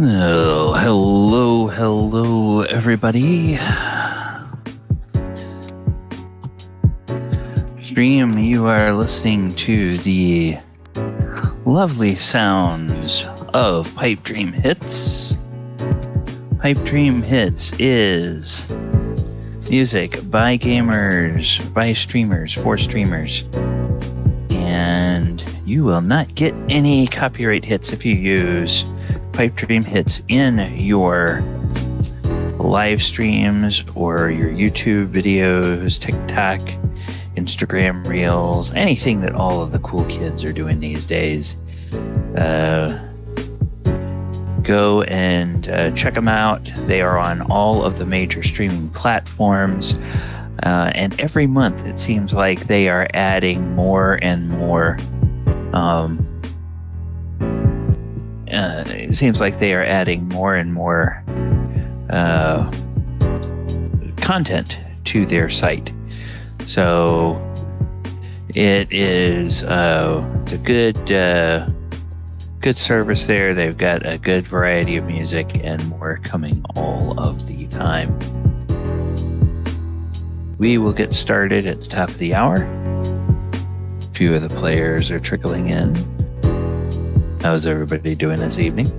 Oh, hello, everybody. Stream, you are listening to the lovely sounds of Pipe Dream Hits. Pipe Dream Hits is music by gamers, by streamers, for streamers. And you will not get any copyright hits if you use Pipe Dream Hits in your live streams or your YouTube videos, TikTok, Instagram Reels, anything that all of the cool kids are doing these days. Go and check them out. They are on all of the major streaming platforms. And every month it seems like they are adding more and more content to their site. So it is it's a good service there. They've got a good variety of music and more coming all of the time. We will get started at the top of the hour. A few of the players are trickling in. How's everybody doing this evening?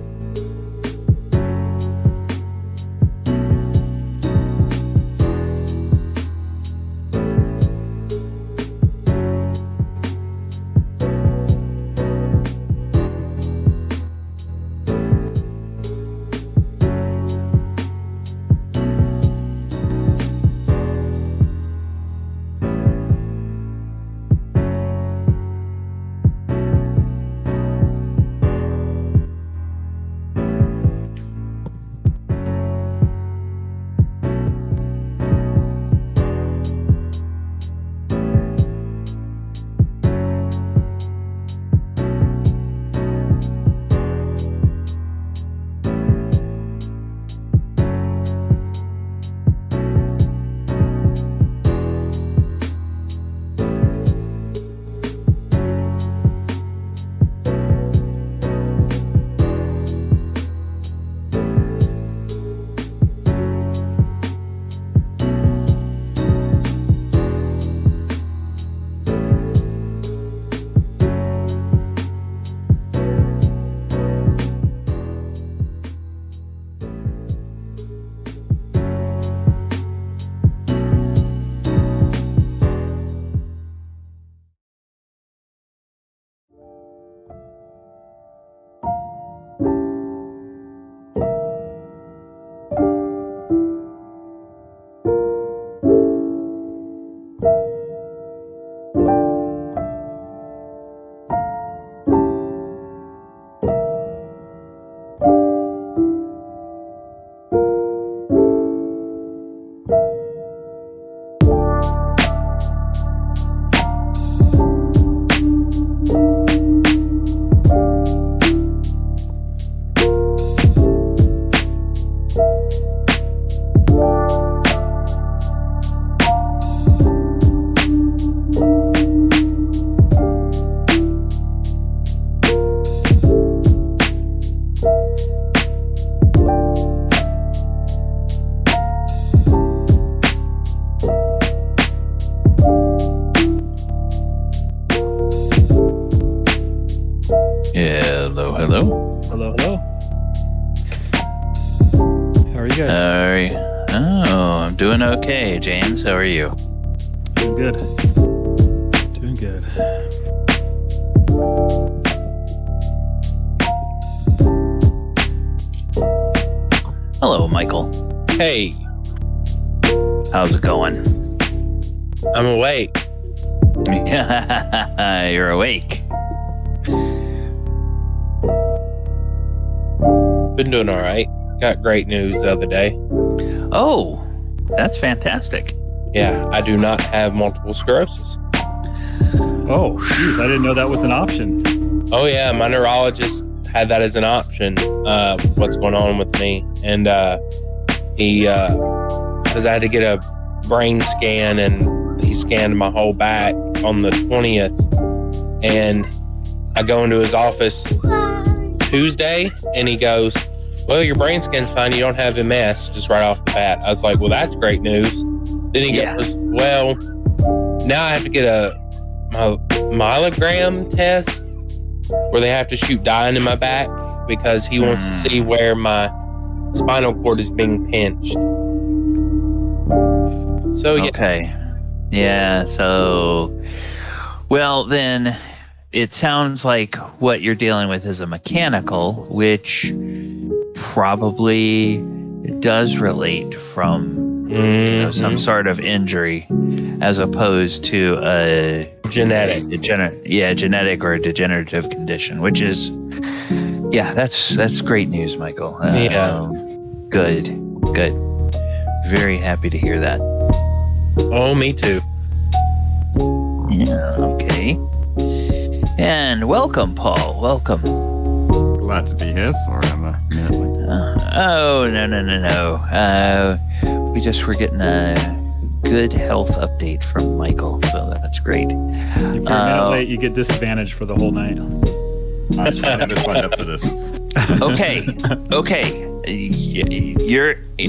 James, how are you? Doing good. Hello, Michael. Hey. How's it going? I'm awake. You're awake. Been doing all right. Got great news the other day. Oh, that's fantastic. Yeah, I do not have multiple sclerosis. Oh, geez, I didn't know that was an option. Oh, yeah, my neurologist had that as an option, what's going on with me. And he, because I had to get a brain scan, and he scanned my whole back on the 20th. And I go into his office Tuesday, and he goes, well, your brain scan's fine. You don't have MS, just right off the bat. I was like, well, that's great news. Then he goes, well, now I have to get a myelogram test where they have to shoot dye into my back because he wants to see where my spinal cord is being pinched. So, yeah. Okay. Yeah, so... Well, then, it sounds like what you're dealing with is a mechanical, which probably does relate from some sort of injury, as opposed to a genetic or a degenerative condition, which is, that's great news, Michael. Good. Very happy to hear that. Oh, me too. Yeah, okay. And welcome, Paul. Welcome. Glad to be here. Sorry, I'm a minute late. No. We just were getting a good health update from Michael, so that's great. If you're a minute late, you get disadvantage for the whole night. I was trying to sign up for this. Okay.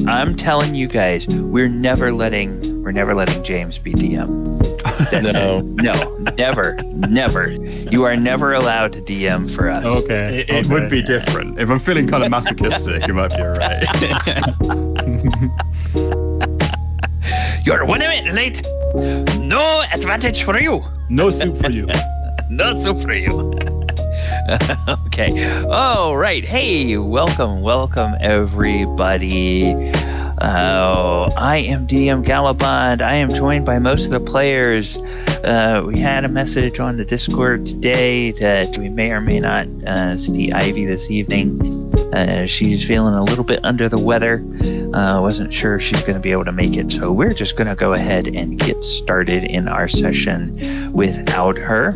I'm telling you guys, we're never letting James be DM. No, never. You are never allowed to DM for us. Okay. It would be different. If I'm feeling kind of masochistic, you might be alright. You're 1 minute late. No advantage for you. No soup for you. No soup for you. Okay. All right. Hey, welcome everybody. I am DM Galabond. I am joined by most of the players. We had a message on the Discord today that we may or may not see Ivy this evening. She's feeling a little bit under the weather. Wasn't sure she's going to be able to make it, so we're just going to go ahead and get started in our session without her.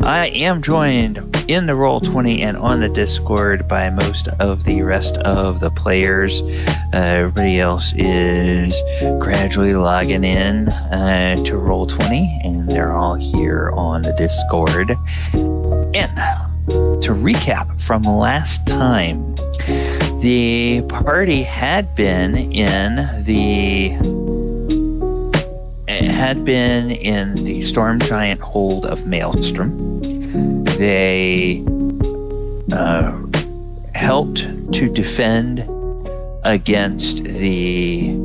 I am joined in the Roll20 and on the Discord by most of the rest of the players. Everybody else is gradually logging in to Roll20, and they're all here on the Discord. And to recap from last time, the party had been in the Storm Giant hold of Maelstrom. They helped to defend against the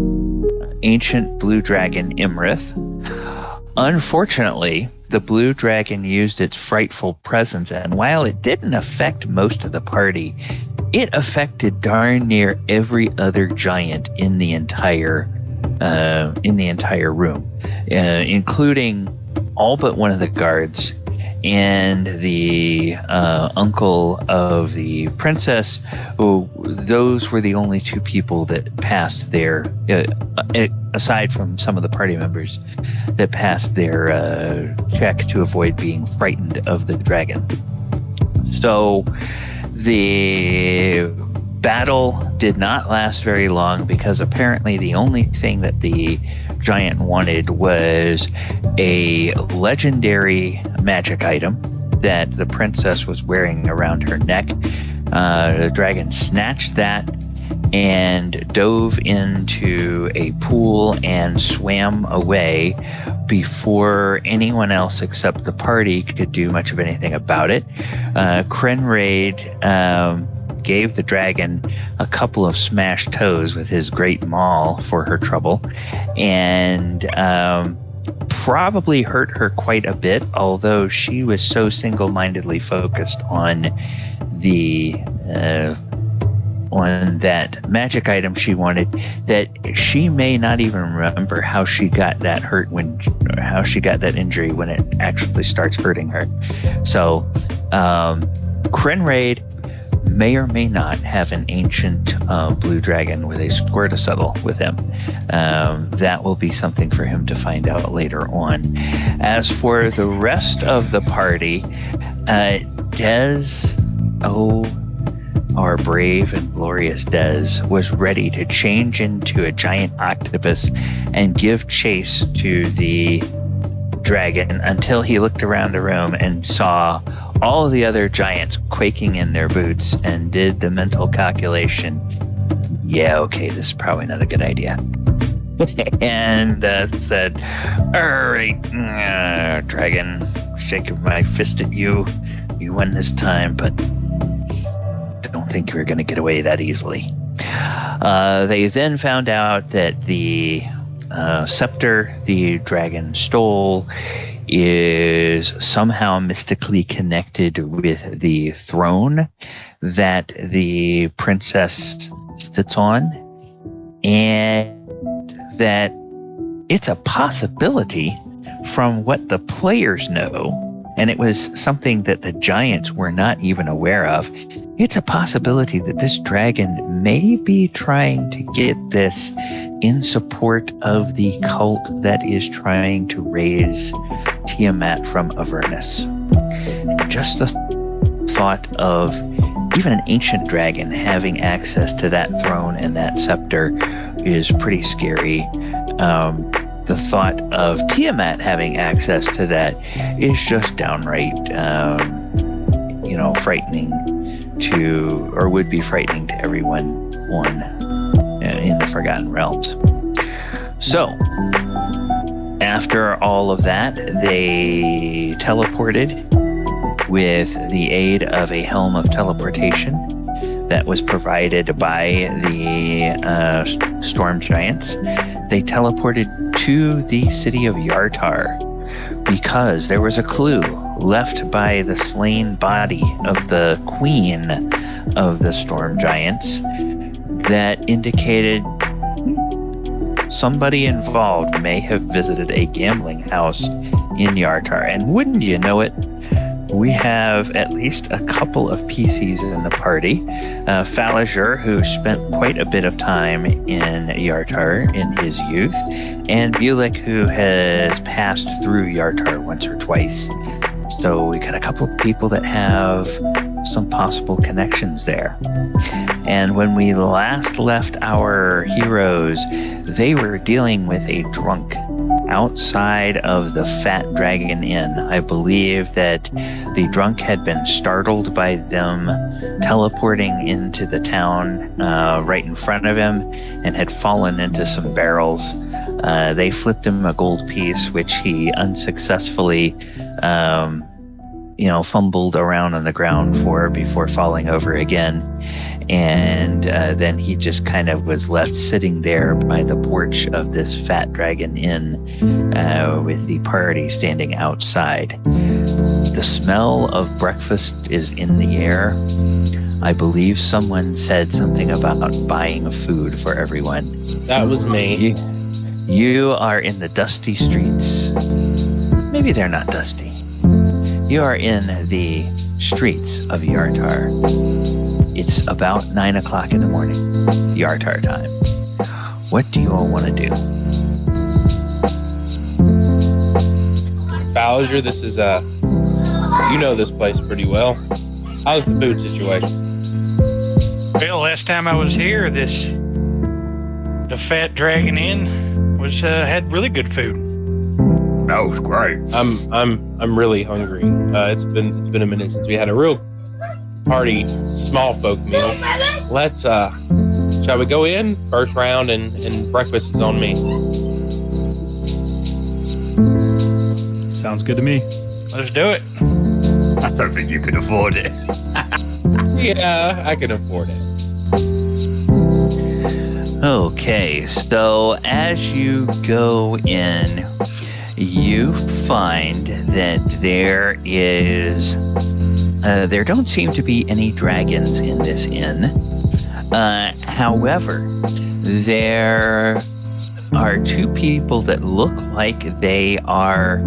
ancient blue dragon Imrith. Unfortunately, the blue dragon used its frightful presence, and while it didn't affect most of the party, it affected darn near every other giant in the entire room, including all but one of the guards and the uncle of the princess. Those were the only two people that passed their, aside from some of the party members, that passed their check to avoid being frightened of the dragon. So the battle did not last very long, because apparently the only thing that the giant wanted was a legendary magic item that the princess was wearing around her neck. The dragon snatched that and dove into a pool and swam away before anyone else except the party could do much of anything about it. Krenraid gave the dragon a couple of smashed toes with his great maul for her trouble, and probably hurt her quite a bit, although she was so single-mindedly focused on that magic item she wanted that she may not even remember how she got that injury when it actually starts hurting her. So Krenraid may or may not have an ancient blue dragon with a Squirtasettle with him. That will be something for him to find out later on. As for the rest of the party, Dez, our brave and glorious Dez, was ready to change into a giant octopus and give chase to the dragon until he looked around the room and saw all of the other giants quaking in their boots and did the mental calculation. Yeah, okay, this is probably not a good idea. And said, all right, dragon, shaking my fist at you. You won this time, but I don't think you're going to get away that easily. They then found out that the scepter the dragon stole is somehow mystically connected with the throne that the princess sits on, and that it's a possibility from what the players know, and it was something that the giants were not even aware of. It's a possibility that this dragon may be trying to get this in support of the cult that is trying to raise Tiamat from Avernus. Just the thought of even an ancient dragon having access to that throne and that scepter is pretty scary. The thought of Tiamat having access to that is just downright, frightening to, or would be frightening to everyone in the Forgotten Realms. So, after all of that, they teleported with the aid of a helm of teleportation that was provided by the storm giants. They teleported to the city of Yartar because there was a clue left by the slain body of the queen of the storm giants that indicated somebody involved may have visited a gambling house in Yartar. And wouldn't you know it, we have at least a couple of PCs in the party. Falager, who spent quite a bit of time in Yartar in his youth, and Bulik, who has passed through Yartar once or twice. So we got a couple of people that have some possible connections there. And when we last left our heroes, they were dealing with a drunk outside of the Fat Dragon Inn. I believe that the drunk had been startled by them teleporting into the town right in front of him and had fallen into some barrels. They flipped him a gold piece, which he unsuccessfully fumbled around on the ground for before falling over again. And then he just kind of was left sitting there by the porch of this Fat Dragon Inn with the party standing outside. The smell of breakfast is in the air. I believe someone said something about buying food for everyone. That was me. You are in the dusty streets. Maybe they're not dusty. You are in the streets of Yartar. It's about 9 o'clock in the morning, Yartar time. What do you all want to do? Falager, this is you know this place pretty well. How's the food situation? Well, last time I was here, the Fat Dragon Inn was had really good food. That was great. I'm really hungry. It's been a minute since we had a real party small folk meal. Let's shall we go in first round and breakfast is on me. Sounds good to me. Let's do it. I don't think you can afford it. Yeah, I can afford it. Okay, so as you go in, you find that there don't seem to be any dragons in this inn. However, there are two people that look like they are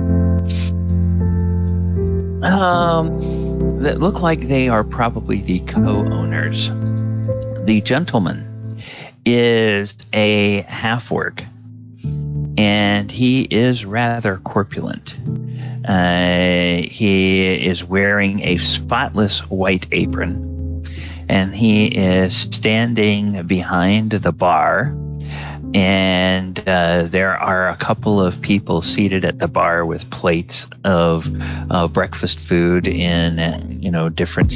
probably the co-owners. The gentleman is a half-orc, and he is rather corpulent. He is wearing a spotless white apron, and he is standing behind the bar and there are a couple of people seated at the bar with plates of breakfast food in different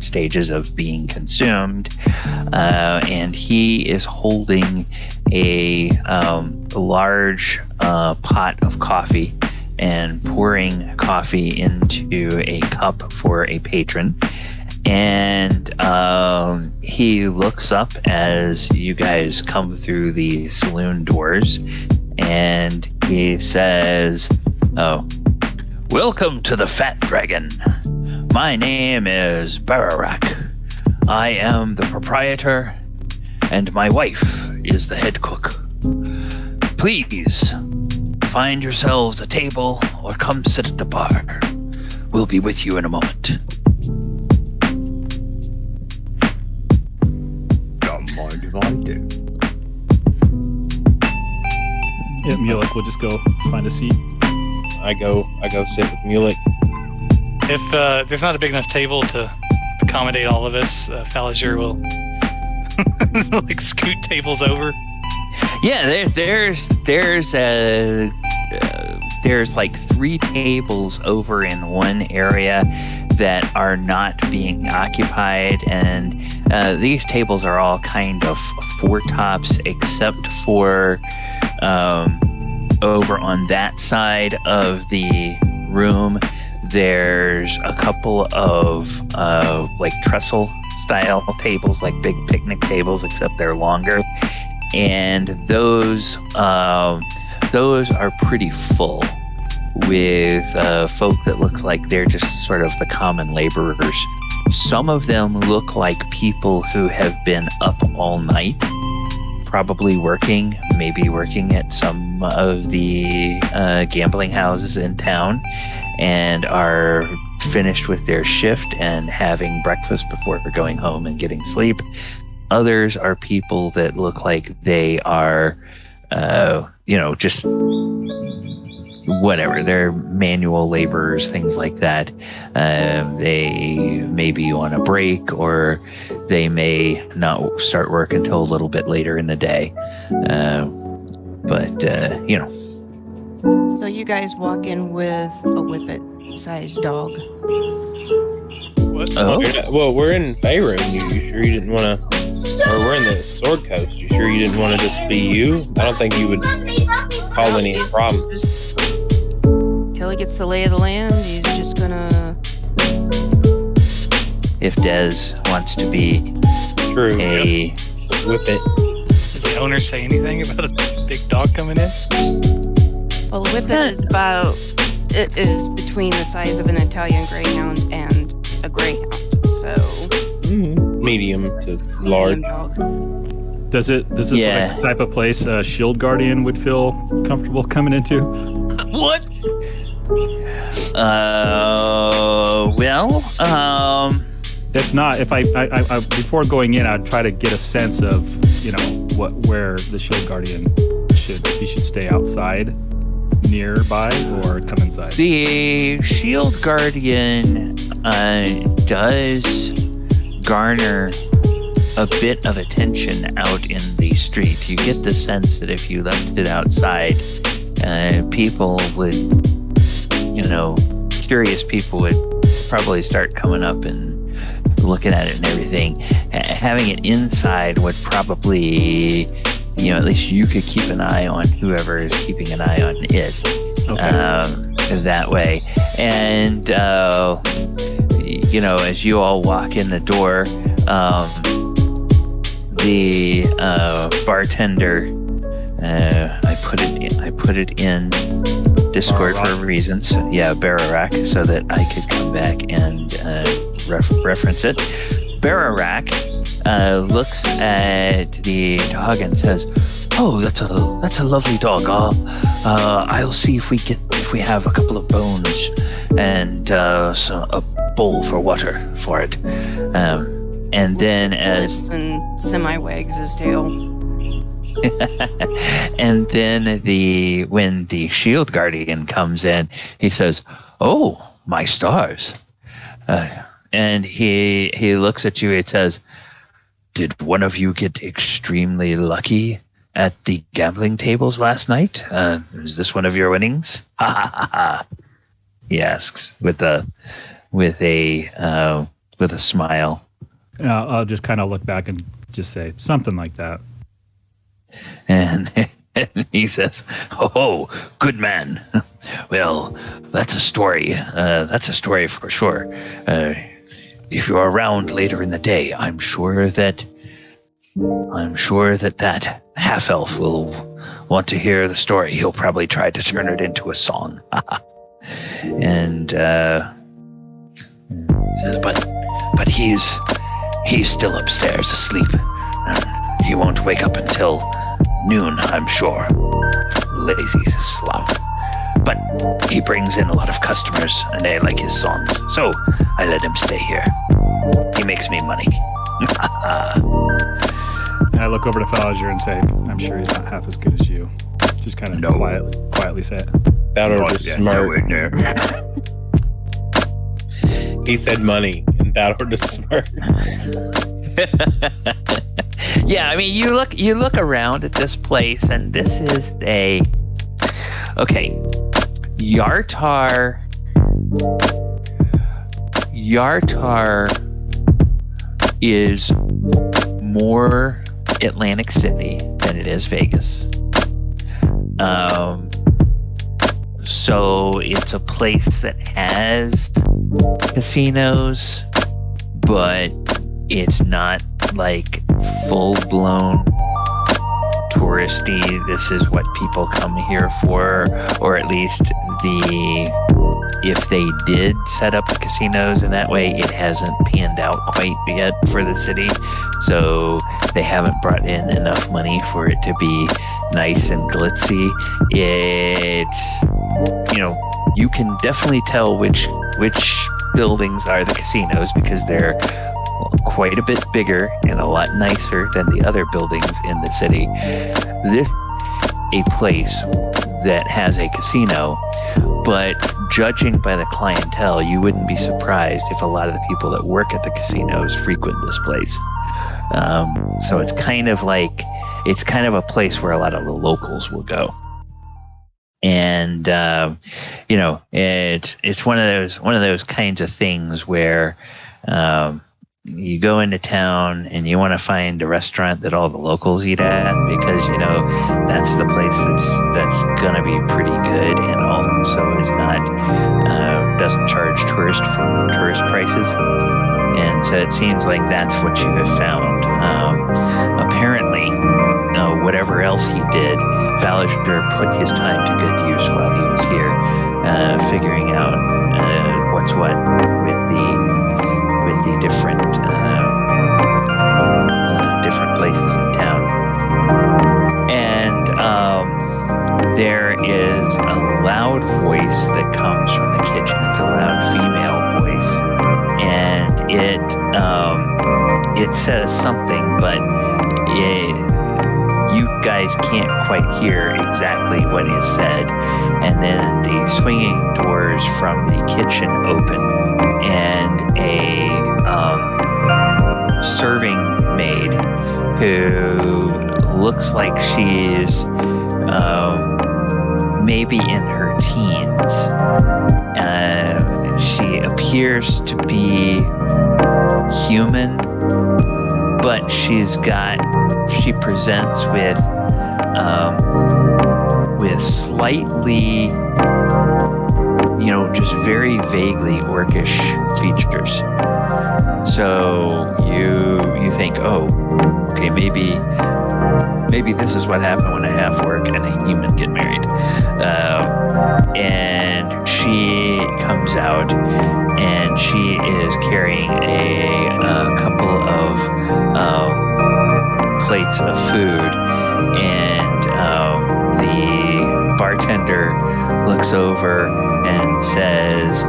stages of being consumed, and he is holding a large pot of coffee and pouring coffee into a cup for a patron. And he looks up as you guys come through the saloon doors, and he says, "Oh, welcome to the Fat Dragon. My name is Bararak. I am the proprietor, and my wife is the head cook. Please find yourselves a table or come sit at the bar. We'll be with you in a moment." Don't mind if I do. Yeah, Mulek will just go find a seat. I go sit with Mulek. If there's not a big enough table to accommodate all of us, Falliger will like scoot tables over. Yeah, there's like 3 tables over in one area that are not being occupied, and these tables are all kind of 4 tops, except for over on that side of the room. There's a couple of like trestle style tables, like big picnic tables, except they're longer, and those are pretty full with folk that look like they're just sort of the common laborers. Some of them look like people who have been up all night, probably maybe working at some of the gambling houses in town, and are finished with their shift and having breakfast before going home and getting sleep. Others are people that look like they are, just whatever. They're manual laborers, things like that. They may be on a break, or they may not start work until a little bit later in the day. So you guys walk in with a whippet-sized dog. What? Oh. Well, we're in Faerun. You sure you didn't want to? Or we're in the Sword Coast. You sure you didn't want to just be you? I don't think you would cause any problems. Till he gets the lay of the land, he's just gonna... If Dez wants to be True. a Whippet. Does the owner say anything about a big dog coming in? Well, the whippet it is between the size of an Italian Greyhound and a Greyhound, so... Medium to large. Does this look like the type of place a shield guardian would feel comfortable coming into? What? If not, if I before going in, I'd try to get a sense of, where the shield guardian if he should stay outside, nearby, or come inside. The shield guardian does garner a bit of attention out in the street. You get the sense that if you left it outside, people would, curious people would probably start coming up and looking at it and everything. Having it inside would probably, at least you could keep an eye on whoever is keeping an eye on it. Okay. That way. And, as you all walk in the door, the bartender, I put it in Discord for a reason. So, yeah, Bararak, so that I could come back and reference it. Bararak looks at the dog and says, "Oh, that's a lovely dog. I'll see if we have a couple of bones and a bowl for water for it." And then and semi-wags his tail. And then when the shield guardian comes in, he says, "Oh, my stars." And he looks at you. It says, "Did one of you get extremely lucky at the gambling tables last night? Is this one of your winnings? Ha ha ha ha. He asks with a smile. I'll just kind of look back and just say something like that. And he says, "Oh, good man. Well, that's a story. That's a story for sure. If you're around later in the day, I'm sure that half elf will want to hear the story. He'll probably try to turn it into a song." And says, but he's still upstairs asleep. He won't wake up until noon, I'm sure. Lazy slob. But he brings in a lot of customers, and they like his songs, so I let him stay here. He makes me money. And I look over to Fallinger and say, "I'm sure he's not half as good as you." Just kind of quietly say it. That'll smirk. He said money, and that'll just smirk. Yeah, I mean, you look around at this place, and this is Yartar is more Atlantic City than it is Vegas. So it's a place that has casinos, but it's not like full-blown touristy. This is what people come here for, or at least if they did set up casinos in that way, it hasn't panned out quite yet for the city. So they haven't brought in enough money for it to be nice and glitzy. It's, you can definitely tell which buildings are the casinos because they're quite a bit bigger and a lot nicer than the other buildings in the city. This is a place that has a casino, but judging by the clientele, you wouldn't be surprised if a lot of the people that work at the casinos frequent this place. So it's kind of a place where a lot of the locals will go. And it's one of those kinds of things where you go into town and you want to find a restaurant that all the locals eat at because that's the place that's gonna be pretty good and also is not doesn't charge tourist prices. And so it seems like that's what you have found. Apparently, whatever else he did, Fallinger put his time to good use while he was here, figuring out what's what with the different places in town. And there is a loud voice that comes from the kitchen. It's a loud female voice, and it says something, but you guys can't quite hear exactly what is said. And then the swinging doors from the kitchen open, and a serving maid who looks like she's maybe in her teens. She appears to be human, but she presents with slightly, just very vaguely orcish features. So you think, oh, okay, maybe this is what happened when a half-orc and a human get married. And she comes out, and she is carrying a couple of plates of food, and the bartender looks over and says,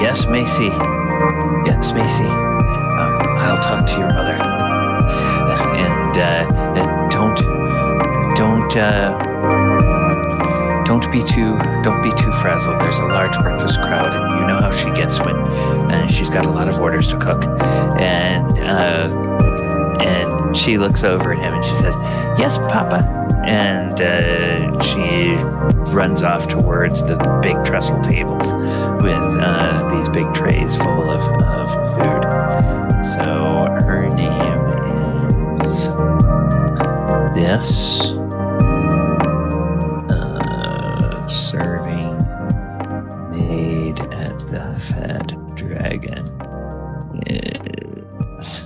"Yes, Macy. Yes, Macy. I'll talk to your mother. And don't don't be too frazzled. There's a large breakfast crowd, and you know how she gets when she's got a lot of orders to cook. And she looks over at him and she says, "Yes, Papa." And she runs off towards the big trestle tables with these big trays full of food. So her name is this. Serving made at the Fat Dragon is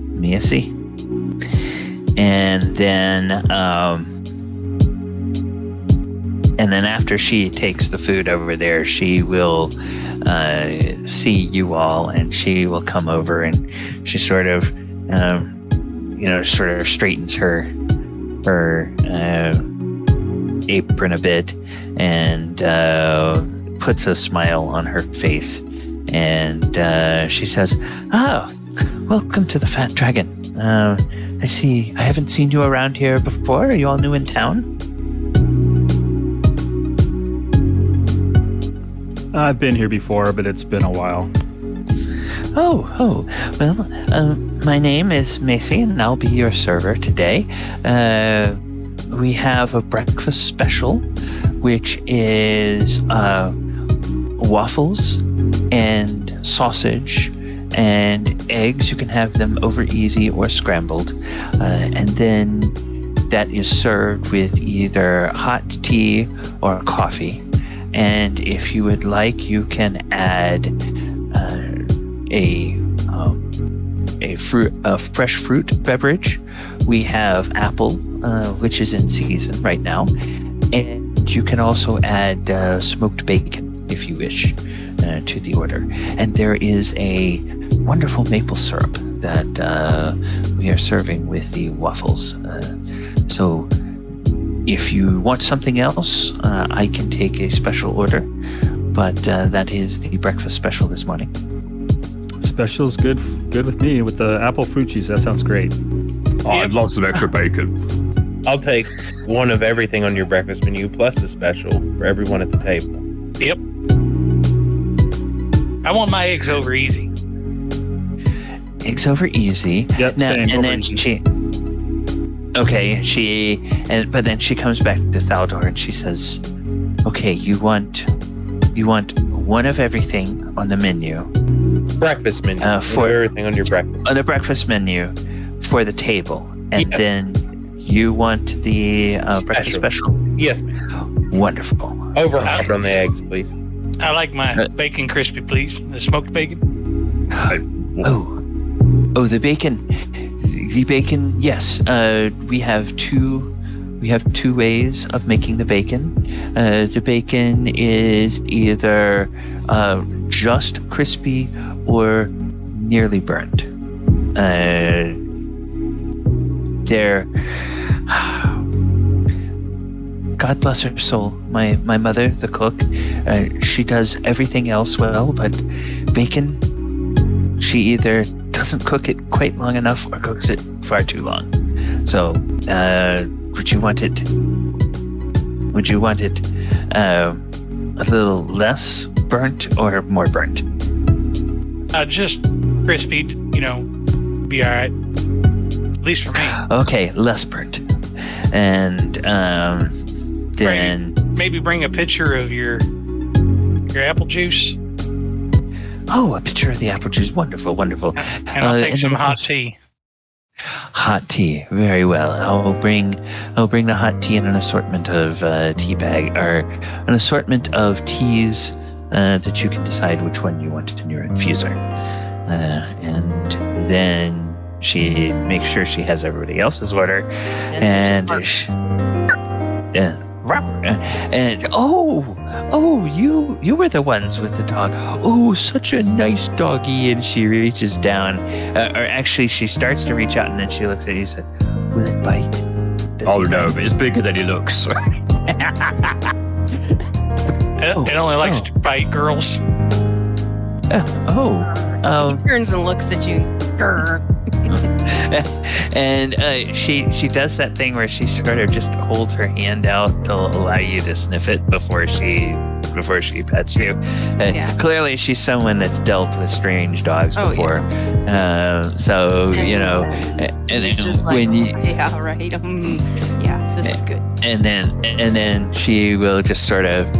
Missy. And then after she takes the food over there, she will see you all, and she will come over, and she sort of straightens her apron a bit and puts a smile on her face, and she says, "Oh, welcome to the Fat Dragon. I see. I haven't seen you around here before. Are you all new in town?" I've been here before, but it's been a while. Oh, well, my name is Macy, and I'll be your server today. We have a breakfast special, which is waffles and sausage and eggs. You can have them over easy or scrambled. And then that is served with either hot tea or coffee. And if you would like, you can add a fresh fruit beverage. We have apple, which is in season right now, and you can also add smoked bacon if you wish to the order. And there is a wonderful maple syrup that we are serving with the waffles. So if you want something else, I can take a special order, but that is the breakfast special this morning. Special's good with me with the apple fruit cheese. That sounds great. Oh, I'd love some extra bacon. I'll take one of everything on your breakfast menu plus a special for everyone at the table. Yep. I want my eggs over easy. Eggs over easy. Yep. Now, same, and then easy. but then she comes back to Thaldor and she says, "Okay, you want one of everything on the menu." Breakfast menu. For everything on your breakfast. On the breakfast menu for the table, and yes. then you want the breakfast special. Yes, ma'am. Wonderful. Over hot on the eggs, please. I like my bacon crispy, please. The smoked bacon. Oh, the bacon. The bacon. Yes. We have two ways of making the bacon. The bacon is either just crispy or nearly burnt. God bless her soul. My mother, the cook, she does everything else well, but bacon, she either doesn't cook it quite long enough or cooks it far too long. So, would you want it a little less burnt or more burnt? Just crispy, be all right. At least for me. Okay, less burnt. And then maybe bring a picture of your apple juice. Oh, a picture of the apple juice. Wonderful. And I'll take some hot tea. Hot tea, very well. I'll bring the hot tea and an assortment of an assortment of teas that you can decide which one you want in your infuser. And then she makes sure she has everybody else's order, and you were the ones with the dog. Oh, such a nice doggy. And she reaches down, or actually she starts to reach out, and then she looks at you and says, "Will it bite?" Oh no, but it's bigger than he looks. It only likes to bite girls. He turns and looks at you. Grr. And she does that thing where she sort of just holds her hand out to allow you to sniff it before she pets you. Clearly, she's someone that's dealt with strange dogs before. So and then just when like, yeah, right. Yeah, this is good. And then she will just sort of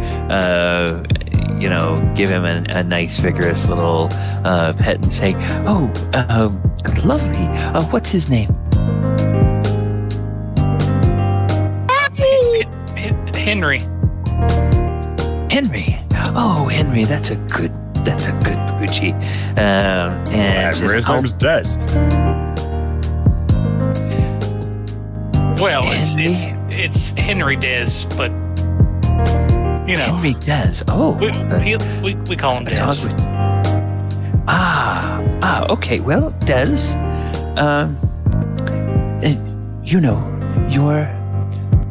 give him a nice vigorous little pet and say, "Oh, lovely. What's his name?" Henry. Henry. Oh, Henry. That's a good Poochie. And His name's Des. Well, it's Henry Des, but Henry Des. Oh, we call him Des. Okay. Well, Des,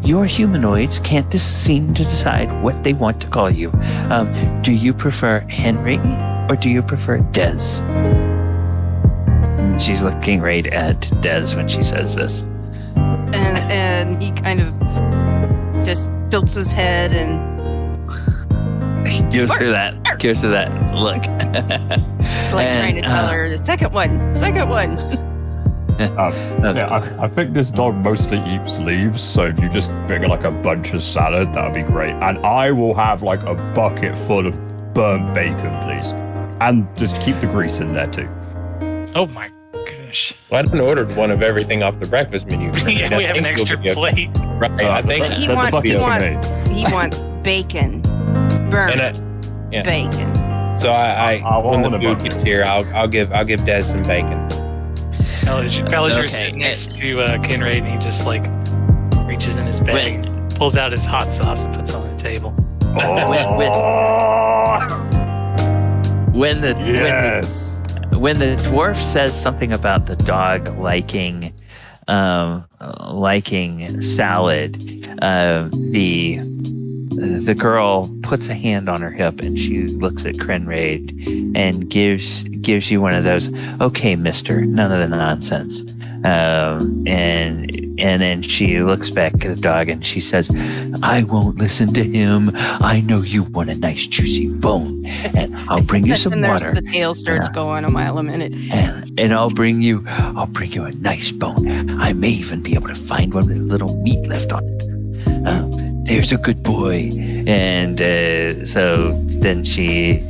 your humanoids can't seem to decide what they want to call you. Do you prefer Henry or do you prefer Des? And she's looking right at Des when she says this. And he kind of just tilts his head and gives her that look. It's like trying to tell her the second one. I think this dog mostly eats leaves, so if you just bring like a bunch of salad, that would be great. And I will have like a bucket full of burnt bacon, please. And just keep the grease in there too. Oh my gosh. Well, I didn't order one of everything off the breakfast menu. Yeah, we have an extra plate. Right, I think he wants bacon. Burnt bacon. So I when the food gets here, I'll give Des some bacon. Fellinger sitting next to Kinraid, and he just like reaches in his bag, pulls out his hot sauce, and puts it on the table. When the dwarf says something about the dog liking salad, the girl puts a hand on her hip and she looks at Krenraid and gives you one of those, "Okay, mister, none of the nonsense." And then she looks back at the dog and she says, "I won't listen to him. I know you want a nice juicy bone, and I'll bring you some water." The tail starts going a mile a minute. And I'll bring you a nice bone. I may even be able to find one with a little meat left on it. There's a good boy. And so then she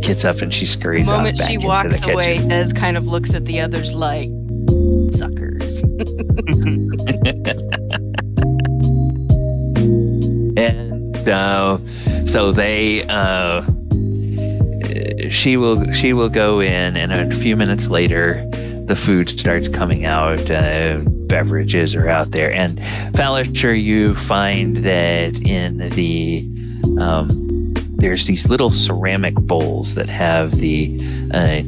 gets up and she scurries The off moment back she into walks the away, kitchen. Des kind of looks at the others like suckers. And so they she will go in, and a few minutes later the food starts coming out. Beverages are out there, and Fallicher, you find that in the there's these little ceramic bowls that have the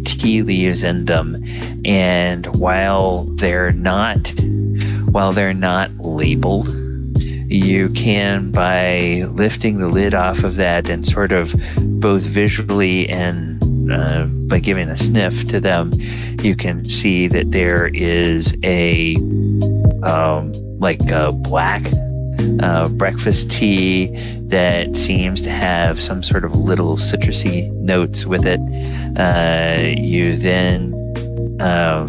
tea leaves in them, and while they're not labeled, you can, by lifting the lid off of that and sort of both visually and by giving a sniff to them, you can see that there is a black breakfast tea that seems to have some sort of little citrusy notes with it.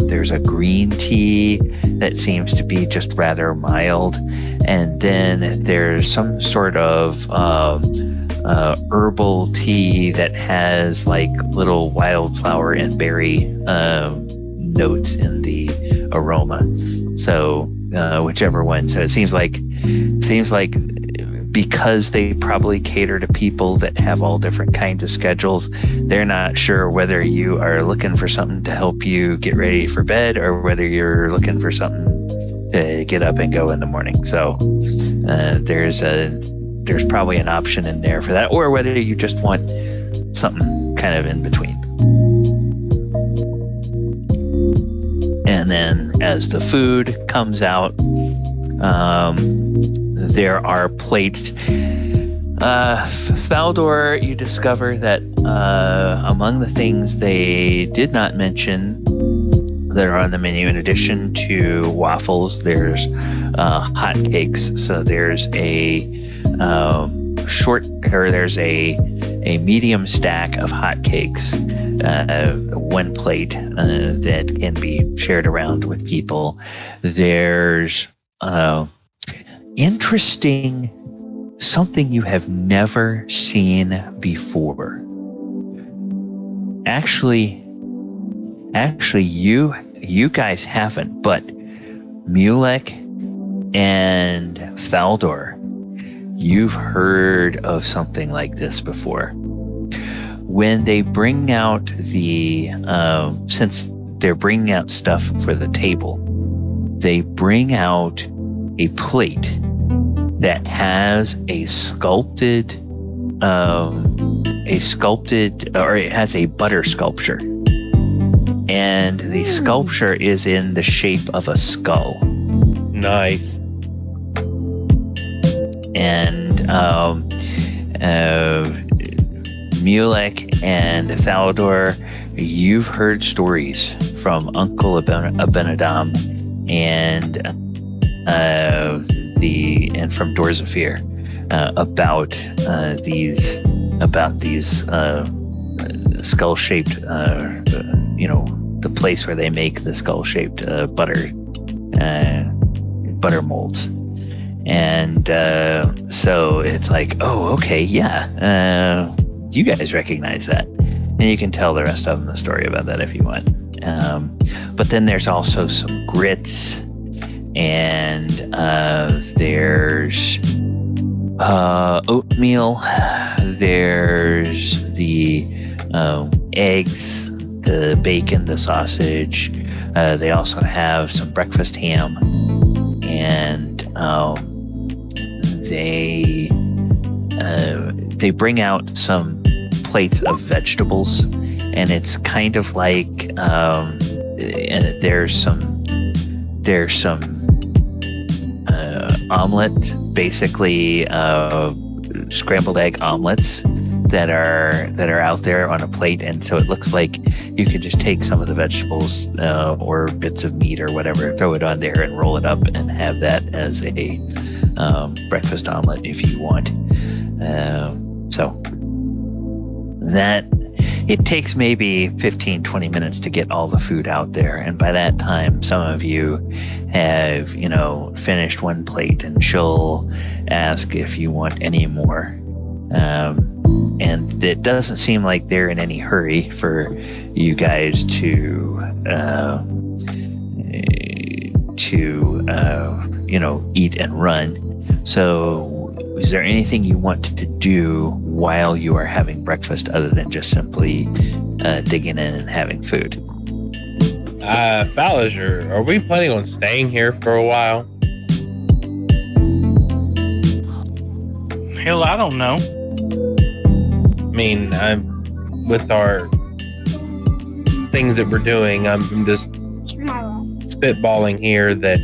There's a green tea that seems to be just rather mild, and then there's some sort of herbal tea that has like little wildflower and berry notes in the aroma. So whichever one. So it seems like because they probably cater to people that have all different kinds of schedules, they're not sure whether you are looking for something to help you get ready for bed or whether you're looking for something to get up and go in the morning. So there's probably an option in there for that, or whether you just want something kind of in between. And then as the food comes out, there are plates. Faldor, you discover that among the things they did not mention that are on the menu. In addition to waffles, there's hot cakes. So there's a there's a medium stack of hot cakes, one plate that can be shared around with people. There's interesting, something you have never seen before. Actually, you guys haven't, but Mulek and Faldor, you've heard of something like this before. When they bring out since they're bringing out stuff for the table, they bring out a plate that has a sculpted, or it has a butter sculpture. And the sculpture is in the shape of a skull. Nice. And Mulek and Thaldor, you've heard stories from Uncle Abenadam and from Dorzafir about these skull-shaped, the place where they make the skull-shaped butter molds. And so it's like, oh, okay, yeah, you guys recognize that, and you can tell the rest of them the story about that if you want. But then there's also some grits, and there's oatmeal. There's the eggs, the bacon, the sausage. They also have some breakfast ham, and they bring out some plates of vegetables, and it's kind of like there's some omelet, basically scrambled egg omelets that are out there on a plate, and so it looks like you could just take some of the vegetables or bits of meat or whatever, throw it on there and roll it up and have that as a breakfast omelet if you want. So that it takes maybe 15-20 minutes to get all the food out there, and by that time some of you have finished one plate, and she'll ask if you want any more. And it doesn't seem like they're in any hurry for you guys to eat and run. So is there anything you want to do while you are having breakfast other than just simply digging in and having food? Falager, are we planning on staying here for a while? Hell, I don't know. I mean, with our things that we're doing, I'm just spitballing here that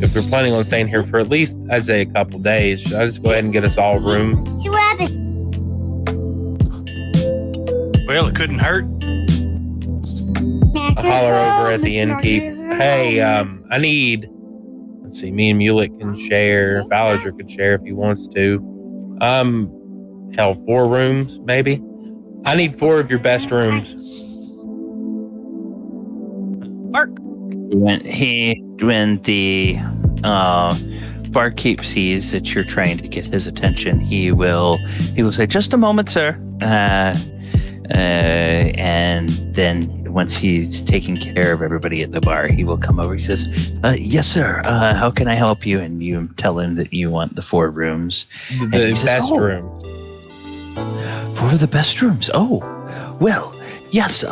if we're planning on staying here for at least, I'd say, a couple days, should I just go ahead and get us all rooms? Well, it couldn't hurt. I'll holler over at the innkeep. Hey, I need, let's see, me and Mulek can share. Falager could share if he wants to. 4 rooms, maybe. I need 4 of your best rooms. Mark. When the barkeep sees that you're trying to get his attention, he will say, "Just a moment, sir," and then once he's taken care of everybody at the bar, he will come over. He says, "Yes, sir. How can I help you?" And you tell him that you want the 4 rooms. The best rooms. 4 of the best rooms. Oh, well, yes.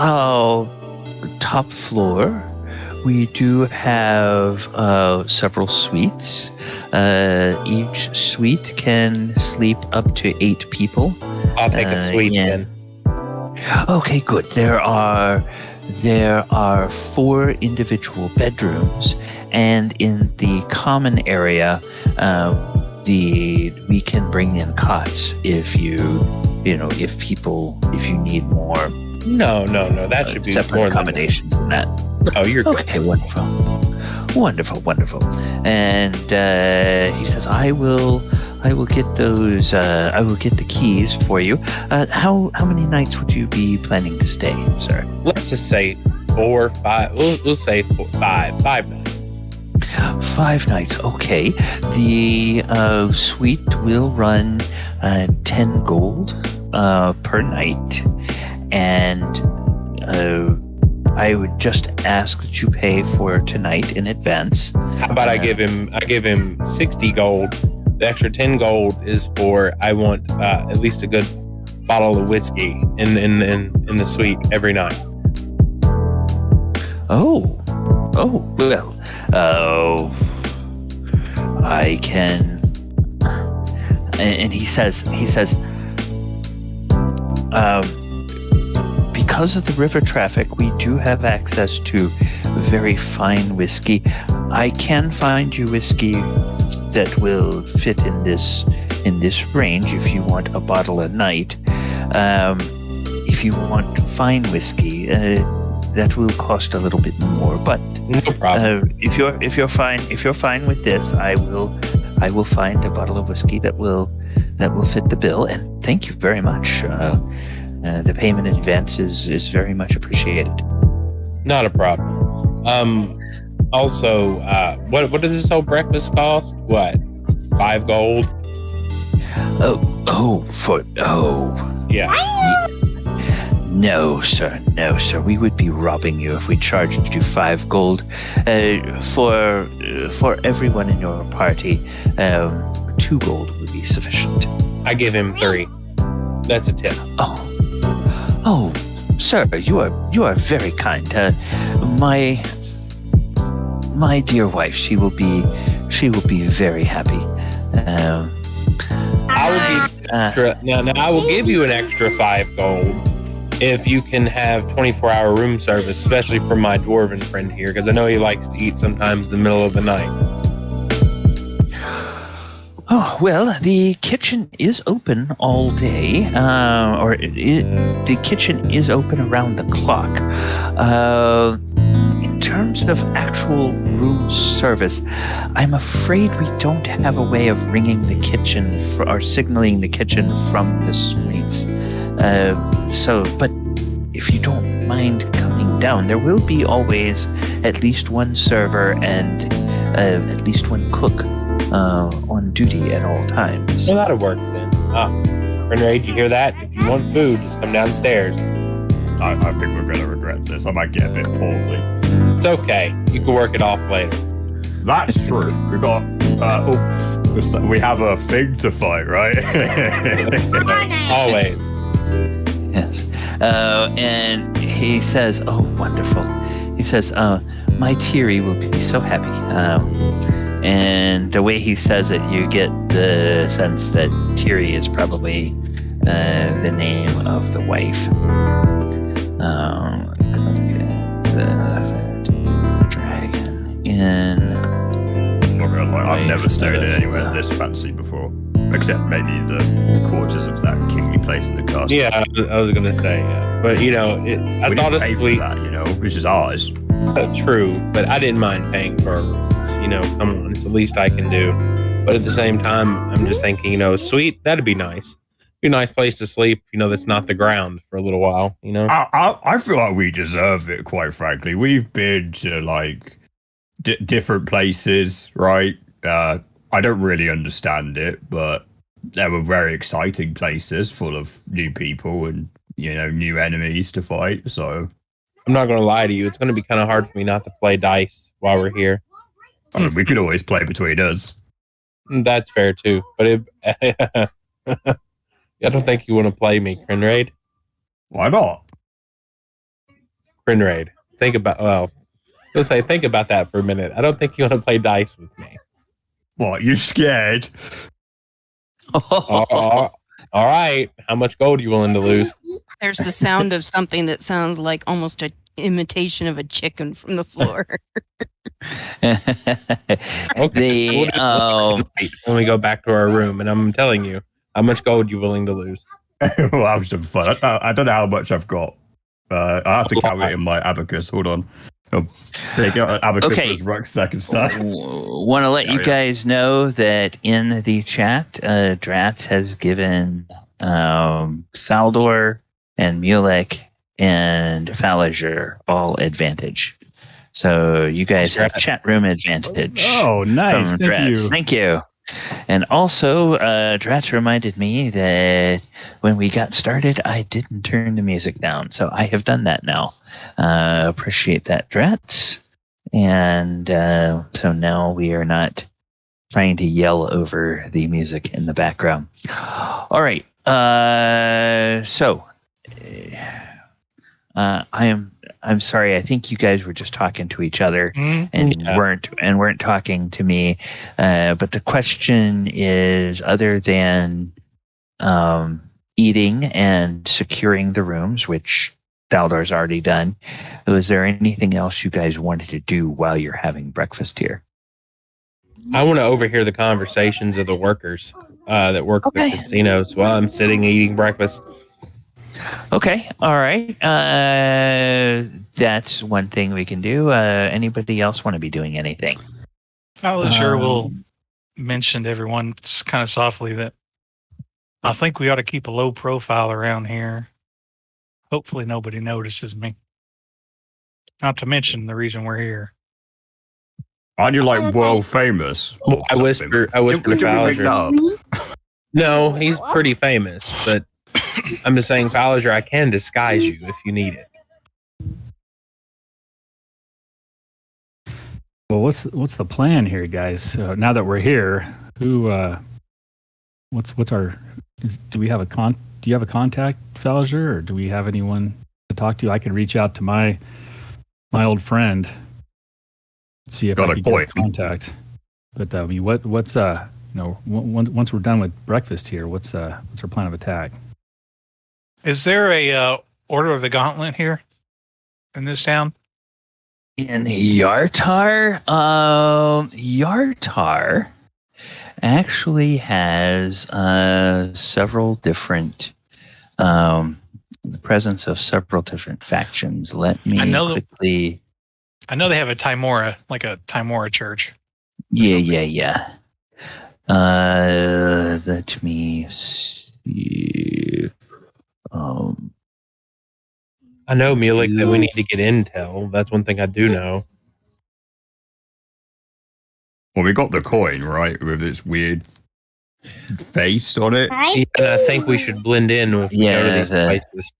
Top floor. We do have several suites. Each suite can sleep up to 8 people. I'll take a suite then. Okay, good. There are 4 individual bedrooms, and in the common area, we can bring in cots if you need more. No. That should be separate more accommodations than that. Oh, you're Okay, wonderful. Wonderful. And he says, I will get those. I will get the keys for you. How many nights would you be planning to stay, sir? Let's just say 4 or 5. We'll say 5 nights. 5 nights. Okay. The suite will run 10 gold per night, and I would just ask that you pay for tonight in advance. How about I give him 60 gold. The extra 10 gold is for I want at least a good bottle of whiskey in the suite every night. Oh, well, I can. And he says, because of the river traffic, we do have access to very fine whiskey. I can find you whiskey that will fit in this range if you want a bottle a night. If you want fine whiskey, that will cost a little bit more. But no problem. If you're fine with this, I will find a bottle of whiskey that will fit the bill. And thank you very much. The payment in advance is very much appreciated. Not a problem. Also, what does this whole breakfast cost? What? 5 gold? Yeah. No, sir. We would be robbing you if we charged you 5 gold. For everyone in your party, 2 gold would be sufficient. I give him 3. That's a tip. Oh, sir, you are very kind. My dear wife, she will be very happy. I will give extra. Now I will give you an extra 5 gold if you can have 24-hour room service, especially for my dwarven friend here, because I know he likes to eat sometimes in the middle of the night. Oh, well, the kitchen is open all day, the kitchen is open around the clock. In terms of actual room service, I'm afraid we don't have a way of ringing the kitchen or signaling the kitchen from the suites. But if you don't mind coming down, there will be always at least one server and at least one cook on duty at all times. Well, that'll work then. Renraid, you hear that? If you want food, just come downstairs. I think we're going to regret this. I might get a bit poorly. It's okay. You can work it off later. That's true. We got. We have a thing to fight, right? Always. Yes. And he says, "Oh, wonderful." He says, "My Tiri will be so happy." And the way he says it, you get the sense that Tiri is probably the name of the wife. The dragon in. I've never stayed in anywhere this fancy before, except maybe the quarters of that kingly place in the castle. Yeah, I was gonna say, yeah. But I thought pay for that, which is ours. True, but I didn't mind paying for rooms. Come on, it's the least I can do. But at the same time, I'm just thinking, sweet, that'd be nice. Be a nice place to sleep. That's not the ground for a little while. I feel like we deserve it. Quite frankly, we've been to different places, right? I don't really understand it, but there were very exciting places full of new people and new enemies to fight. So I'm not going to lie to you. It's going to be kind of hard for me not to play dice while we're here. I mean, we could always play between us. That's fair too. But I don't think you want to play me, Crinraid. Why not? Crinraid. Think about that for a minute. I don't think you want to play dice with me. What? You scared? All right. How much gold are you willing to lose? There's the sound of something that sounds like almost an imitation of a chicken from the floor. Okay. When we go back to our room, and I'm telling you, how much gold are you willing to lose? Well, I'm just fun. I don't know how much I've got. I have to count it in my abacus. Hold on. Big abacus Okay. with rucksack and stuff. Want to let you Yeah. guys know that in the chat, Dratz has given Thaldor and Mulek and Falager all advantage. So you guys have chat room advantage. Oh, nice. From Thank Dratz. you. Thank you. And also, Dratz reminded me that when we got started, I didn't turn the music down. So I have done that now. Appreciate that, Dratz. And so now we are not trying to yell over the music in the background. All right. I'm sorry. I think you guys were just talking to each other and weren't talking to me. But the question is, other than eating and securing the rooms, which Daldor's already done, was there anything else you guys wanted to do while you're having breakfast here? I want to overhear the conversations of the workers that work at the casinos while I'm sitting eating breakfast. Okay, all right. That's one thing we can do. Anybody else want to be doing anything? Falager will mention to everyone kind of softly that I think we ought to keep a low profile around here. Hopefully nobody notices me. Not to mention the reason we're here. Aren't you like world famous? I whisper to Falager. No, he's pretty famous, but I'm just saying, Falager, I can disguise you if you need it. Well, what's the plan here, guys? Now that we're here, what's our? Do we have a Do you have a contact, Falager, or do we have anyone to talk to? I could reach out to my old friend, see if I can get a contact. But I mean, what's once we're done with breakfast here, what's our plan of attack? Is there a Order of the Gauntlet here in this town? In Yartar? Yartar actually has several different, the presence of several different factions. Let me quickly... I know they have a Timora, like a Timora church. Yeah. Let me see... I know, Mulek, that we need to get intel. That's one thing I do know. Well, we got the coin, right, with its weird face on it. Yeah, I think we should blend in with go to these places.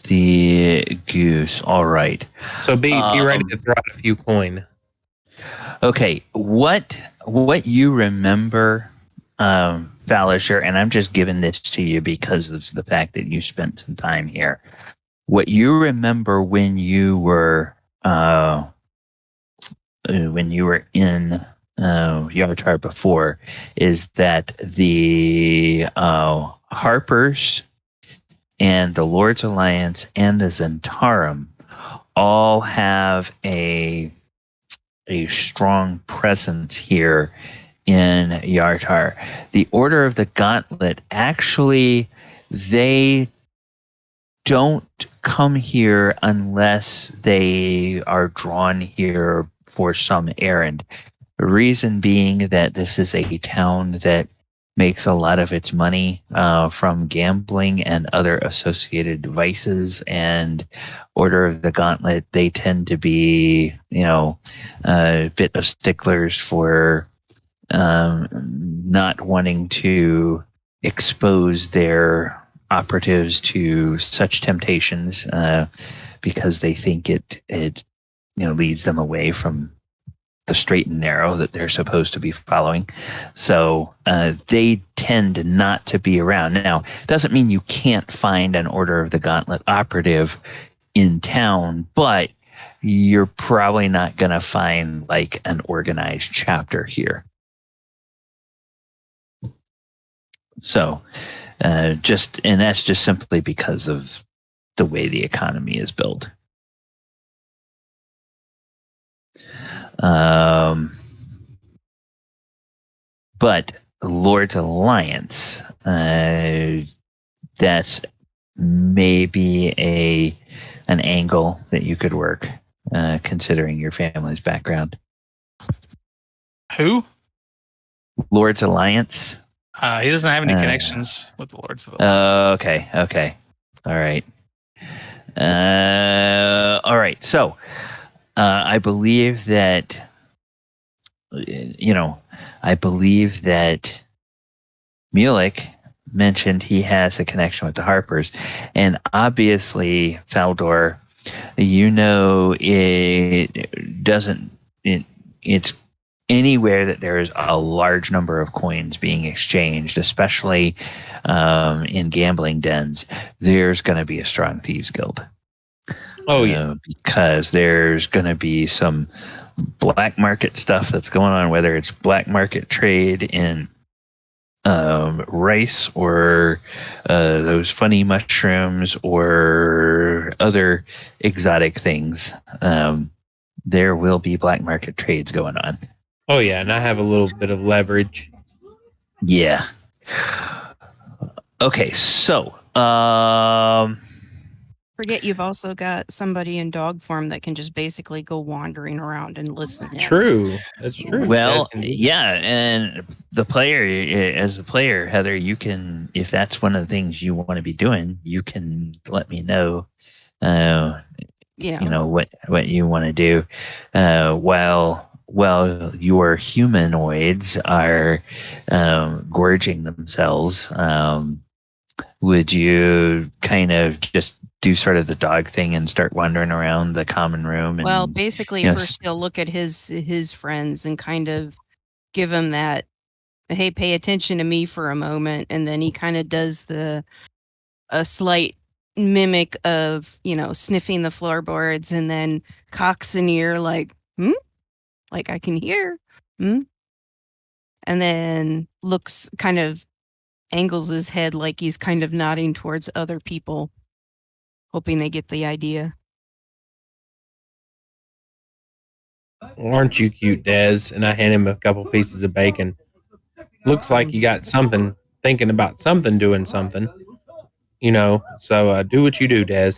The goose. All right. So be ready to throw out a few coin. Okay, what you remember, Falager, and I'm just giving this to you because of the fact that you spent some time here. What you remember when you were in Yartar before is that the Harpers and the Lord's Alliance and the Zentarum all have a strong presence here in Yartar. The Order of the Gauntlet, actually, they don't come here unless they are drawn here for some errand. The reason being that this is a town that makes a lot of its money from gambling and other associated vices, and Order of the Gauntlet, they tend to be, a bit of sticklers for not wanting to expose their operatives to such temptations because they think it leads them away from the straight and narrow that they're supposed to be following. So they tend not to be around. Now, doesn't mean you can't find an Order of the Gauntlet operative in town, but you're probably not going to find like an organized chapter here. So that's just simply because of the way the economy is built. But Lord's Alliance, that's maybe an angle that you could work. considering your family's background. Who? Lord's Alliance. He doesn't have any connections with the Lords of Alliance. Okay. All right. All right. So, I believe that, Mulek mentioned he has a connection with the Harpers, and obviously, Faldor, it's anywhere that there is a large number of coins being exchanged, especially in gambling dens, there's going to be a strong thieves guild. Oh yeah, because there's going to be some black market stuff that's going on, whether it's black market trade in rice or those funny mushrooms or other exotic things. There will be black market trades going on. Oh yeah, and I have a little bit of leverage. Yeah. Okay, so Forget you've also got somebody in dog form that can just basically go wandering around and listen in. True, that's true. Well, yeah, and as a player, Heather, you can, if that's one of the things you want to be doing, you can let me know. What you want to do, while your humanoids are gorging themselves. Would you kind of just do sort of the dog thing and start wandering around the common room? And, well, basically, first he'll look at his friends and kind of give him that, hey, pay attention to me for a moment, and then he kind of does a slight mimic of sniffing the floorboards, and then cocks an ear like I can hear, and then looks kind of angles his head like he's kind of nodding towards other people, hoping they get the idea. Well, aren't you cute, Des? And I hand him a couple pieces of bacon. Looks like you got something, thinking about something, doing something. So do what you do, Des.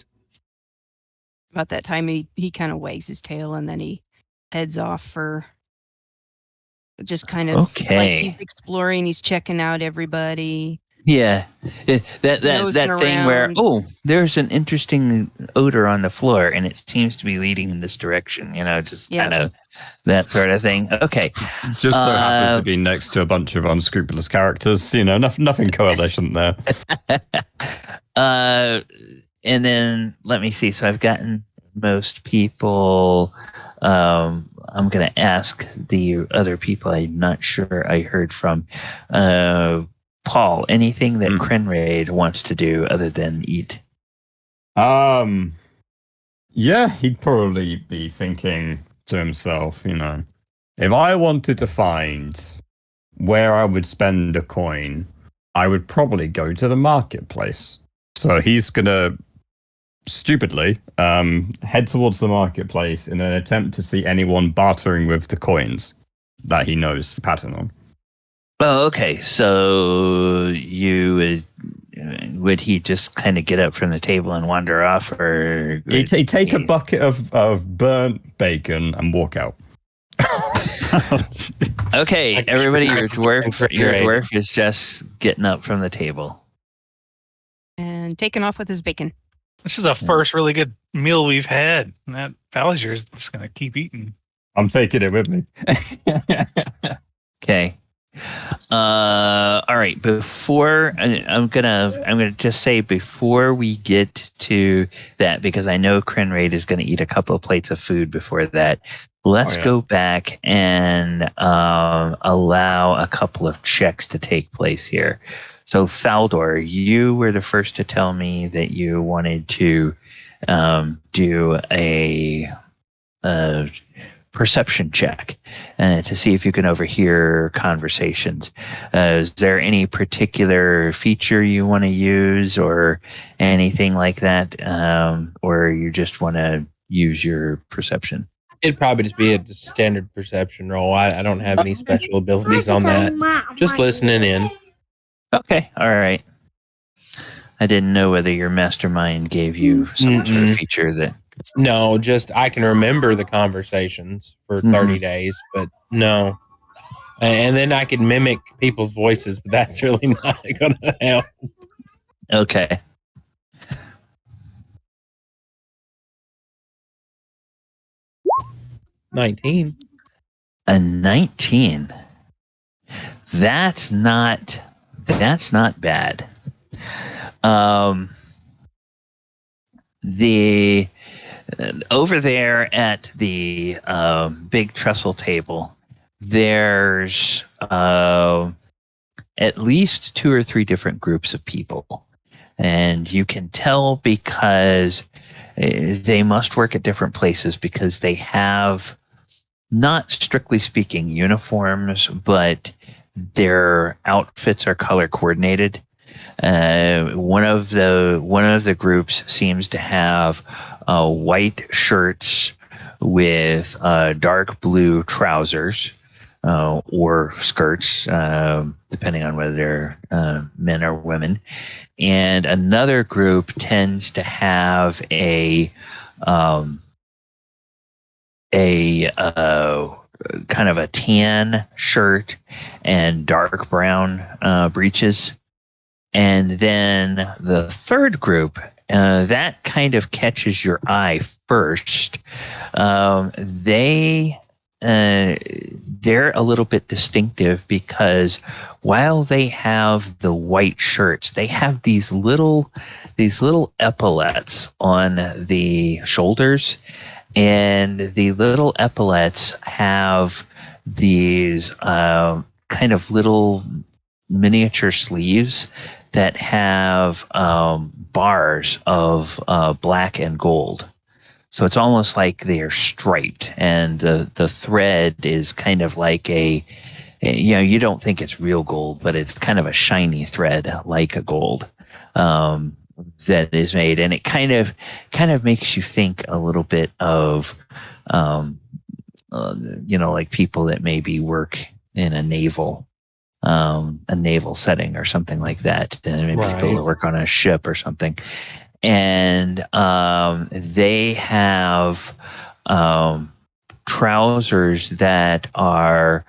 About that time, he kind of wags his tail, and then he heads off for just kind of like he's exploring, he's checking out everybody. Yeah, that thing where there's an interesting odor on the floor, and it seems to be leading in this direction. Kind of that sort of thing. Okay, just so happens to be next to a bunch of unscrupulous characters. Nothing coalition there. And then let me see. So I've gotten most people. I'm going to ask the other people I'm not sure I heard from. Paul, anything that Crenraid wants to do other than eat? Yeah, he'd probably be thinking to himself, if I wanted to find where I would spend a coin, I would probably go to the marketplace. So he's going to stupidly head towards the marketplace in an attempt to see anyone bartering with the coins that he knows the pattern on. Oh, okay. So would he just kind of get up from the table and wander off, or he'd take a bucket of burnt bacon and walk out? Okay, everybody, your dwarf is just getting up from the table and taking off with his bacon. This is the first really good meal we've had. And that Falliger is just going to keep eating. I'm taking it with me. Okay. All right. Before I'm gonna just say before we get to that, because I know Crenraid is going to eat a couple of plates of food before that. Let's go back and allow a couple of checks to take place here. So, Faldor, you were the first to tell me that you wanted to do a perception check to see if you can overhear conversations. Is there any particular feature you want to use or anything like that? Or you just want to use your perception? It'd probably just be a standard perception roll. I don't have any special abilities on that. Just listening in. Okay, all right. I didn't know whether your mastermind gave you some sort of feature that... No, just I can remember the conversations for 30 days, but no. And then I can mimic people's voices, but that's really not going to help. Okay. $19. A 19. That's not bad. The over there at the big trestle table, there's at least 2 or 3 different groups of people, and you can tell because they must work at different places because they have, not strictly speaking, uniforms, but their outfits are color coordinated. One of the groups seems to have white shirts with dark blue trousers or skirts, depending on whether they're men or women. And another group tends to have a kind of a tan shirt and dark brown breeches. And then the third group, that kind of catches your eye first. They're a little bit distinctive because while they have the white shirts, they have these little epaulets on the shoulders, and the little epaulets have these kind of little miniature sleeves that have bars of black and gold. So it's almost like they are striped, and the thread is kind of like you don't think it's real gold, but it's kind of a shiny thread like a gold that is made, and it kind of makes you think a little bit of like people that maybe work in a naval setting or something like that, and maybe people that work on a ship or something. And they have trousers that are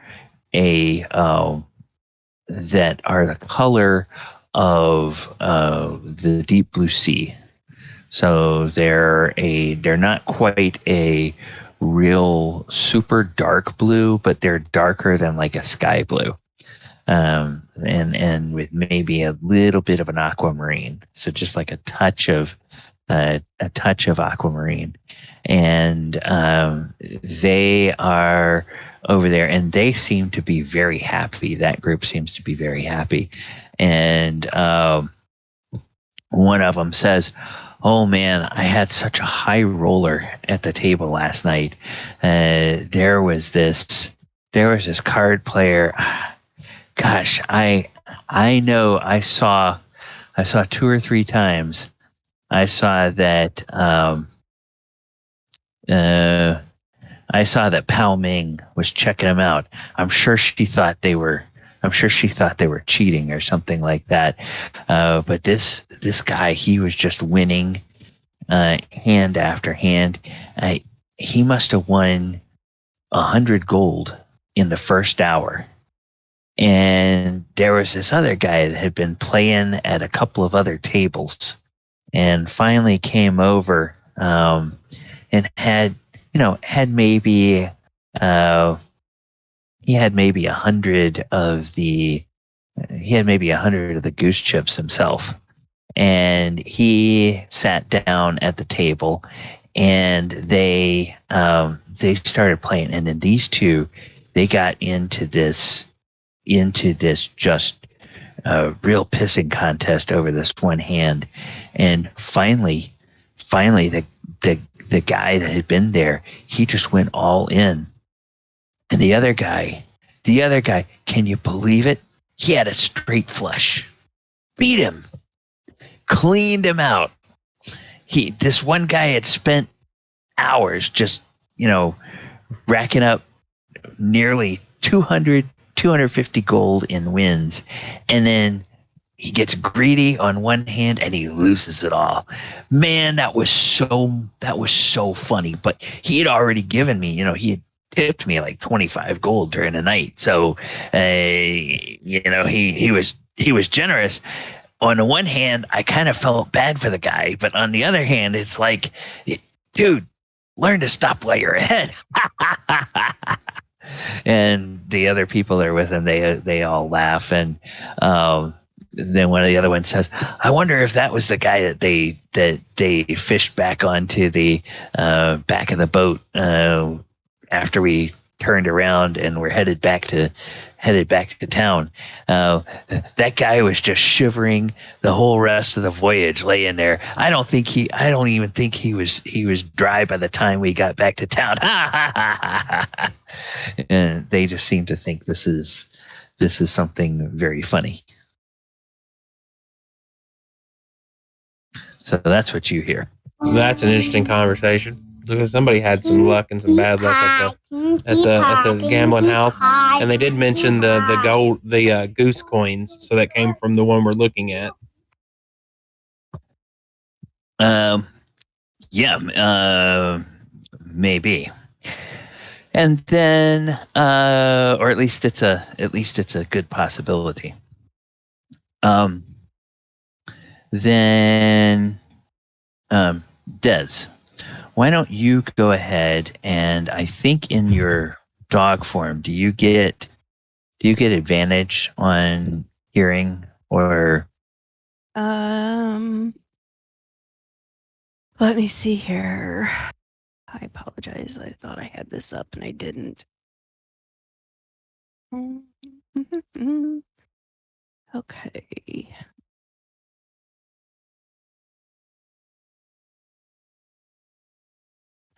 the color of the deep blue sea. So they're not quite a real super dark blue, but they're darker than like a sky blue. And with maybe a little bit of an aquamarine, so just like a touch of aquamarine, and they are over there, and they seem to be very happy. That group seems to be very happy, and one of them says, "Oh man, I had such a high roller at the table last night. There was this card player." Gosh, I know I saw 2 or 3 times. I saw that Pao Ming was checking them out. I'm sure she thought they were cheating or something like that. But this guy, he was just winning hand after hand. He must have won 100 gold in the first hour. And there was this other guy that had been playing at a couple of other tables, and finally came over and had maybe 100 of the goose chips himself, and he sat down at the table, and they started playing, and then these two, they got into this just real pissing contest over this one hand, and finally the guy that had been there, he just went all in, and the other guy, can you believe it? He had a straight flush, beat him, cleaned him out. This one guy had spent hours just racking up nearly 250 gold in wins, and then he gets greedy on one hand and he loses it all. Man, that was so funny. But he had already given me, he had tipped me like 25 gold during the night. So, he was generous. On the one hand, I kind of felt bad for the guy, but on the other hand, it's like, dude, learn to stop while you're ahead. And the other people that are with him, they all laugh. And then one of the other ones says, I wonder if that was the guy that they fished back onto the back of the boat after we turned around and were headed back to town. That guy was just shivering the whole rest of the voyage, laying there. I don't even think he was dry by the time we got back to town. And they just seem to think this is something very funny. So that's what you hear. That's an interesting conversation. Because somebody had some luck and some bad luck at the gambling house, and they did mention the goose coins, so that came from the one we're looking at. Maybe. And then, or at least it's a good possibility. Then, Des, why don't you go ahead and I think in your dog form, do you get advantage on hearing or? Let me see here. I apologize. I thought I had this up and I didn't. Okay.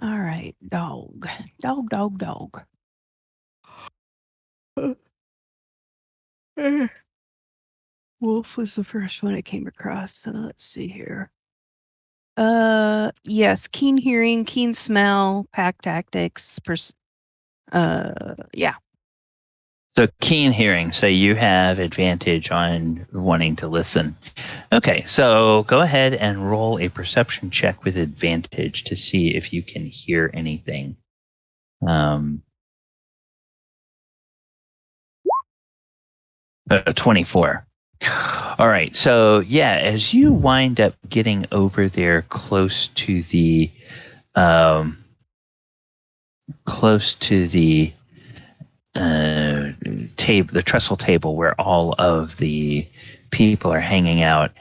All right, dog. Wolf was the first one I came across. So let's see here. Yes, keen hearing, keen smell, pack tactics. Yeah. So keen hearing. So you have advantage on wanting to listen. Okay, so go ahead and roll a perception check with advantage to see if you can hear anything. 24. All right, so yeah, as you wind up getting over there close to the table, the trestle table where all of the people are hanging out,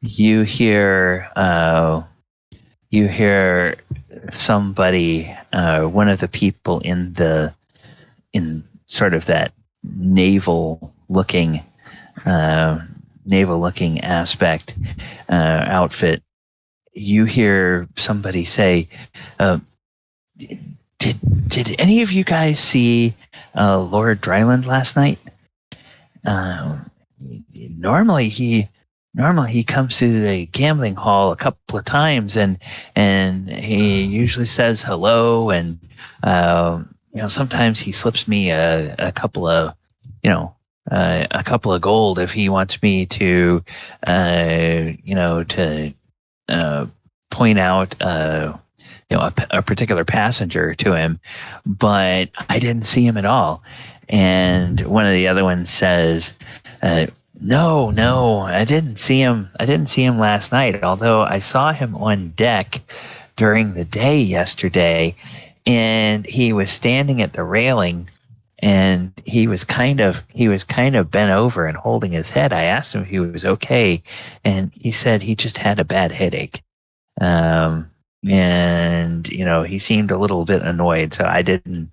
you hear somebody, one of the people in sort of that naval looking aspect outfit. You hear somebody say, did any of you guys see Lord Dryland last night? Normally he comes to the gambling hall a couple of times and he usually says hello, and sometimes he slips me a couple of gold if he wants me to point out a particular passenger to him, but I didn't see him at all. And one of the other ones says, no, I didn't see him last night, although I saw him on deck during the day yesterday, and he was standing at the railing and he was kind of bent over and holding his head. I asked him if he was okay, and he said he just had a bad headache. And he seemed a little bit annoyed, so I didn't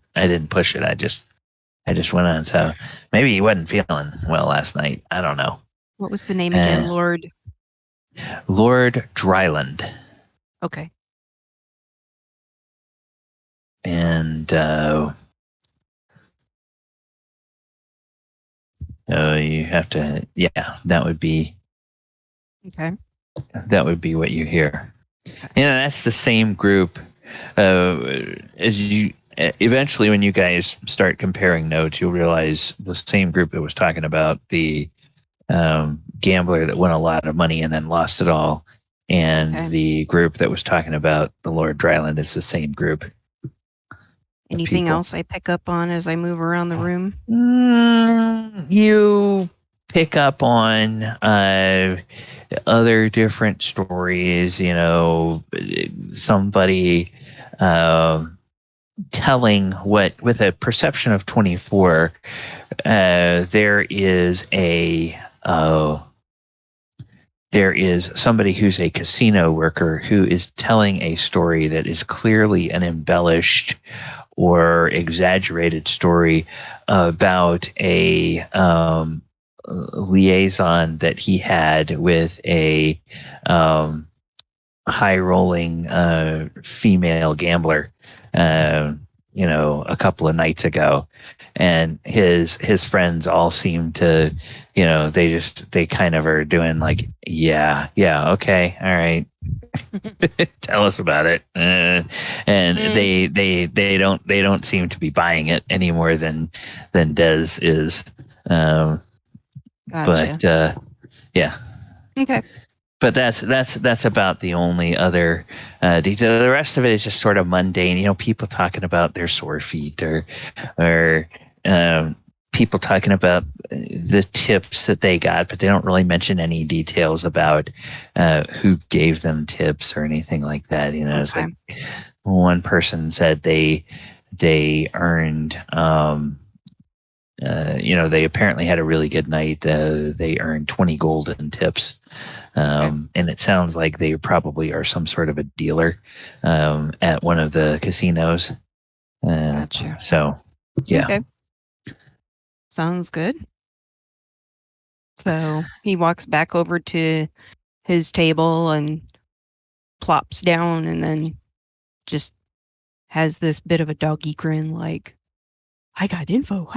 push it. I just went on. So maybe he wasn't feeling well last night. I don't know. What was the name again, Lord? Lord Dryland. Okay. And you have to, that would be okay. That would be what you hear. Okay. That's the same group as eventually, when you guys start comparing notes, you'll realize the same group that was talking about the gambler that won a lot of money and then lost it all, and Okay. the group that was talking about the Lord Dryland is the same group. Anything people. else I pick up on as I move around the room? You pick up on other different stories, somebody telling what, with a perception of 24, there is somebody who's a casino worker who is telling a story that is clearly an embellished or exaggerated story about a liaison that he had with a high-rolling female gambler, a couple of nights ago, and his friends all seem to, they kind of are doing like, yeah, okay, all right. Tell us about it, and they don't seem to be buying it any more than Des is. Gotcha. But yeah. Okay. But that's about the only other detail. The rest of it is just sort of mundane. People talking about their sore feet, or people talking about the tips that they got, but they don't really mention any details about who gave them tips or anything like that. It's like one person said they earned, they apparently had a really good night. They earned 20 gold in tips. And it sounds like they probably are some sort of a dealer at one of the casinos. Gotcha. So, yeah. Okay. Sounds good. So he walks back over to his table and plops down and then just has this bit of a doggy grin like, I got info.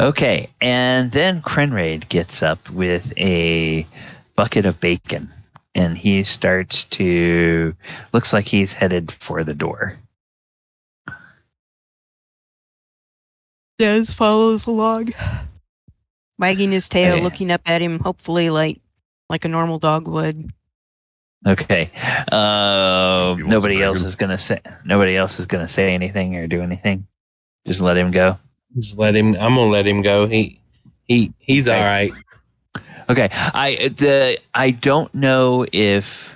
Okay, and then Krenraid gets up with a bucket of bacon, and he starts to, looks like he's headed for the door. Des follows along, wagging his tail, looking up at him, hopefully like a normal dog would. Okay. Nobody else is gonna say anything or do anything. Just let him go. I'm gonna let him go. He's all right. Okay. I don't know if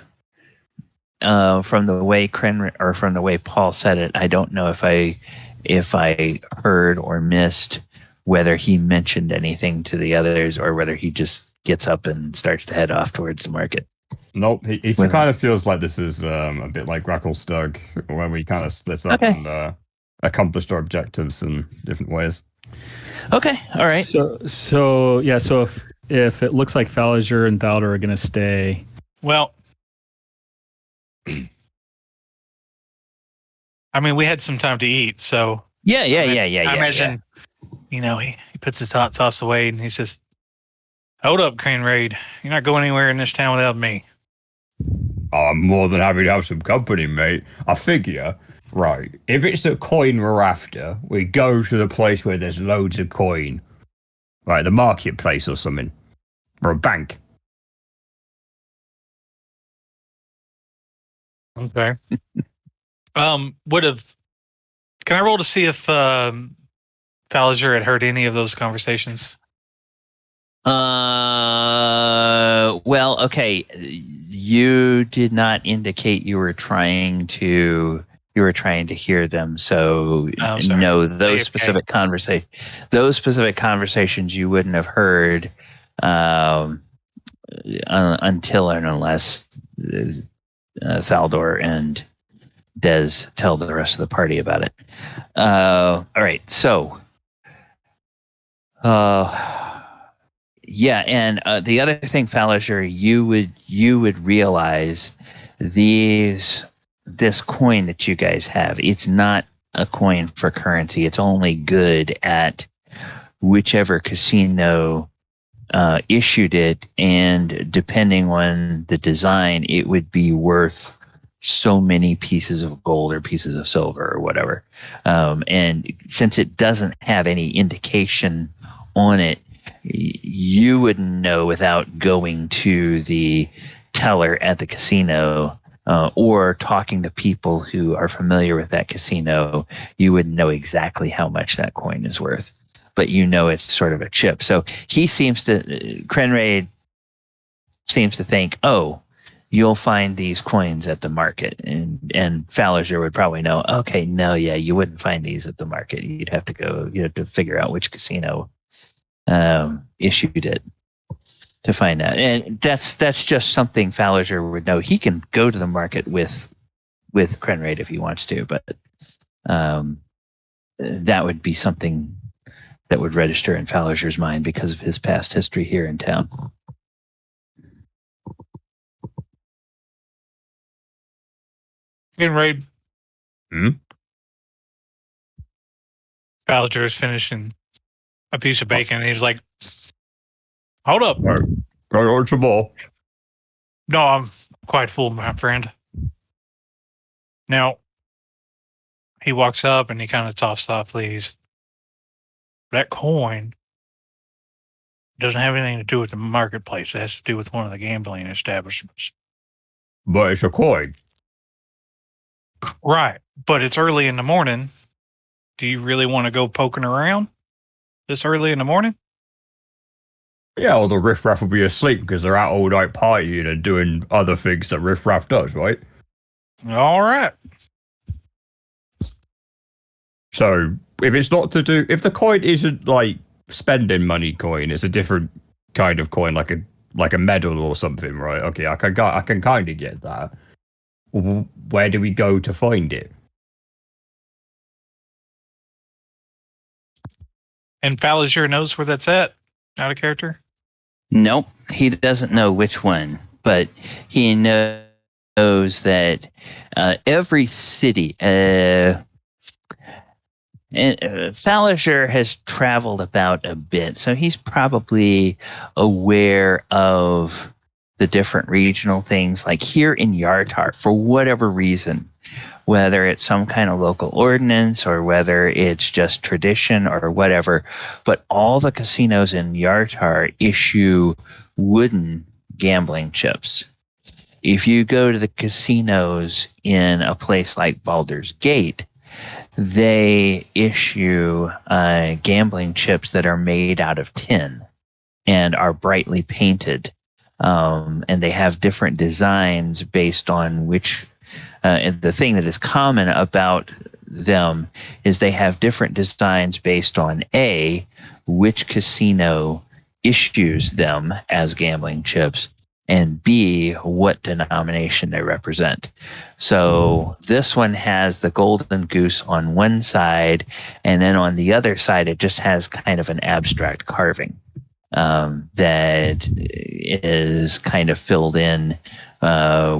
from the way from the way Paul said it, I don't know if I heard or missed whether he mentioned anything to the others or whether he just gets up and starts to head off towards the market. Nope, he kind of feels like this is a bit like Gracklestug, where we kind of split up and accomplished our objectives in different ways. Okay, all right. So if it looks like Falager and Thalder are going to stay, well, I mean, we had some time to eat, so yeah. I imagine, he puts his hot sauce away and he says, "Hold up, Krenraid, you're not going anywhere in this town without me." I'm more than happy to have some company, mate. I figure, right, if it's the coin we're after, we go to the place where there's loads of coin. Right, the marketplace or something. Or a bank. Okay. Can I roll to see if Falager had heard any of those conversations? Well, okay. You did not indicate you were trying to hear them, so no, those specific conversations you wouldn't have heard until and unless Thaldor and Des tell the rest of the party about it. All right, so yeah, and the other thing, Falager, you would realize this coin that you guys have, it's not a coin for currency. It's only good at whichever casino issued it, and depending on the design, it would be worth so many pieces of gold or pieces of silver or whatever. And since it doesn't have any indication on it, you wouldn't know without going to the teller at the casino or talking to people who are familiar with that casino. You wouldn't know exactly how much that coin is worth, but you know it's sort of a chip. So Krenraid seems to think, oh, you'll find these coins at the market. And Falliger would probably know, okay, no, yeah, you wouldn't find these at the market. You'd have to figure out which casino issued it to find out. And that's just something Falliger would know. He can go to the market with Krenraid if he wants to, but that would be something that would register in Falliger's mind because of his past history here in town. Raid. Hmm? Ballinger is finishing a piece of bacon, and he's like, hold up. Right. Go order some more. No, I'm quite full, my friend. Now, he walks up and he kind of talks softly. That coin doesn't have anything to do with the marketplace. It has to do with one of the gambling establishments. But it's a coin. Right. But it's early in the morning. Do you really want to go poking around this early in the morning? Yeah, well, the riffraff will be asleep because they're out all night partying and doing other things that riffraff does, right? All right. So, if if the coin isn't like spending money coin, it's a different kind of coin, like a medal or something, right? Okay, I can kind of get that. Where do we go to find it? And Falliger knows where that's at, out of character? Nope, he doesn't know which one, but he knows that every city, Falliger has traveled about a bit, so he's probably aware of the different regional things. Like here in Yartar, for whatever reason, whether it's some kind of local ordinance or whether it's just tradition or whatever, but all the casinos in Yartar issue wooden gambling chips. If you go to the casinos in a place like Baldur's Gate, they issue gambling chips that are made out of tin and are brightly painted. And they have different designs based on which. And the thing that is common about them is they have different designs based on A, which casino issues them as gambling chips, and B, what denomination they represent. So this one has the golden goose on one side, and then on the other side, it just has kind of an abstract carving that is kind of filled in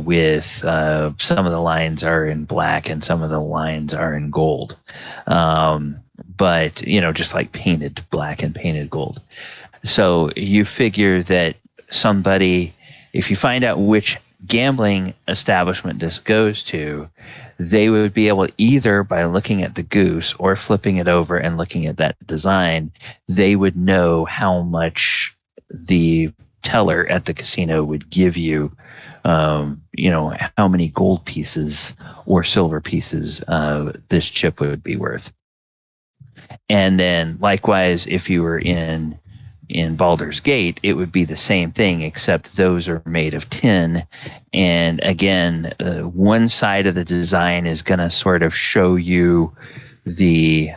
with some of the lines are in black and some of the lines are in gold. But, just like painted black and painted gold. So you figure that somebody, if you find out which gambling establishment this goes to, they would be able, either by looking at the goose or flipping it over and looking at that design, they would know how much the teller at the casino would give you, how many gold pieces or silver pieces this chip would be worth. And then likewise, if you were in Baldur's Gate, it would be the same thing, except those are made of tin. And again, one side of the design is going to sort of show you is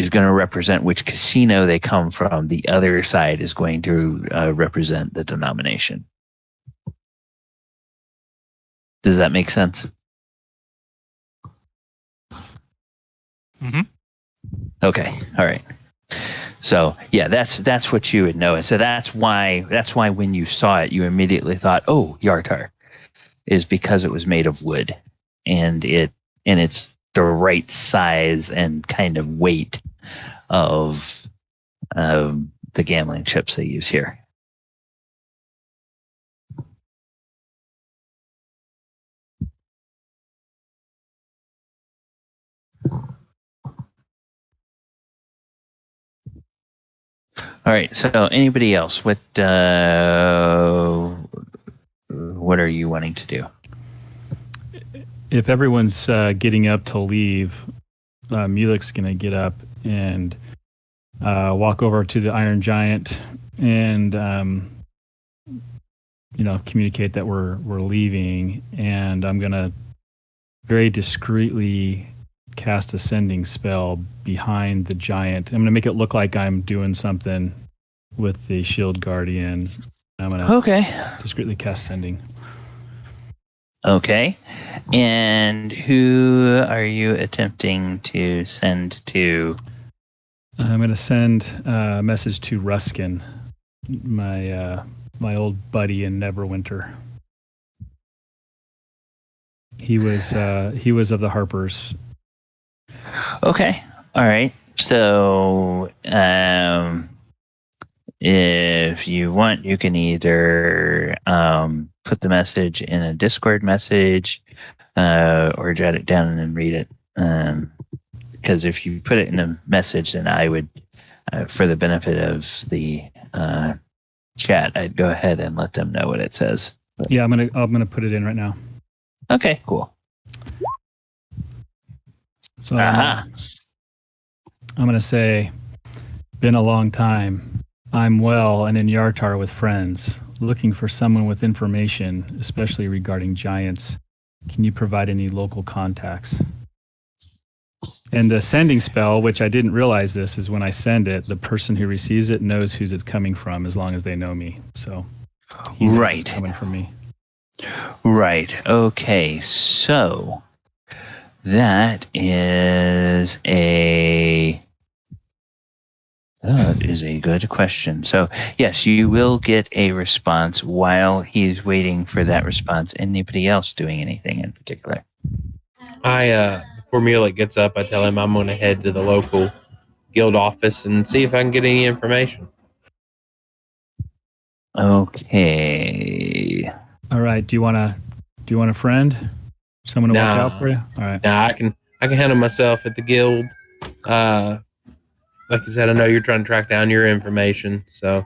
going to represent which casino they come from. The other side is going to represent the denomination. Does that make sense? Mm-hmm. Okay. All right. So yeah, that's what you would know. And so that's why when you saw it, you immediately thought, oh, Yartar, is because it was made of wood, and it's the right size and kind of weight of the gambling chips they use here. All right. So, anybody else? What are you wanting to do? If everyone's getting up to leave, Mulek's going to get up and walk over to the Iron Giant and communicate that we're leaving. And I'm going to very discreetly cast a sending spell behind the giant. I'm going to make it look like I'm doing something with the shield guardian. I'm going to discreetly cast sending. Okay. And who are you attempting to send to? I'm going to send a message to Ruskin, my old buddy in Neverwinter. He was of the Harpers. Okay. All right. So, if you want, you can either put the message in a Discord message or jot it down and read it. Because if you put it in a message, then I would, for the benefit of the chat, I'd go ahead and let them know what it says. But, yeah, I'm gonna put it in right now. Okay, cool. So I'm gonna say, been a long time. I'm well and in Yartar with friends, looking for someone with information, especially regarding giants. Can you provide any local contacts? And the sending spell, which I didn't realize this, is when I send it, the person who receives it knows who it's coming from as long as they know me. So he knows it's coming from me. Right. Okay. So that is a good question. So yes, you will get a response while he's waiting for that response. Anybody else doing anything in particular? Before Mulek gets up, I tell him I'm going to head to the local guild office and see if I can get any information. Okay. All right. Do you want a friend? Someone to watch out for you? All right. Nah, I can handle myself at the guild. Like I said, I know you're trying to track down your information, so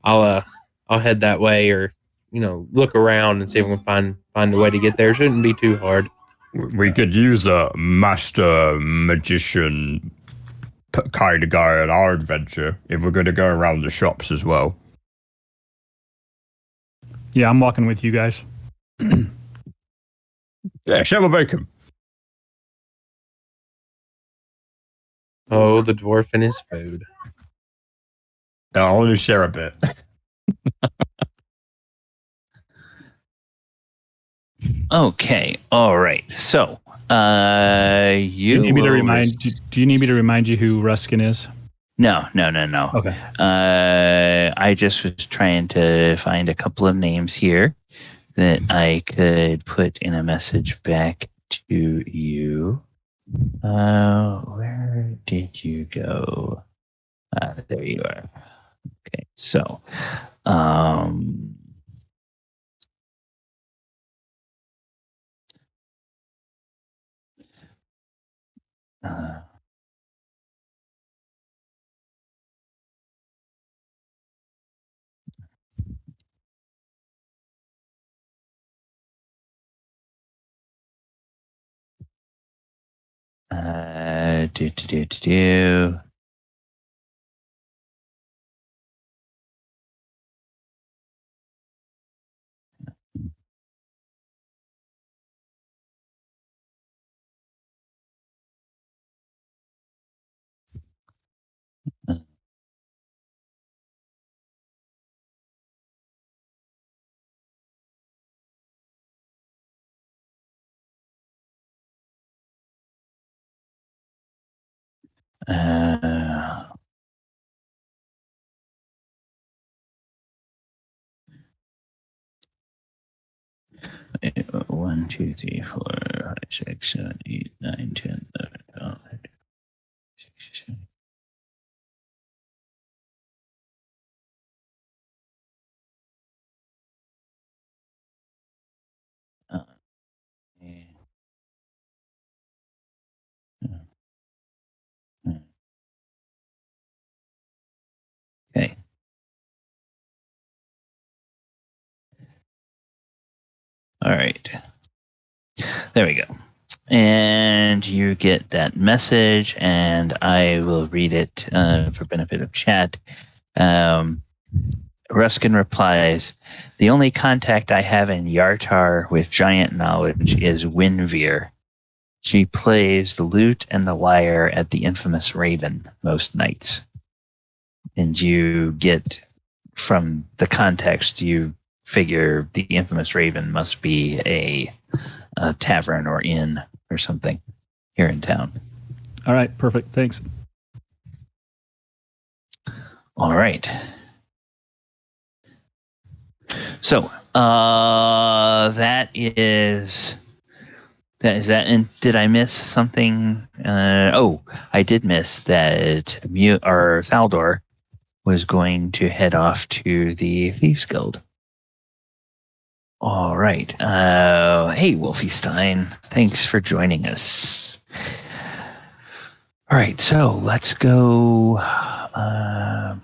I'll head that way, or look around and see if we can find a way to get there. Shouldn't be too hard. We could use a master magician kind of guy on our adventure if we're going to go around the shops as well. Yeah, I'm walking with you guys. Yeah, share my bacon. Oh, the dwarf and his food. I'll only share a bit. Okay. All right. So, Do you need me to remind you who Ruskin is? No. Okay. I just was trying to find a couple of names here that I could put in a message back to you. Where did you go? There you are. Okay. So, do. One, two, three, four, five, 6, 7, 8, 9, 10, 11, 12, 13, 16, 17. Okay. All right. There we go. And you get that message, and I will read it for benefit of chat. Ruskin replies, "The only contact I have in Yartar with giant knowledge is Winveer. She plays the lute and the lyre at the infamous Raven most nights." And you get, from the context, you figure the infamous Raven must be a tavern or inn or something here in town. All right, perfect. Thanks. All right. So that is that. And did I miss something? I did miss that Thaldor was going to head off to the Thieves Guild. All right. Hey, Wolfie Stein. Thanks for joining us. All right, so let's go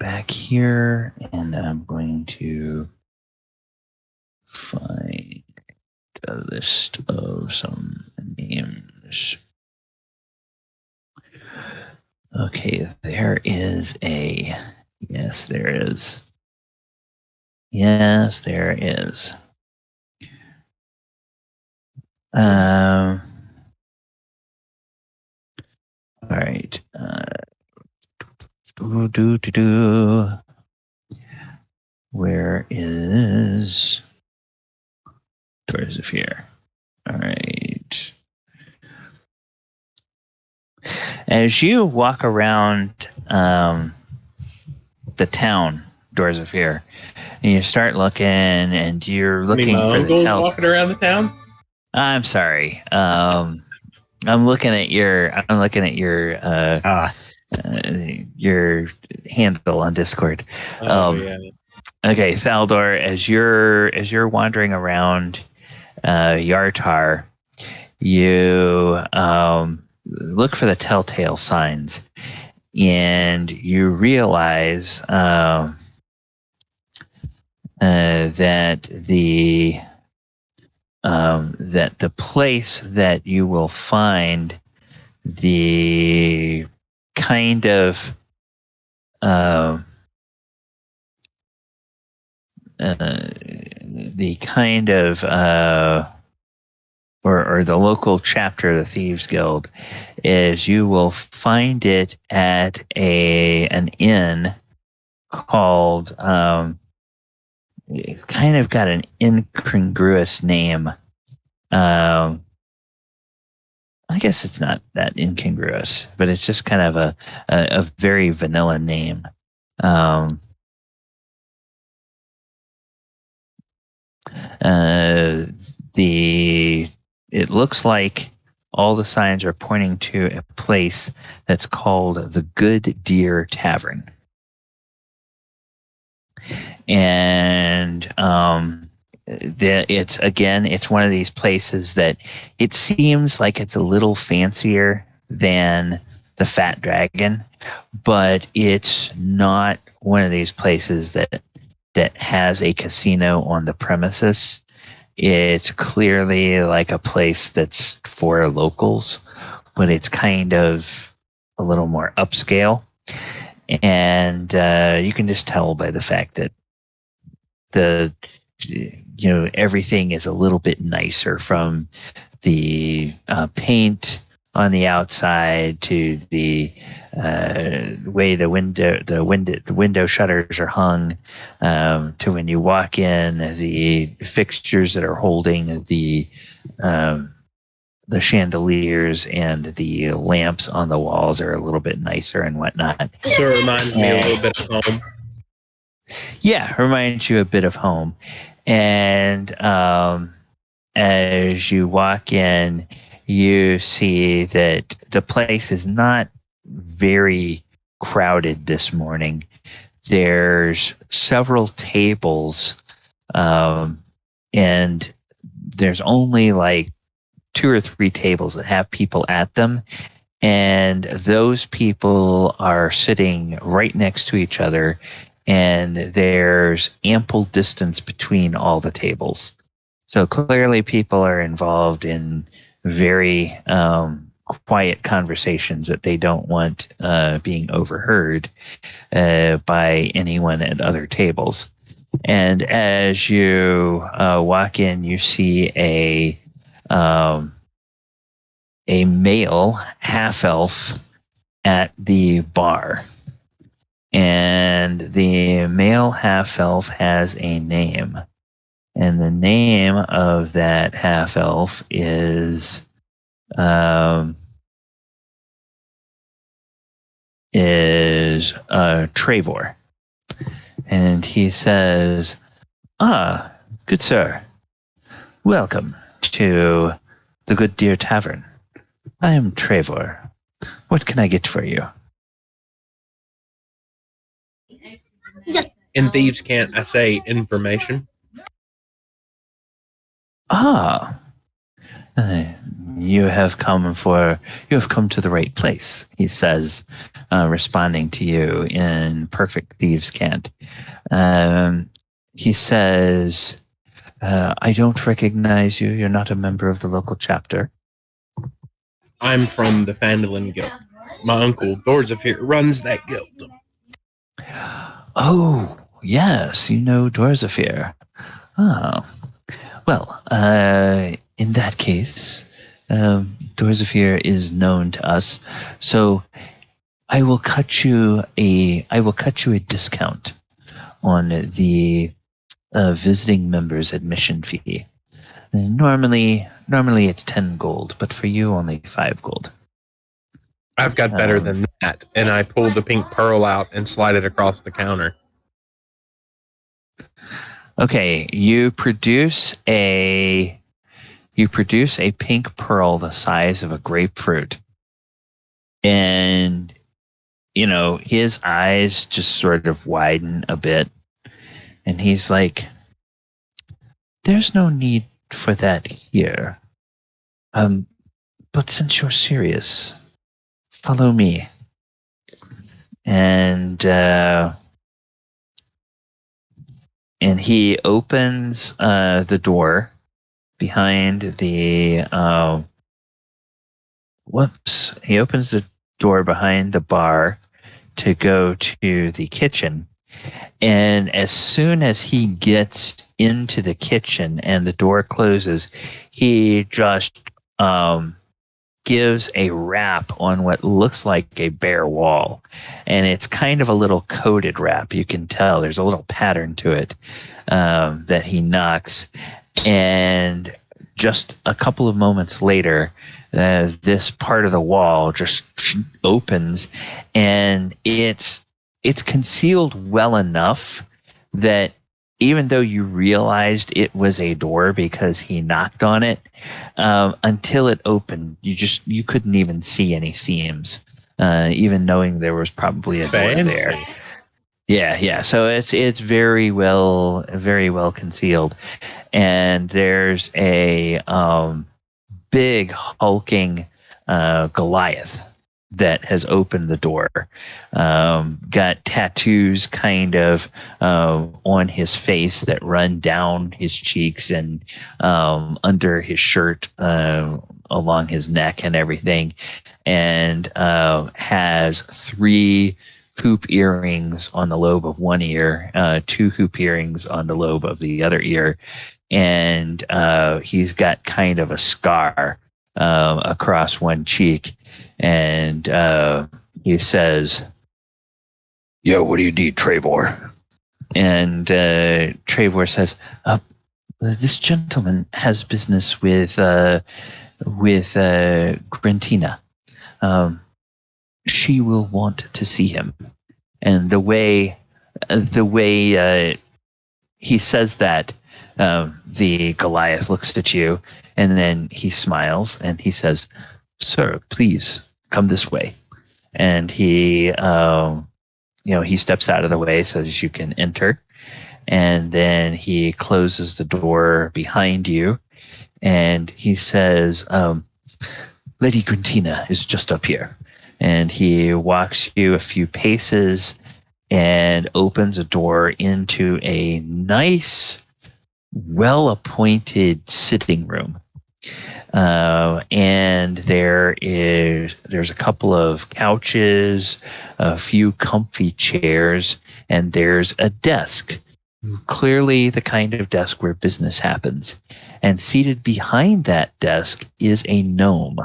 back here, and I'm going to find a list of some names. Okay, there is a... Yes, there is. Yes, there is. All right. Where is Doors of Fear? All right. As you walk around the town, Doors of Fear, and you start looking, and you're looking my for uncle's the walking around the town. I'm sorry. I'm looking at your your handle on Discord. Yeah. Okay, Thaldor, as you're wandering around Yartar, you look for the telltale signs, and you realize that the place that you will find the kind of or the local chapter of the Thieves Guild is you will find it at an inn called it's kind of got an incongruous name. I guess it's not that incongruous, but it's just kind of a very vanilla name. It looks like all the signs are pointing to a place that's called the Good Deer Tavern. And it's one of these places that it seems like it's a little fancier than the Fat Dragon, but it's not one of these places that has a casino on the premises. It's clearly like a place that's for locals, but it's kind of a little more upscale. And you can just tell by the fact that everything is a little bit nicer, from the paint on the outside to the way the window shutters are hung, to when you walk in, the fixtures that are holding the chandeliers and the lamps on the walls are a little bit nicer and whatnot. So it reminds me a little bit of home. Yeah, reminds you a bit of home. And as you walk in, you see that the place is not very crowded this morning. There's several tables, and there's only like 2 or 3 tables that have people at them, and those people are sitting right next to each other, and there's ample distance between all the tables. So clearly people are involved in very quiet conversations that they don't want being overheard by anyone at other tables. And as you walk in, you see a male half-elf at the bar. And the male half-elf has a name. And the name of that half-elf is Trevor. And he says, good sir, welcome to the Good Deer Tavern. I am Trevor. What can I get for you? In Thieves Can't I say information? You have come to the right place, he says, responding to you in perfect Thieves Can't. He says, I don't recognize you. You're not a member of the local chapter. I'm from the Fandolin Guild. My uncle, Dorzafir, runs that guild. Oh, yes, you know Dorzafir. Oh, well, in that case, Dorzafir is known to us, so I will cut you a discount on the visiting members' admission fee. Normally it's 10 gold, but for you only 5 gold. I've got better than that, and I pull the pink pearl out and slide it across the counter. Okay, you produce a pink pearl the size of a grapefruit. And his eyes just sort of widen a bit. And he's like, there's no need for that here. But since you're serious, follow me. And he opens the door behind the he opens the door behind the bar to go to the kitchen. And as soon as he gets into the kitchen and the door closes, he just gives a rap on what looks like a bare wall. And it's kind of a little coated rap. You can tell there's a little pattern to it that he knocks. And just a couple of moments later, this part of the wall just opens, and it's concealed well enough that even though you realized it was a door because he knocked on it, until it opened, you couldn't even see any seams, even knowing there was probably a door there. Yeah. So it's very well concealed, and there's a big hulking Goliath that has opened the door. Got tattoos kind of on his face that run down his cheeks and under his shirt, along his neck and everything, and has 3 hoop earrings on the lobe of one ear, 2 hoop earrings on the lobe of the other ear, and he's got kind of a scar across one cheek. And he says, "Yo, what do you need, Trevor?" And Trevor says, "This gentleman has business with Grantina. She will want to see him." And the way he says that, the Goliath looks at you, and then he smiles and he says, "Sir, please come this way." And he steps out of the way so that you can enter. And then he closes the door behind you, and he says, "Lady Grantina is just up here." And he walks you a few paces and opens a door into a nice well-appointed sitting room. And there's a couple of couches, a few comfy chairs, and there's a desk. Clearly the kind of desk where business happens. And seated behind that desk is a gnome,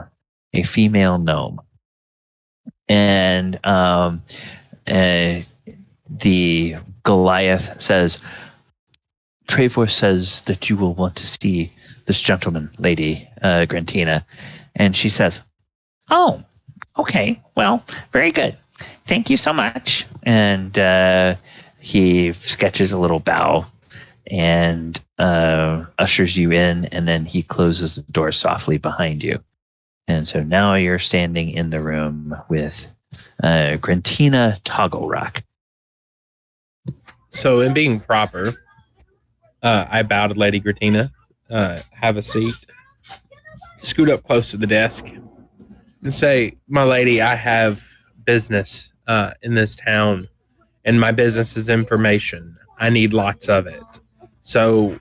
a female gnome. And the Goliath says, Trevor says that you will want to see this gentleman, Lady Grantina. And she says, oh, okay, well, very good. Thank you so much. And he sketches a little bow and ushers you in, and then he closes the door softly behind you. And so now you're standing in the room with Grantina Togglerock. So, in being proper, I bow to Lady Grantina, have a seat, scoot up close to the desk, and say, my lady, I have business in this town, and my business is information. I need lots of it. So,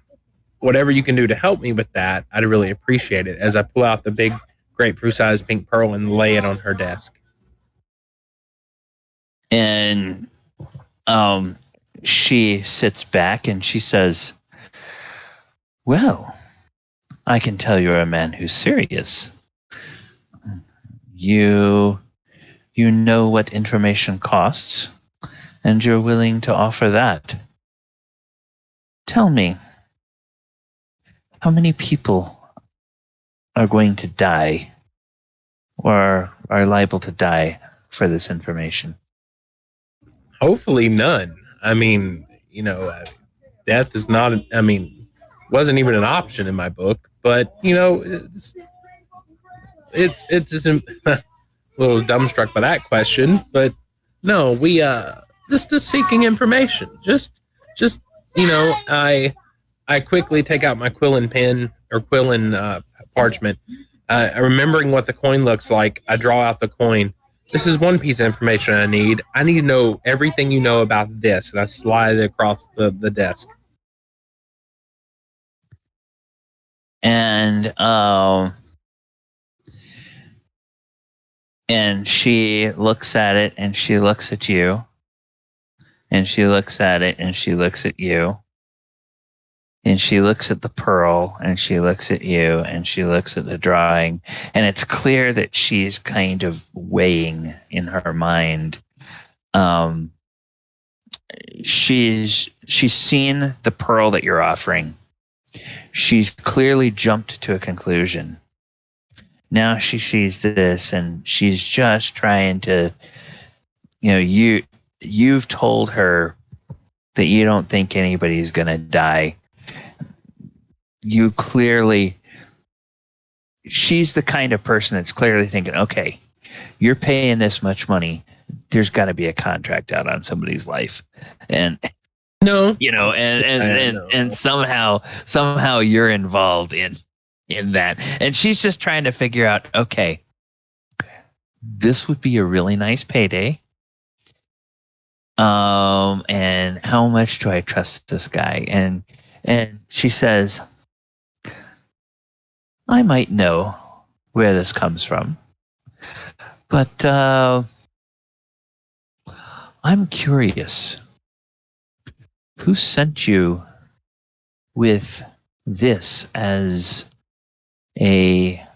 whatever you can do to help me with that, I'd really appreciate it, as I pull out the big grapefruit-sized pink pearl and lay it on her desk. And she sits back and she says, well, I can tell you're a man who's serious. You know what information costs, and you're willing to offer that. Tell me, how many people are going to die or are liable to die for this information? Hopefully none. I mean, death is not, wasn't even an option in my book, but, it's just a little dumbstruck by that question, but no, we, just seeking information. Just, I quickly take out my quill and pen or quill and parchment. Remembering what the coin looks like, I draw out the coin. This is one piece of information I need. I need to know everything you know about this, and I slide it across the desk. And she looks at it, and she looks at you, and she looks at it, and she looks at you, and she looks at the pearl, and she looks at you, and she looks at the drawing, and it's clear that she's kind of weighing in her mind. She's seen the pearl that you're offering. She's clearly jumped to a conclusion. Now she sees this, and she's just trying to, you've told her that you don't think anybody's going to die. She's the kind of person that's clearly thinking, okay, you're paying this much money. There's got to be a contract out on somebody's life. And no, and somehow you're involved in that. And she's just trying to figure out, okay, this would be a really nice payday. And how much do I trust this guy? And she says, I might know where this comes from, but I'm curious. Who sent you with this as an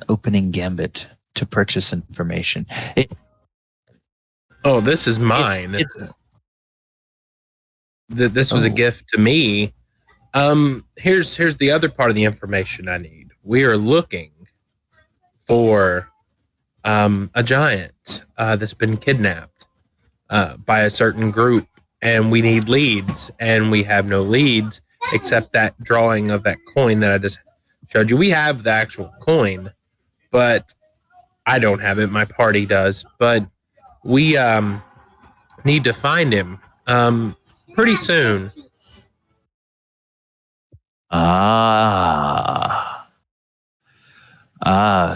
opening gambit to purchase information? This is mine. This was a gift to me. Here's the other part of the information I need. We are looking for a giant that's been kidnapped by a certain group, and we need leads, and we have no leads except that drawing of that coin that I just showed you. We have the actual coin, but I don't have it. My party does, but we need to find him pretty soon.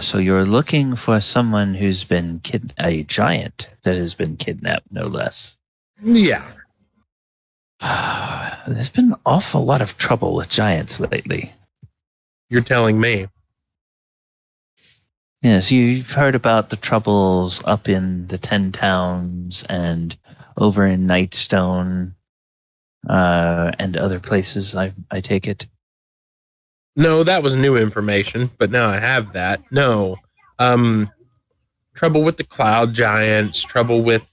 So you're looking for someone who's been a giant that has been kidnapped, no less. Yeah. There's been an awful lot of trouble with giants lately. You're telling me. Yes, you've heard about the troubles up in the 10 Towns and over in Nightstone and other places, I take it. No, that was new information, but now I have that. No. Trouble with the cloud giants, trouble with,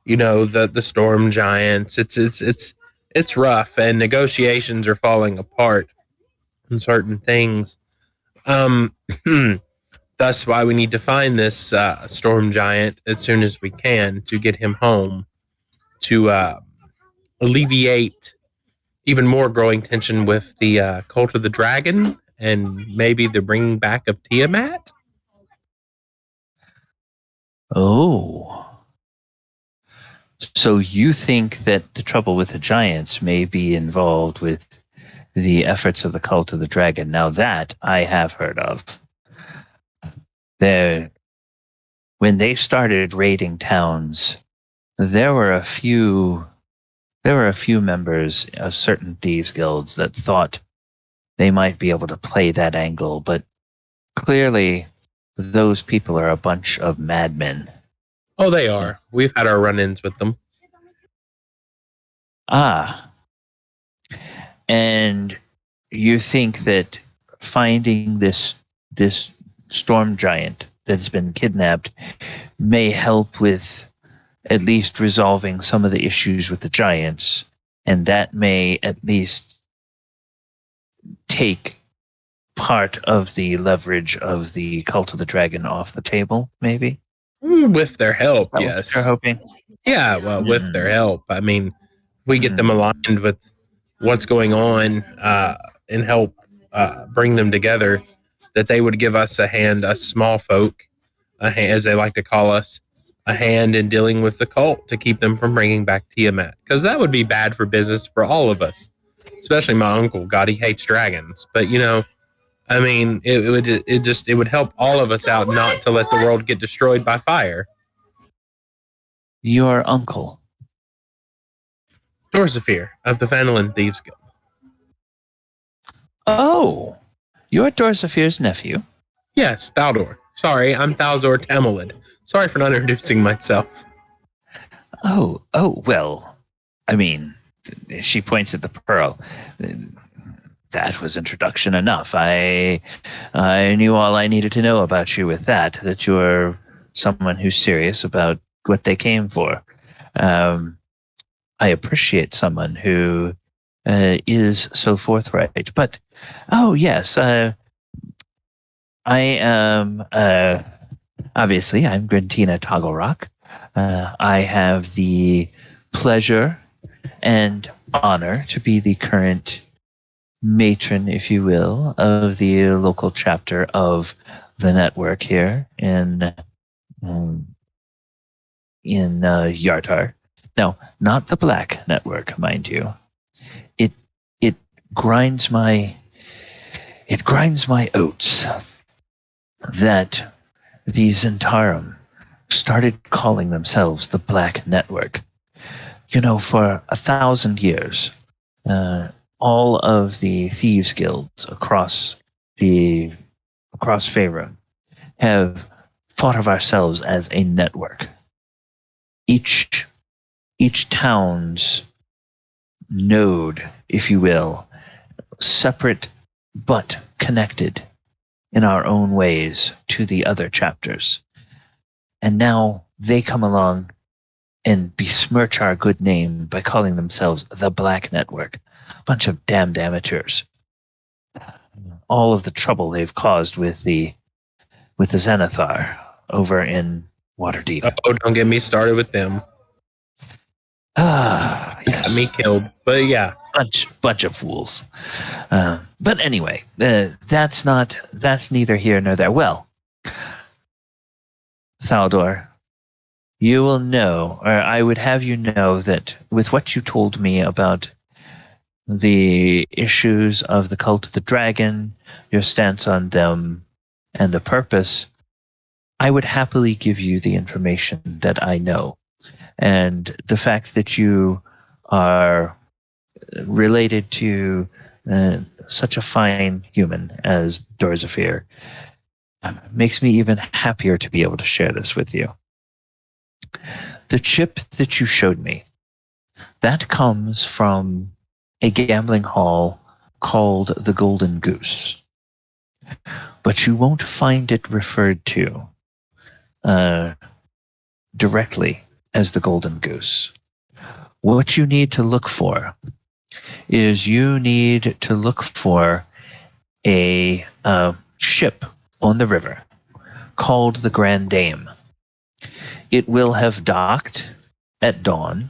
the storm giants. It's rough, and negotiations are falling apart on certain things. That's why we need to find this storm giant as soon as we can to get him home to alleviate even more growing tension with the cult of the dragon and maybe the bringing back of Tiamat. Oh. So you think that the trouble with the giants may be involved with the efforts of the cult of the dragon. Now that I have heard of. When they started raiding towns, there were a few members of certain thieves guilds that thought they might be able to play that angle, but clearly those people are a bunch of madmen. Oh, they are. We've had our run-ins with them. Ah. And you think that finding this storm giant that's been kidnapped may help with at least resolving some of the issues with the giants, and that may at least take part of the leverage of the cult of the dragon off the table, maybe? With their help, yes. You're hoping? Yeah, well, with their help. I mean, we get them aligned with what's going on and help bring them together, that they would give us a hand, us small folk, as they like to call us, a hand in dealing with the cult to keep them from bringing back Tiamat. Because that would be bad for business for all of us, especially my uncle. God, he hates dragons. But, I mean, it would help all of us out not to let the world get destroyed by fire. Your uncle? Dorsafir of the Fanelin Thieves Guild. Oh, you're Dorsafir's nephew? Yes, Thaldor. Sorry, I'm Thaldor Tamelid. Sorry for not introducing myself. Oh, well, I mean, she points at the pearl. That was introduction enough. I knew all I needed to know about you with that you're someone who's serious about what they came for. I appreciate someone who is so forthright. But, oh, yes, I am, obviously, I'm Grantina Togglerock. I have the pleasure and honor to be the current matron, if you will, of the local chapter of the network here in Yartar. No, not the Black Network, mind you. It grinds my oats that the Zentarum started calling themselves the Black Network. For 1,000 years, all of the thieves guilds across Faerun have thought of ourselves as a network. Each town's node, if you will, separate but connected in our own ways to the other chapters. And now they come along and besmirch our good name by calling themselves the Black Network. Bunch of damned amateurs. All of the trouble they've caused with the Zenithar over in Waterdeep. Oh, don't get me started with them. Yes. Got me killed, but yeah. Bunch of fools. But anyway, that's neither here nor there. Well, Thaldor, you will know, or I would have you know, that with what you told me about the issues of the cult of the dragon, your stance on them, and the purpose, I would happily give you the information that I know. And the fact that you are related to such a fine human as Dorzafir makes me even happier to be able to share this with you. The chip that you showed me, that comes from a gambling hall called the Golden Goose. But you won't find it referred to directly as the Golden Goose. What you need to look for is you need to look for a ship on the river called the Grand Dame. It will have docked at dawn,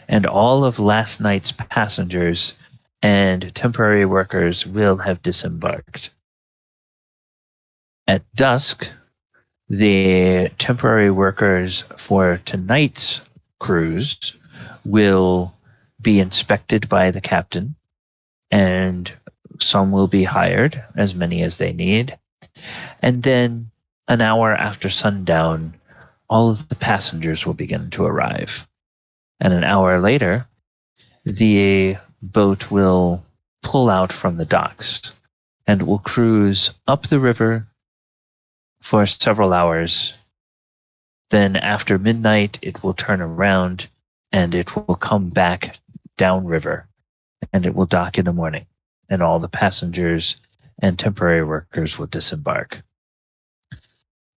and all of last night's passengers and temporary workers will have disembarked. At dusk, the temporary workers for tonight's cruise will be inspected by the captain, and some will be hired, as many as they need. And then an hour after sundown, all of the passengers will begin to arrive. And an hour later, the boat will pull out from the docks and will cruise up the river for several hours. Then after midnight, it will turn around and it will come back downriver, and it will dock in the morning, and all the passengers and temporary workers will disembark.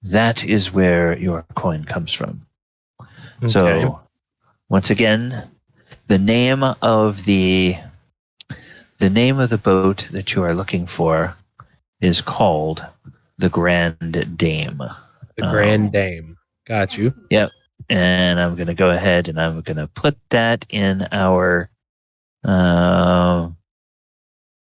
That is where your coin comes from. Okay. So, once again, the name of the boat that you are looking for is called the Grand Dame. The Grand Dame. Got you. Yep. And I'm going to go ahead and I'm going to put that in our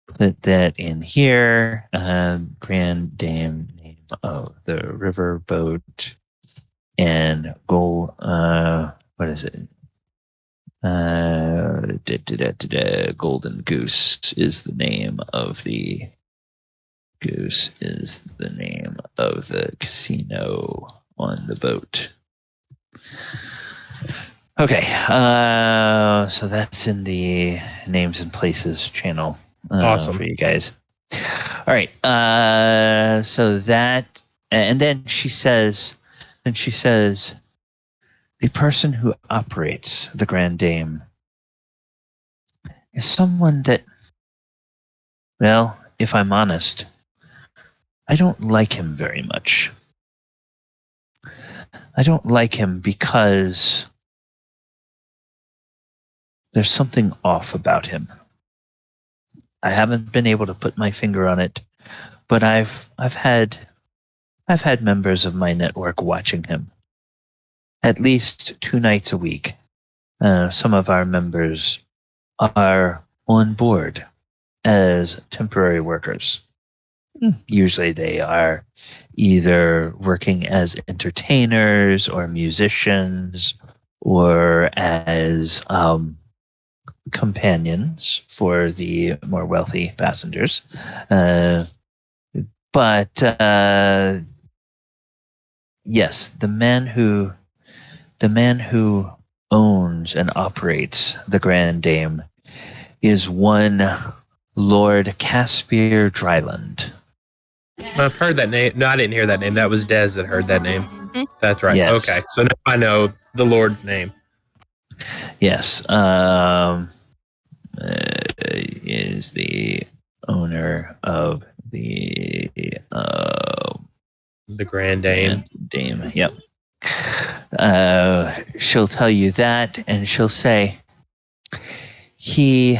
put that in here. Grand Dame, name of the river boat, and go. What is it? Golden Goose is the name of the casino on the boat. Okay, so that's in the names and places channel. Awesome for you guys. All right, so that, and then she says, the person who operates the Grand Dame is someone that, well, if I'm honest, I don't like him very much. I don't like him because there's something off about him. I haven't been able to put my finger on it, but I've had members of my network watching him at least 2 nights a week. Some of our members are on board as temporary workers. Usually they are either working as entertainers or musicians or as companions for the more wealthy passengers. But yes, the man who owns and operates the Grand Dame is one Lord Caspier Dryland. I've heard that name. No, I didn't hear that name. That was Des that heard that name. Mhm. That's right. Yes. Okay, so now I know the Lord's name. Yes, is the owner of the Grand Dame. Dame. Yep. She'll tell you that, and she'll say he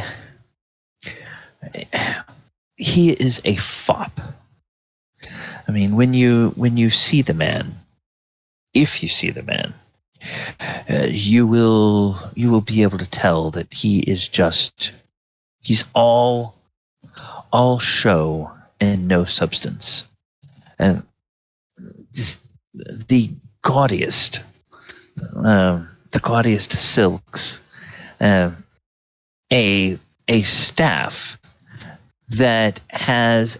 is a fop. I mean, when you see the man, if you see the man, you will be able to tell that he's all show and no substance, and just the gaudiest silks, a staff that has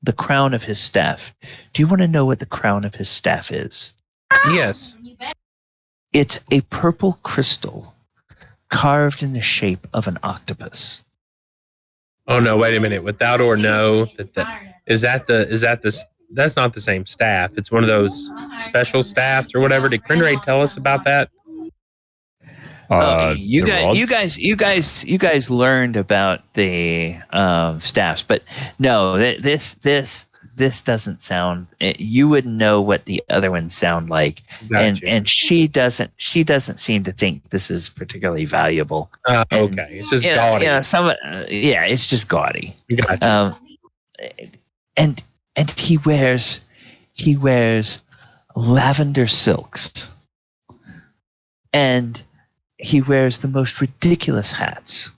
the crown of his staff. Do you want to know what the crown of his staff is? Yes. It's a purple crystal carved in the shape of an octopus. Oh no! Wait a minute. Without or no, is that that's not the same staff. It's one of those special staffs or whatever. Did Crinray tell us about that? You the guys, rods? you guys learned about the staffs, but no, this doesn't sound. You wouldn't know what the other ones sound like, Gotcha. and she doesn't seem to think this is particularly valuable. Okay, it's just gaudy. It's just gaudy. Gotcha. And he wears lavender silks, and he wears the most ridiculous hats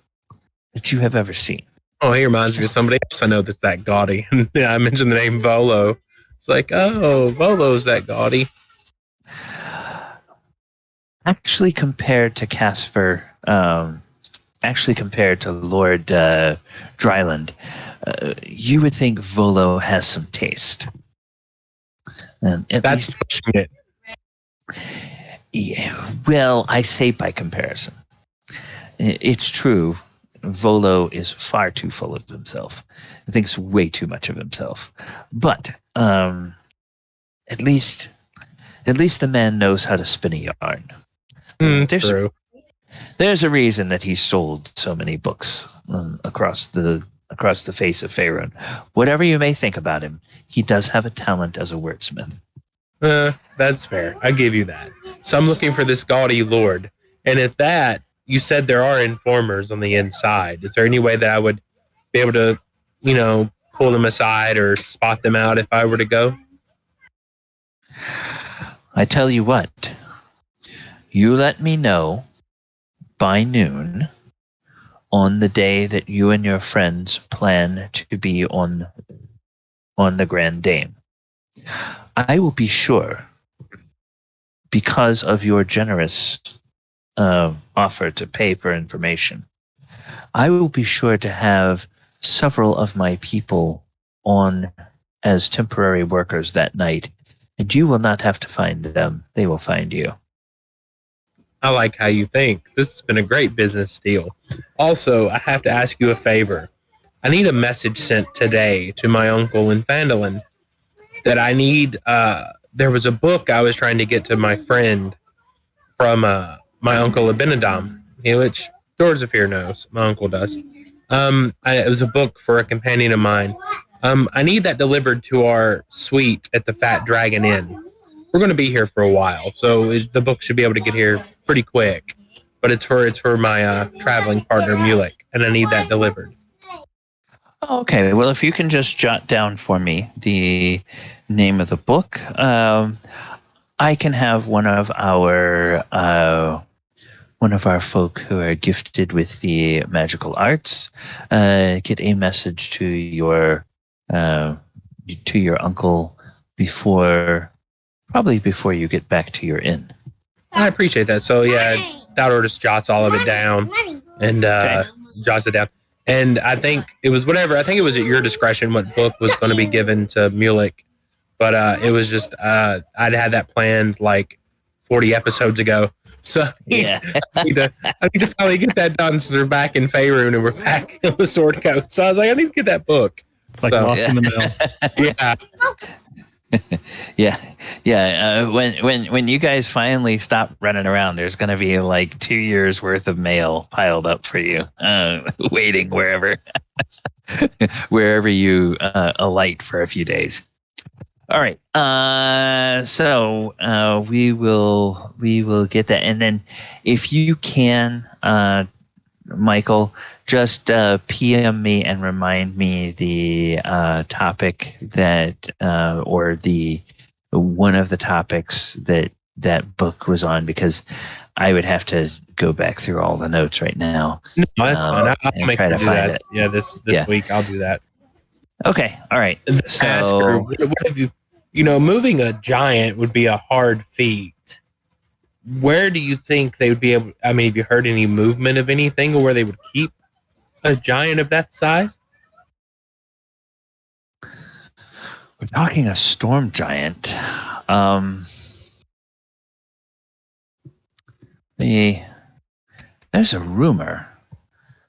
that you have ever seen. Oh, he reminds me of somebody else I know that's that gaudy. Yeah, I mentioned the name Volo. It's like, oh, Volo's that gaudy. Actually, compared to Casper, actually compared to Lord Dryland, you would think Volo has some taste. That's pushing it. Yeah, well, I say by comparison. It's true. Volo is far too full of himself. He thinks way too much of himself. But at least the man knows how to spin a yarn. True. There's a reason that he sold so many books across the face of Faerun. Whatever you may think about him, he does have a talent as a wordsmith. That's fair. I give you that. So I'm looking for this gaudy lord. And if that, you said there are informers on the inside. Is there any way that I would be able to, pull them aside or spot them out if I were to go? I tell you what, you let me know by noon on the day that you and your friends plan to be on the Grand Dame. I will be sure, because of your generous offer to pay for information, I will be sure to have several of my people on as temporary workers that night, and you will not have to find them. They will find you. I like how you think. This has been a great business deal. Also, I have to ask you a favor. I need a message sent today to my uncle in Phandalin that I need. There was a book I was trying to get to my friend from my uncle Abinadam, which Doors of Fear knows. My uncle does. It was a book for a companion of mine. I need that delivered to our suite at the Fat Dragon Inn. We're going to be here for a while, so the book should be able to get here pretty quick. But it's for my traveling partner Mulek, and I need that delivered. Okay, well, if you can just jot down for me the name of the book, I can have one of our folk who are gifted with the magical arts get a message to your uncle probably before you get back to your inn. I appreciate that. So yeah, Dowdor just jots all of it down and jots it down. And I think it was whatever. I think it was at your discretion what book was going to be given to Mulek. But it was just I'd had that planned like 40 episodes ago. So I need to finally get that done since we're back in Faerun and we're back on the Sword Coast. So I was like, I need to get that book. It's like lost in the mail. Yeah. When you guys finally stop running around, there's going to be like 2 years worth of mail piled up for you, waiting wherever you alight for a few days. All right. So we will get that, and then if you can, Michael, just PM me and remind me the topic that or the one of the topics that book was on, because I would have to go back through all the notes right now. No, that's fine. I'll make sure to do that. It. Yeah, this week I'll do that. Okay. All right. So, ask her, what have moving a giant would be a hard feat. Where do you think they would be able? I mean, have you heard any movement of anything, or where they would keep a giant of that size? We're talking a storm giant. There's a rumor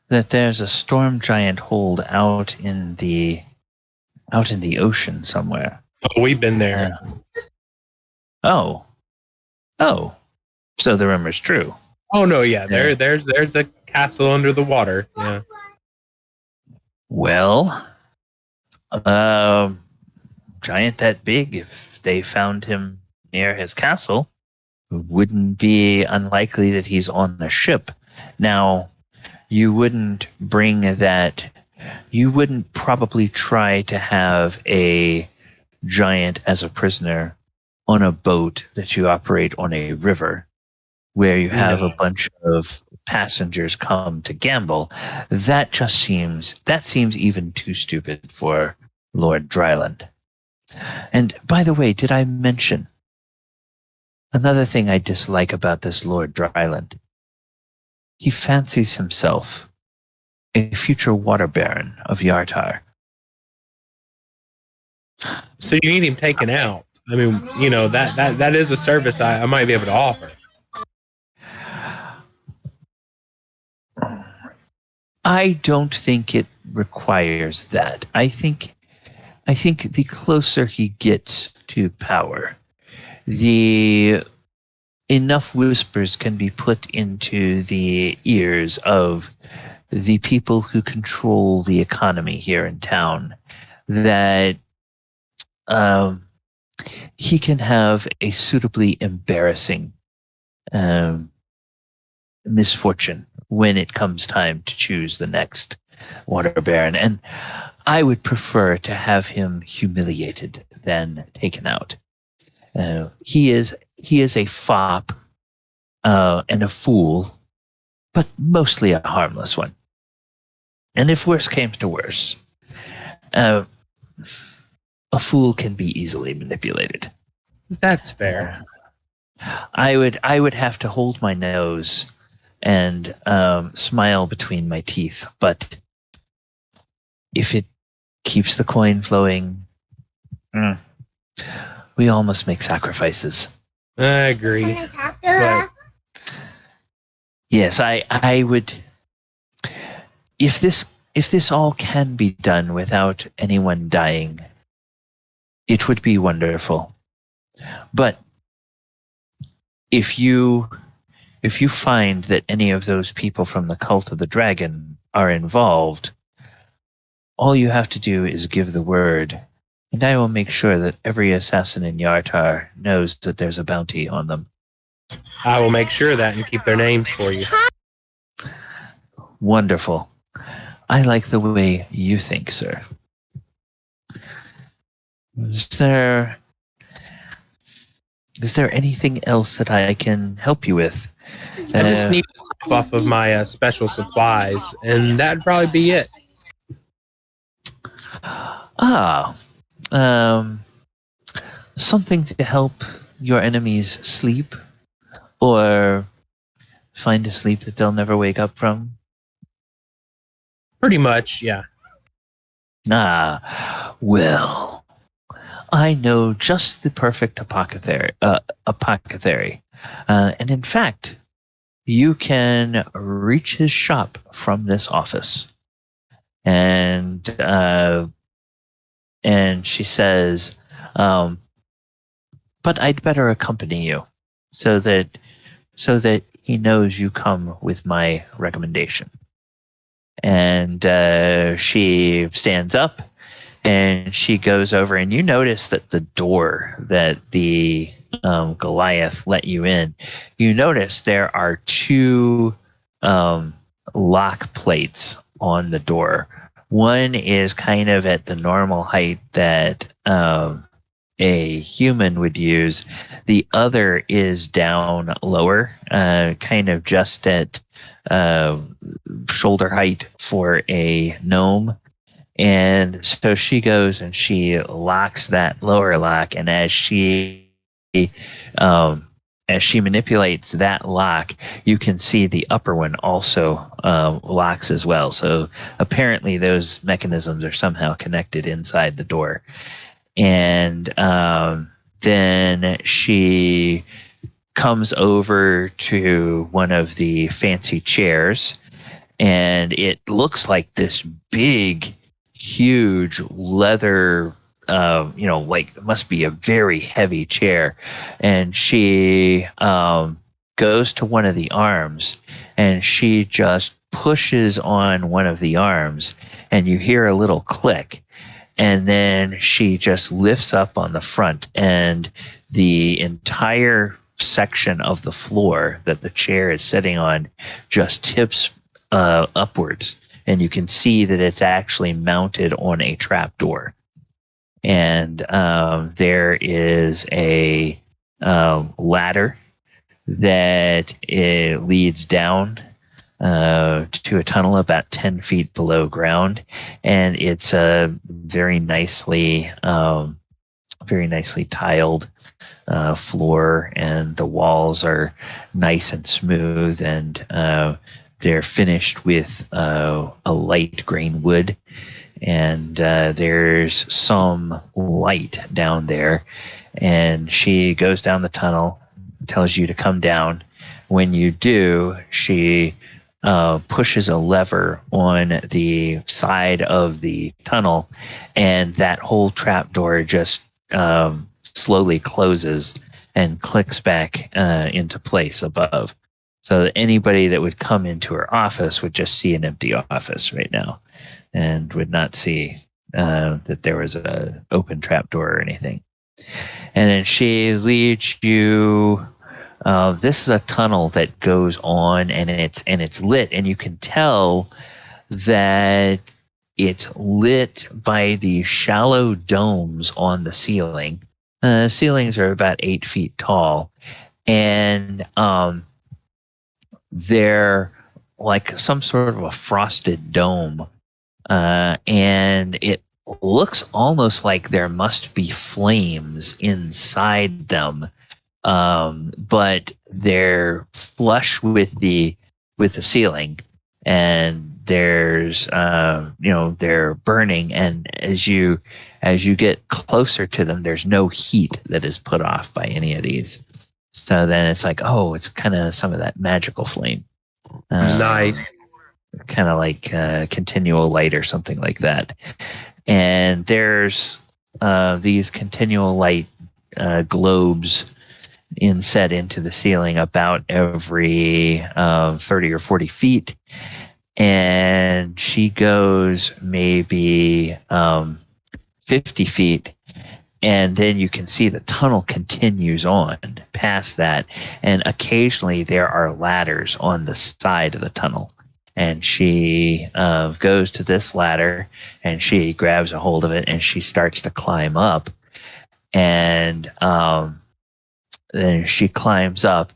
that there's a storm giant hold out in the ocean somewhere. Oh, we've been there. Oh. So the rumor's true. Oh no, yeah. There's a castle under the water. Yeah. Well, giant that big, if they found him near his castle, wouldn't be unlikely that he's on a ship. Now, you wouldn't probably try to have a giant as a prisoner on a boat that you operate on a river where you have a bunch of passengers come to gamble. That seems even too stupid for Lord Dryland. And by the way, did I mention another thing I dislike about this Lord Dryland? He fancies himself a future water baron of Yartar. So you need him taken out. I mean, that is a service I might be able to offer. I don't think it requires that. I think the closer he gets to power, the enough whispers can be put into the ears of the people who control the economy here in town that he can have a suitably embarrassing misfortune when it comes time to choose the next water baron. And I would prefer to have him humiliated than taken out. He is a fop and a fool, but mostly a harmless one. And if worse came to worse, a fool can be easily manipulated. That's fair. I would have to hold my nose and smile between my teeth, but if it keeps the coin flowing, we all must make sacrifices. I agree. But yes, I would. If this all can be done without anyone dying, it would be wonderful. But if you find that any of those people from the Cult of the Dragon are involved, all you have to do is give the word, and I will make sure that every assassin in Yartar knows that there's a bounty on them. I will make sure of that and keep their names for you. Wonderful. I like the way you think, sir. Is there anything else that I can help you with? I just need to top off of my special supplies, and that'd probably be it. Something to help your enemies sleep, or find a sleep that they'll never wake up from? Pretty much, yeah. Well, I know just the perfect apothecary. And in fact, you can reach his shop from this office. And she says, but I'd better accompany you so that he knows you come with my recommendation. And she stands up and she goes over, and you notice that the door that the Goliath let you in, you notice there are two lock plates on the door. One is kind of at the normal height that a human would use. The other is down lower, kind of just at shoulder height for a gnome. And so she goes and she locks that lower lock, and as she manipulates that lock, you can see the upper one also locks as well. So apparently those mechanisms are somehow connected inside the door. And then she comes over to one of the fancy chairs, and it looks like this big, huge leather, like it must be a very heavy chair. And she goes to one of the arms, and she just pushes on one of the arms, and you hear a little click. And then she just lifts up on the front, and the entire section of the floor that the chair is sitting on just tips upwards, and you can see that it's actually mounted on a trap door. And there is a ladder that leads down to a tunnel about 10 feet below ground, and it's a very nicely tiled floor, and the walls are nice and smooth, and they're finished with a light green wood, and there's some light down there. And she goes down the tunnel, tells you to come down. When you do, she pushes a lever on the side of the tunnel, and that whole trapdoor just slowly closes and clicks back into place above. So that anybody that would come into her office would just see an empty office right now, and would not see that there was an open trapdoor or anything. And then she leads you. This is a tunnel that goes on, and it's lit, and you can tell that it's lit by the shallow domes on the ceiling. Ceilings are about 8 feet tall, and they're like some sort of a frosted dome, and it looks almost like there must be flames inside them. But they're flush with the ceiling, and there's they're burning, and as you get closer to them, there's no heat that is put off by any of these. So then it's like, oh, it's kind of some of that magical flame. Nice. Kind of like continual light or something like that. And there's these continual light globes inset into the ceiling about every 30 or 40 feet. And she goes maybe 50 feet, and then you can see the tunnel continues on past that, and occasionally there are ladders on the side of the tunnel. And she goes to this ladder, and she grabs a hold of it, and she starts to climb up. And then she climbs up,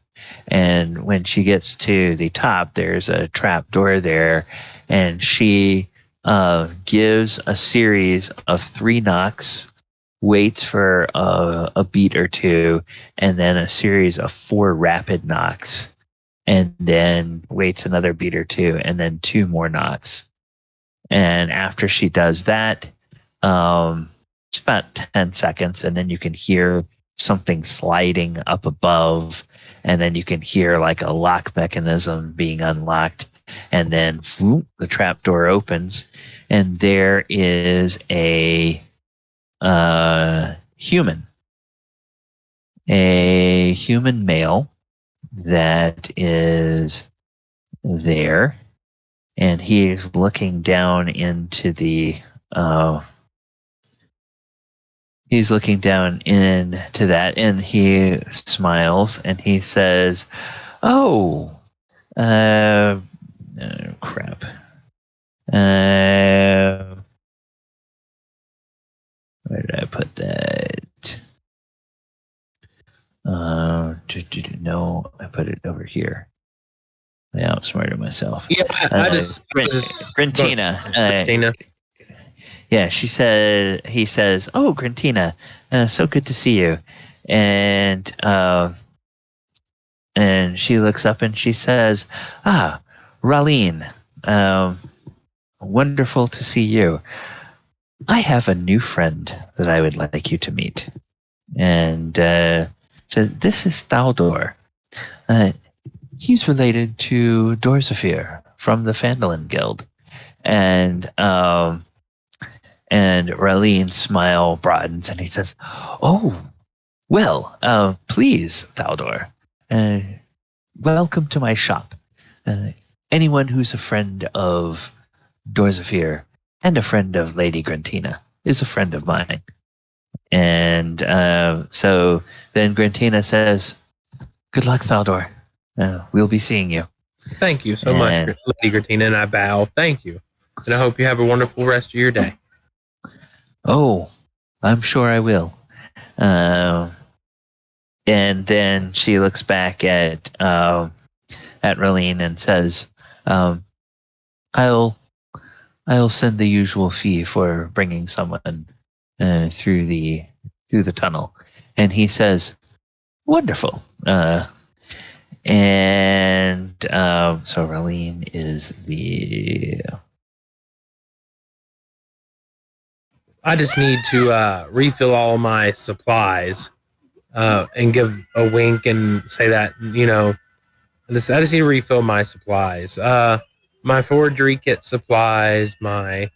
and when she gets to the top, there's a trap door there, and she gives a series of 3 knocks, waits for a beat or two, and then a series of 4 rapid knocks, and then waits another beat or two, and then 2 more knocks. And after she does that, it's about 10 seconds, and then you can hear something sliding up above, and then you can hear like a lock mechanism being unlocked, and then whoop, the trap door opens, and there is a human male that is there, and he's looking down into that, and he smiles, and he says, "Oh, crap. Where did I put that? No, I put it over here. I outsmarted myself. Yeah, Grantina. Grantina. Yeah, he says, "Oh, Grantina, so good to see you." And she looks up and she says, "Ah, Raleen, wonderful to see you. I have a new friend that I would like you to meet." And says, "This is Thaldor. He's related to Dorsafir from the Phandalin Guild. And Ralene's smile broadens and he says, "Oh, well, please, Thaldor, welcome to my shop. Anyone who's a friend of Dorsafir and a friend of Lady Grantina is a friend of mine." And so then Grantina says, "Good luck, Thaldor. We'll be seeing you." Thank you so much, Lady Gratina, and I bow. Thank you. And I hope you have a wonderful rest of your day. Oh, I'm sure I will. And then she looks back at Ralene and says, "I'll send the usual fee for bringing someone through the tunnel." And he says, "Wonderful." And so Ralene is the. I just need to refill all my supplies and give a wink and say that, I just need to refill my supplies. My forgery kit supplies, my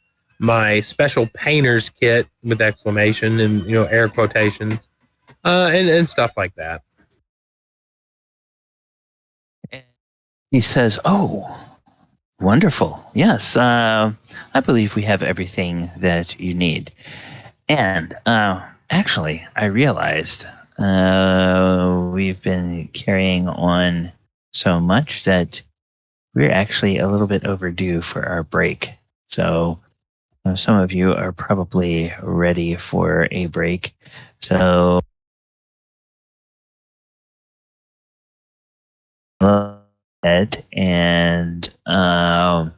special painter's kit with exclamation and, air quotations, and stuff like that. He says, "Oh, wonderful. Yes, I believe we have everything that you need." And actually, I realized we've been carrying on so much that we're actually a little bit overdue for our break. So some of you are probably ready for a break. So and I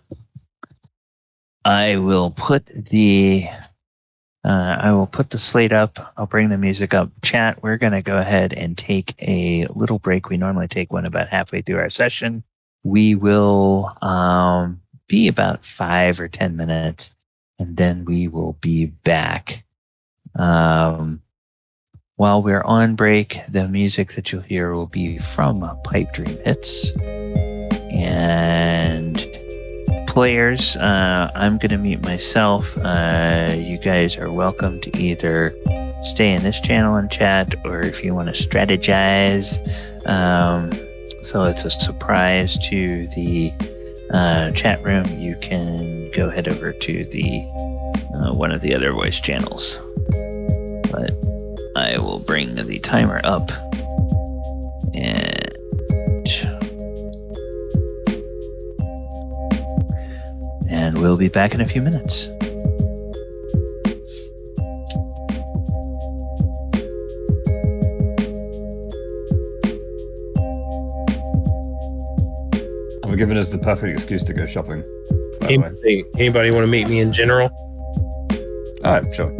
will put the slate up. I'll bring the music up. Chat, we're going to go ahead and take a little break. We normally take one about halfway through our session. We will be about 5 or 10 minutes, and then we will be back. While we're on break, the music that you'll hear will be from Pipe Dream Hits. And players, I'm going to mute myself. You guys are welcome to either stay in this channel and chat, or if you want to strategize, so it's a surprise to the chat room, you can go head over to the one of the other voice channels. But I will bring the timer up, and we'll be back in a few minutes. We're giving us the perfect excuse to go shopping. Anybody want to meet me in general? All right, sure.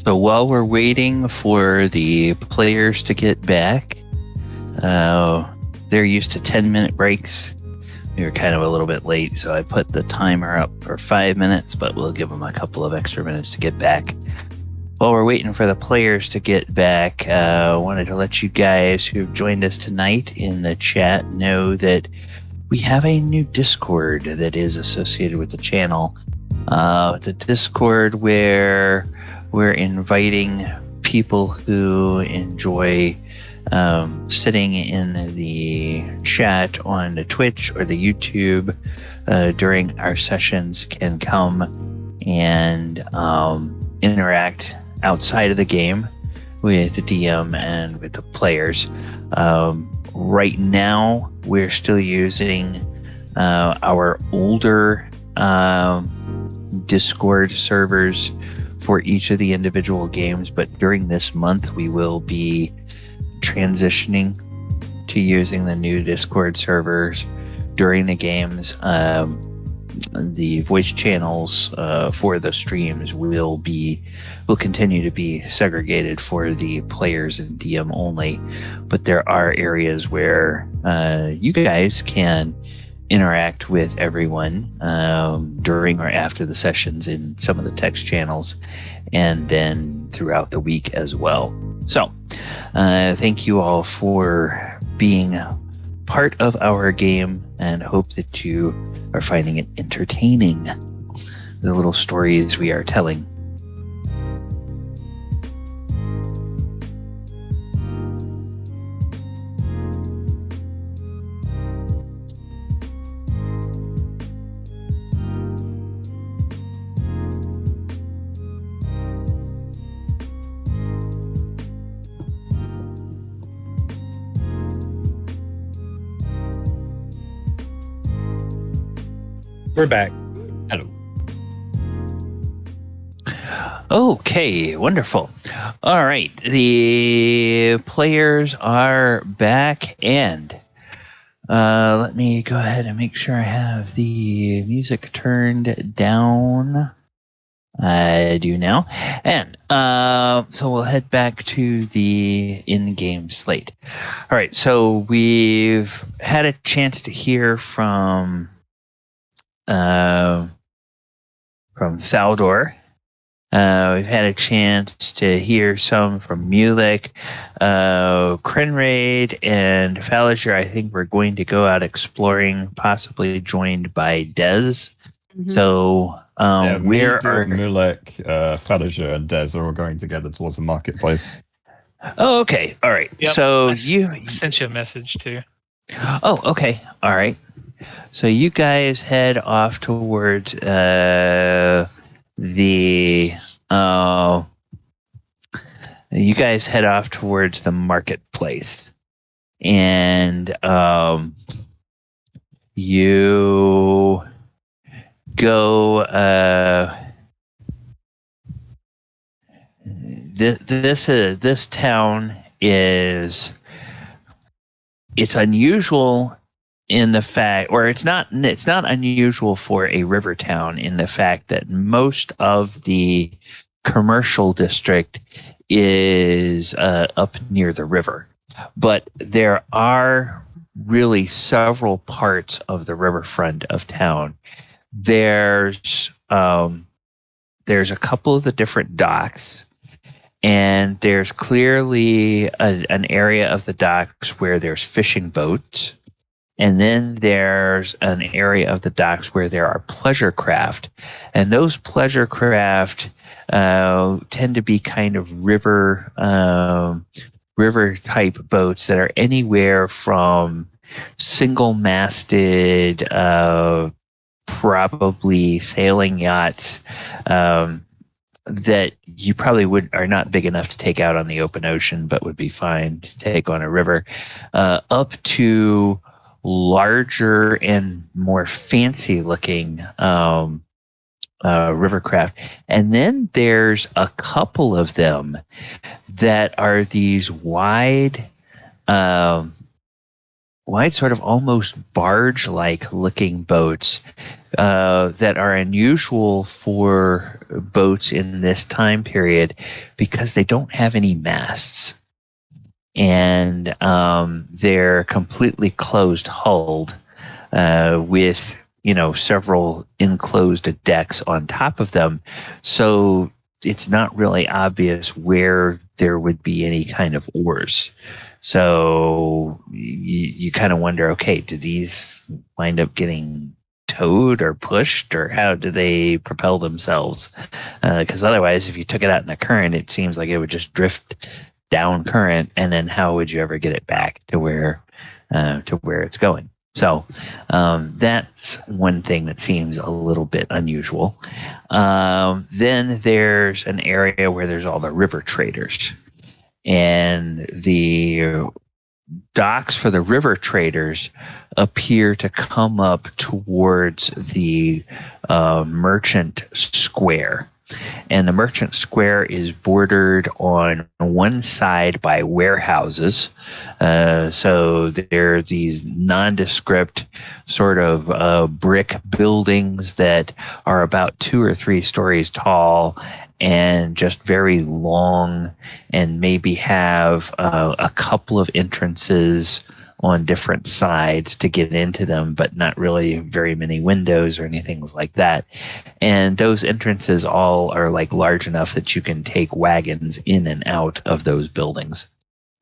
So while we're waiting for the players to get back, they're used to 10-minute breaks. We were kind of a little bit late, so I put the timer up for 5 minutes, but we'll give them a couple of extra minutes to get back. While we're waiting for the players to get back, I wanted to let you guys who've joined us tonight in the chat know that we have a new Discord that is associated with the channel. It's a Discord where we're inviting people who enjoy sitting in the chat on the Twitch or the YouTube during our sessions can come and interact outside of the game with the DM and with the players. Right now, we're still using our older Discord servers for each of the individual games, but during this month, we will be transitioning to using the new Discord servers during the games. The voice channels for the streams will continue to be segregated for the players and DM only, but there are areas where you guys can interact with everyone during or after the sessions in some of the text channels, and then throughout the week as well. So thank you all for being part of our game, and hope that you are finding it entertaining, the little stories we are telling. We're back. Hello. Okay, wonderful. All right, the players are back, and let me go ahead and make sure I have the music turned down. I do now. And so we'll head back to the in-game slate. All right, so we've had a chance to hear from Thaldor. We've had a chance to hear some from Mulek, Krenraid, and Faliger. I think we're going to go out exploring, possibly joined by Dez. Mhm. So where are Mulek, Faliger, and Dez are all going together towards the marketplace. Oh, okay. All right. Yep, So I you sent you a message too. Oh, okay. All right. So you guys head off towards the marketplace, and you go. This town is, it's unusual in the fact, or it's not unusual for a river town in the fact that most of the commercial district is up near the river, but there are really several parts of the riverfront of town. There's a couple of the different docks, and there's clearly an area of the docks where there's fishing boats. And then there's an area of the docks where there are pleasure craft. And those pleasure craft tend to be kind of river type boats that are anywhere from single-masted, probably sailing yachts that you probably are not big enough to take out on the open ocean, but would be fine to take on a river, up to larger and more fancy looking rivercraft. And then there's a couple of them that are these wide sort of almost barge-like looking boats that are unusual for boats in this time period because they don't have any masts. And they're completely closed-hulled with, several enclosed decks on top of them. So it's not really obvious where there would be any kind of oars. So you kind of wonder, okay, do these wind up getting towed or pushed, or how do they propel themselves? Because otherwise, if you took it out in the current, it seems like it would just drift down current, and then how would you ever get it back to where it's going? So that's one thing that seems a little bit unusual. Then there's an area where there's all the river traders. And the docks for the river traders appear to come up towards the merchant square. And the merchant square is bordered on one side by warehouses. So there are these nondescript sort of brick buildings that are about 2 or 3 stories tall and just very long, and maybe have a couple of entrances on different sides to get into them, but not really very many windows or anything like that. And those entrances all are like large enough that you can take wagons in and out of those buildings.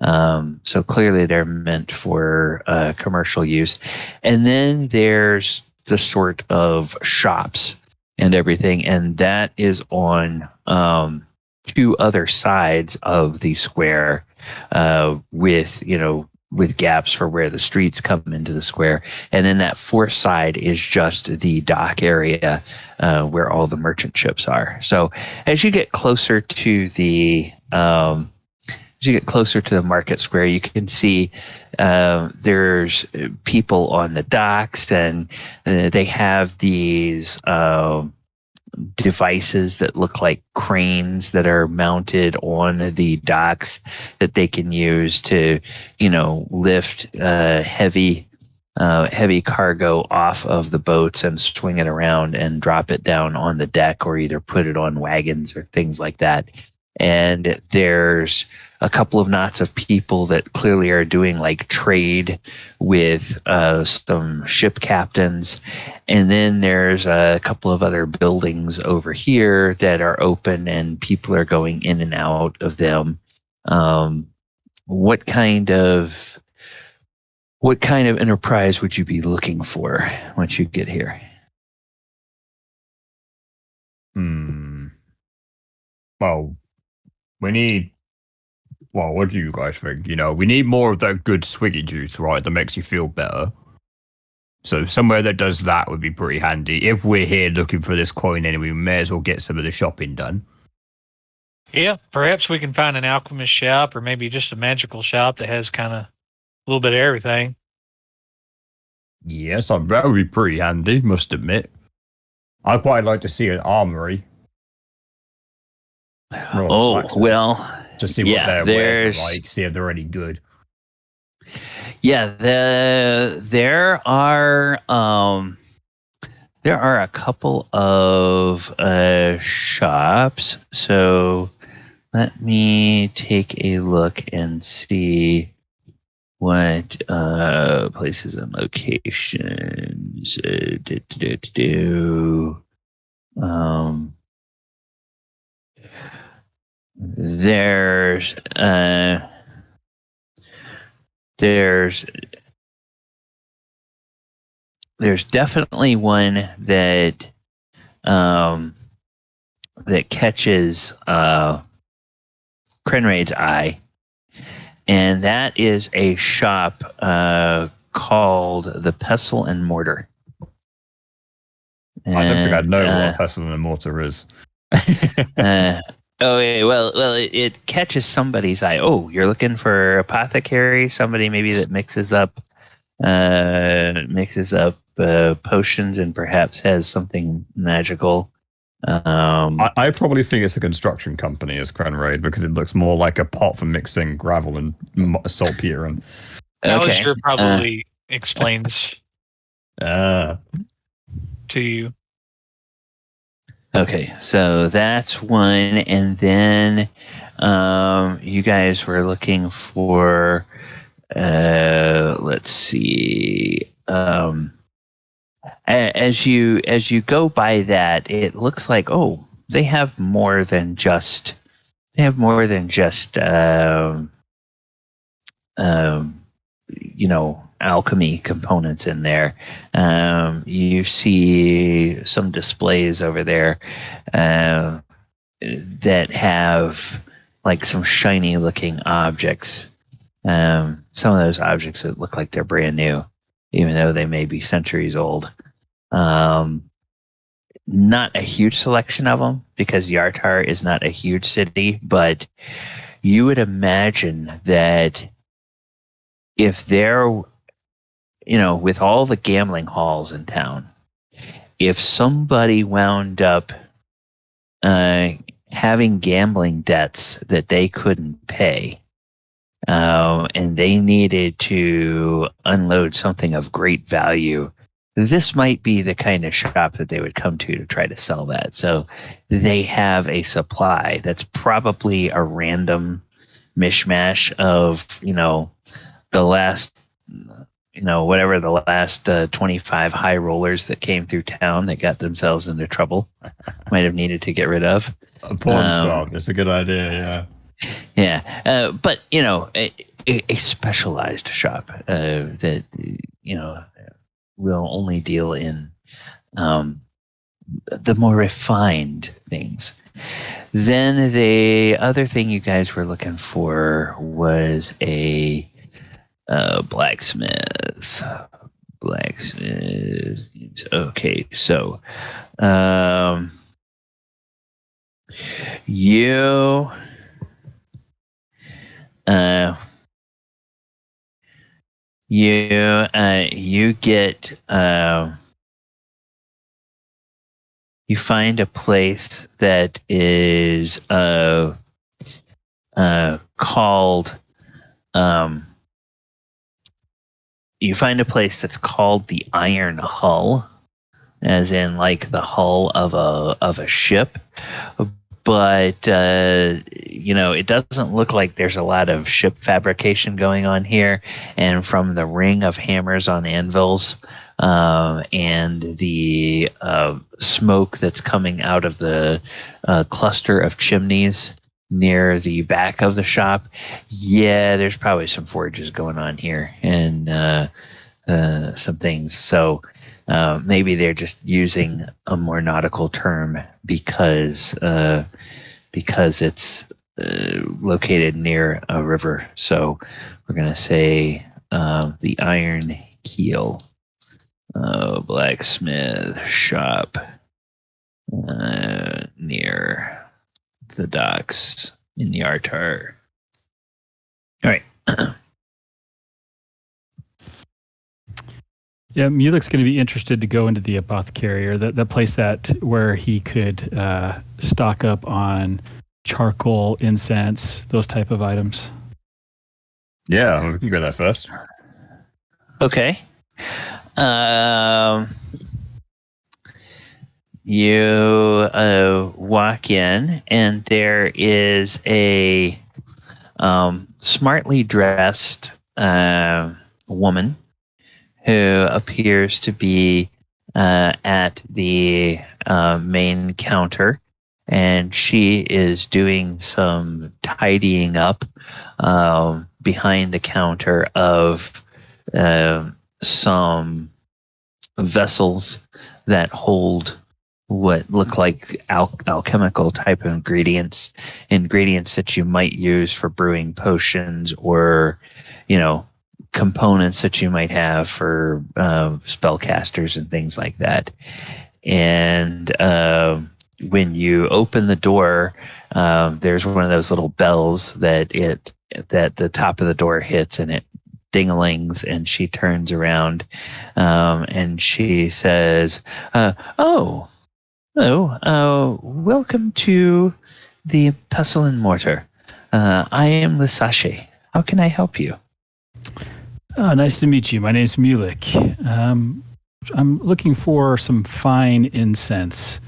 So clearly they're meant for commercial use. And then there's the sort of shops and everything, and that is on 2 other sides of the square, with gaps for where the streets come into the square. And then that 4th side is just the dock area where all the merchant ships are. So as you get closer to the market square, you can see there's people on the docks, and they have these devices that look like cranes that are mounted on the docks that they can use to, lift heavy cargo off of the boats and swing it around and drop it down on the deck, or either put it on wagons or things like that. And there's a couple of knots of people that clearly are doing like trade with some ship captains. And then there's a couple of other buildings over here that are open, and people are going in and out of them. What kind of enterprise would you be looking for once you get here? Well, what do you guys think? We need more of that good swiggy juice, right? That makes you feel better. So somewhere that does that would be pretty handy. If we're here looking for this coin anyway, we may as well get some of the shopping done. Yeah, perhaps we can find an alchemist shop, or maybe just a magical shop that has kind of a little bit of everything. Yes, that would be pretty handy, must admit. I'd quite like to see an armory. To see what their wares are like, see if they're any good. Yeah, there are a couple of shops. So let me take a look and see what places and locations. There's definitely one that catches Crenraid's eye, and that is a shop called the Pestle and Mortar. I don't think I know what a Pestle and Mortar is. It catches somebody's eye. Oh, you're looking for apothecary, somebody maybe that mixes up potions and perhaps has something magical. I probably think it's a construction company as Crenraid, because it looks more like a pot for mixing gravel and saltpeter. And You're probably explains Ah. to you. Okay, so that's one, and then you guys were looking for. Let's see. As you go by that, it looks like they have more than just alchemy components in there. You see some displays over there that have like some shiny looking objects. Some of those objects that look like they're brand new, even though they may be centuries old. Not a huge selection of them because Yartar is not a huge city, but you would imagine that if there, with all the gambling halls in town, if somebody wound up having gambling debts that they couldn't pay, and they needed to unload something of great value, this might be the kind of shop that they would come to try to sell that. So they have a supply that's probably a random mishmash of, the last, whatever the last 25 high rollers that came through town that got themselves into trouble might have needed to get rid of. A pawn shop. It's a good idea, yeah. Yeah, but a specialized shop that will only deal in the more refined things. Then the other thing you guys were looking for was a blacksmith. Blacksmith. Okay, so you. You get you find a place that is called you find a place that's called the Iron Hull, as in like the hull of a ship. But it doesn't look like there's a lot of ship fabrication going on here. And from the ring of hammers on anvils and the smoke that's coming out of the cluster of chimneys near the back of the shop, there's probably some forges going on here and some things. So maybe they're just using a more nautical term because it's located near a river. So we're going to say the Iron Keel blacksmith shop near the docks in Yartar. All right. Yeah, Mulek's going to be interested to go into the apothecary, or the place where he could stock up on charcoal, incense, those type of items. Yeah, we can go there first. Okay. You walk in, and there is a smartly dressed woman who appears to be at the main counter, and she is doing some tidying up behind the counter of some vessels that hold what look like alchemical type of ingredients that you might use for brewing potions, or components that you might have for spellcasters and things like that. And when you open the door, there's one of those little bells that the top of the door hits, and it ding-a-lings, and she turns around and she says, welcome to the Pestle and Mortar. I am Lisashe. How can I help you? Oh, nice to meet you. My name's Mulik. I'm looking for some fine incense.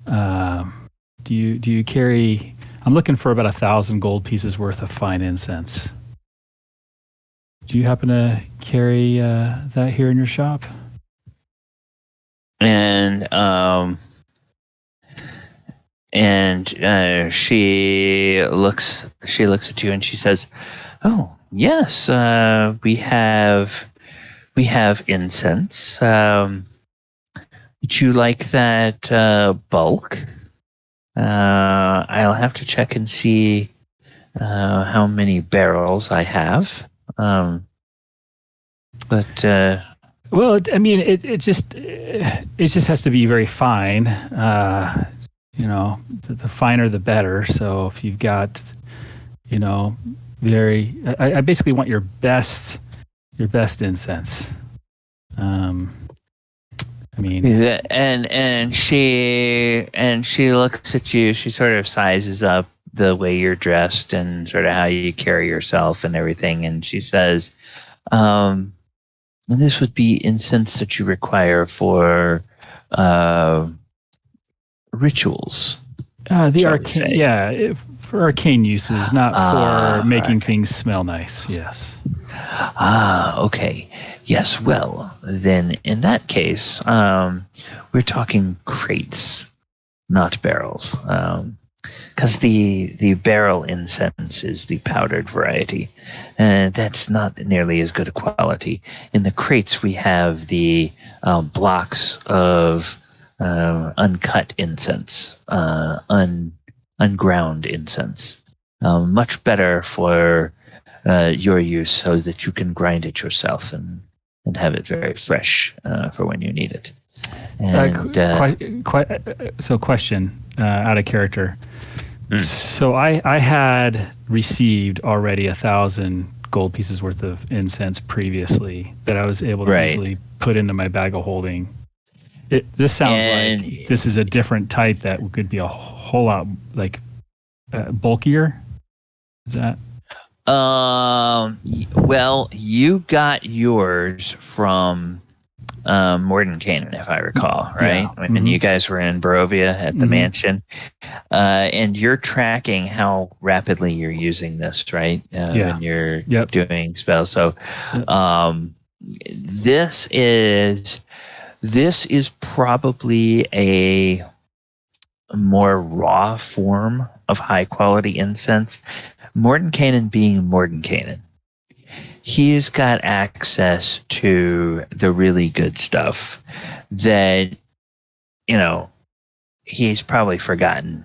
Do you carry? I'm looking for about 1,000 gold pieces worth of fine incense. Do you happen to carry that here in your shop? And she looks at you and she says, "Oh yes, we have incense. Would you like that bulk? I'll have to check and see how many barrels I have. But Well, I mean, it just has to be very fine. The finer the better. So if you've got, I basically want your best incense. and she looks at you. She sort of sizes up the way you're dressed and sort of how you carry yourself and everything. And she says, "This would be incense that you require for rituals." The arcane, for arcane uses, not for making okay. things smell nice. Yes. Okay. Yes, well, then in that case, we're talking crates, not barrels. Because the barrel incense is the powdered variety, and that's not nearly as good a quality. In the crates, we have the blocks of uncut incense, unground incense. Much better for your use, so that you can grind it yourself and have it very fresh for when you need it. And so, question out of character. So I had received already 1,000 gold pieces worth of incense previously that I was able to easily put into my bag of holding. This sounds like this is a different type that could be a whole lot bulkier. Is that? Well, you got yours from Mordenkainen, if I recall, right? Yeah. When you guys were in Barovia at the mansion, and you're tracking how rapidly you're using this, right? When you're doing spells. So, this is probably a more raw form of high quality incense. Mordenkainen being Mordenkainen, he's got access to the really good stuff that, he's probably forgotten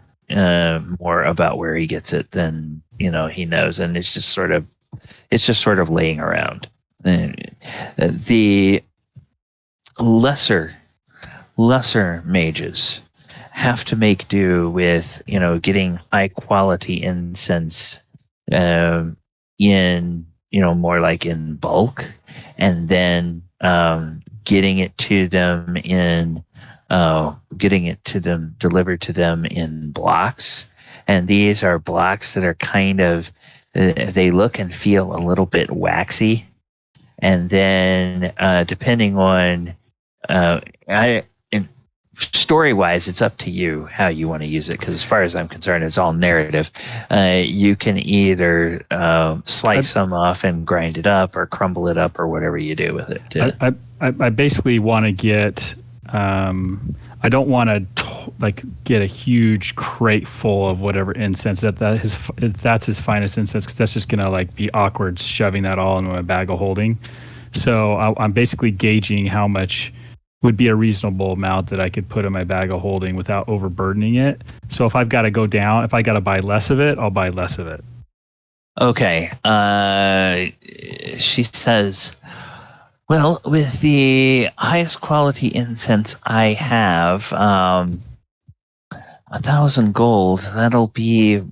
more about where he gets it than, he knows. And it's just sort of laying around. The lesser mages have to make do with, getting high quality incense in, more like in bulk, and then getting it delivered to them in blocks. And these are blocks that are kind of, they look and feel a little bit waxy. And then depending on, story-wise, it's up to you how you want to use it, because as far as I'm concerned, it's all narrative. You can either slice them off and grind it up, or crumble it up, or whatever you do with it. I basically want to get. I don't want to get a huge crate full of whatever incense that's his finest incense, because that's just gonna be awkward shoving that all into my bag of holding. So I'm basically gauging how much would be a reasonable amount that I could put in my bag of holding without overburdening it. So if I've got to go down, if I got to buy less of it, I'll buy less of it. Okay. She says, well, with the highest quality incense I have, 1,000 gold, that'll be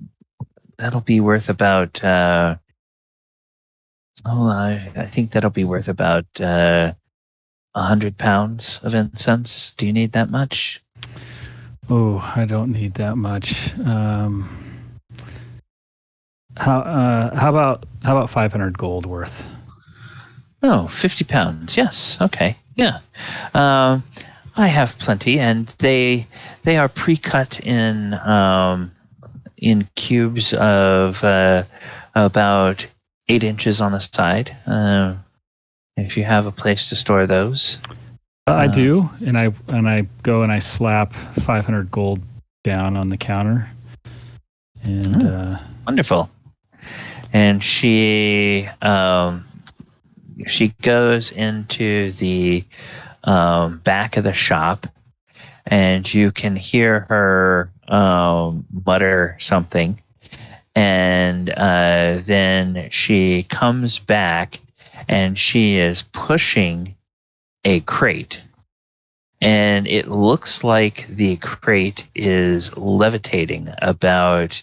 worth about, I think that'll be worth about 100 pounds of incense. Do you need that much? Oh, I don't need that much. How about 500 gold worth? Oh, 50 pounds. Yes. Okay. Yeah. Um, I have plenty, and they are pre-cut in cubes of about 8 inches on the side. If you have a place to store those. I do, and I go and I slap 500 gold down on the counter, and Wonderful. And she goes into the back of the shop, and you can hear her mutter something, and then she comes back, and she is pushing a crate, and it looks like the crate is levitating about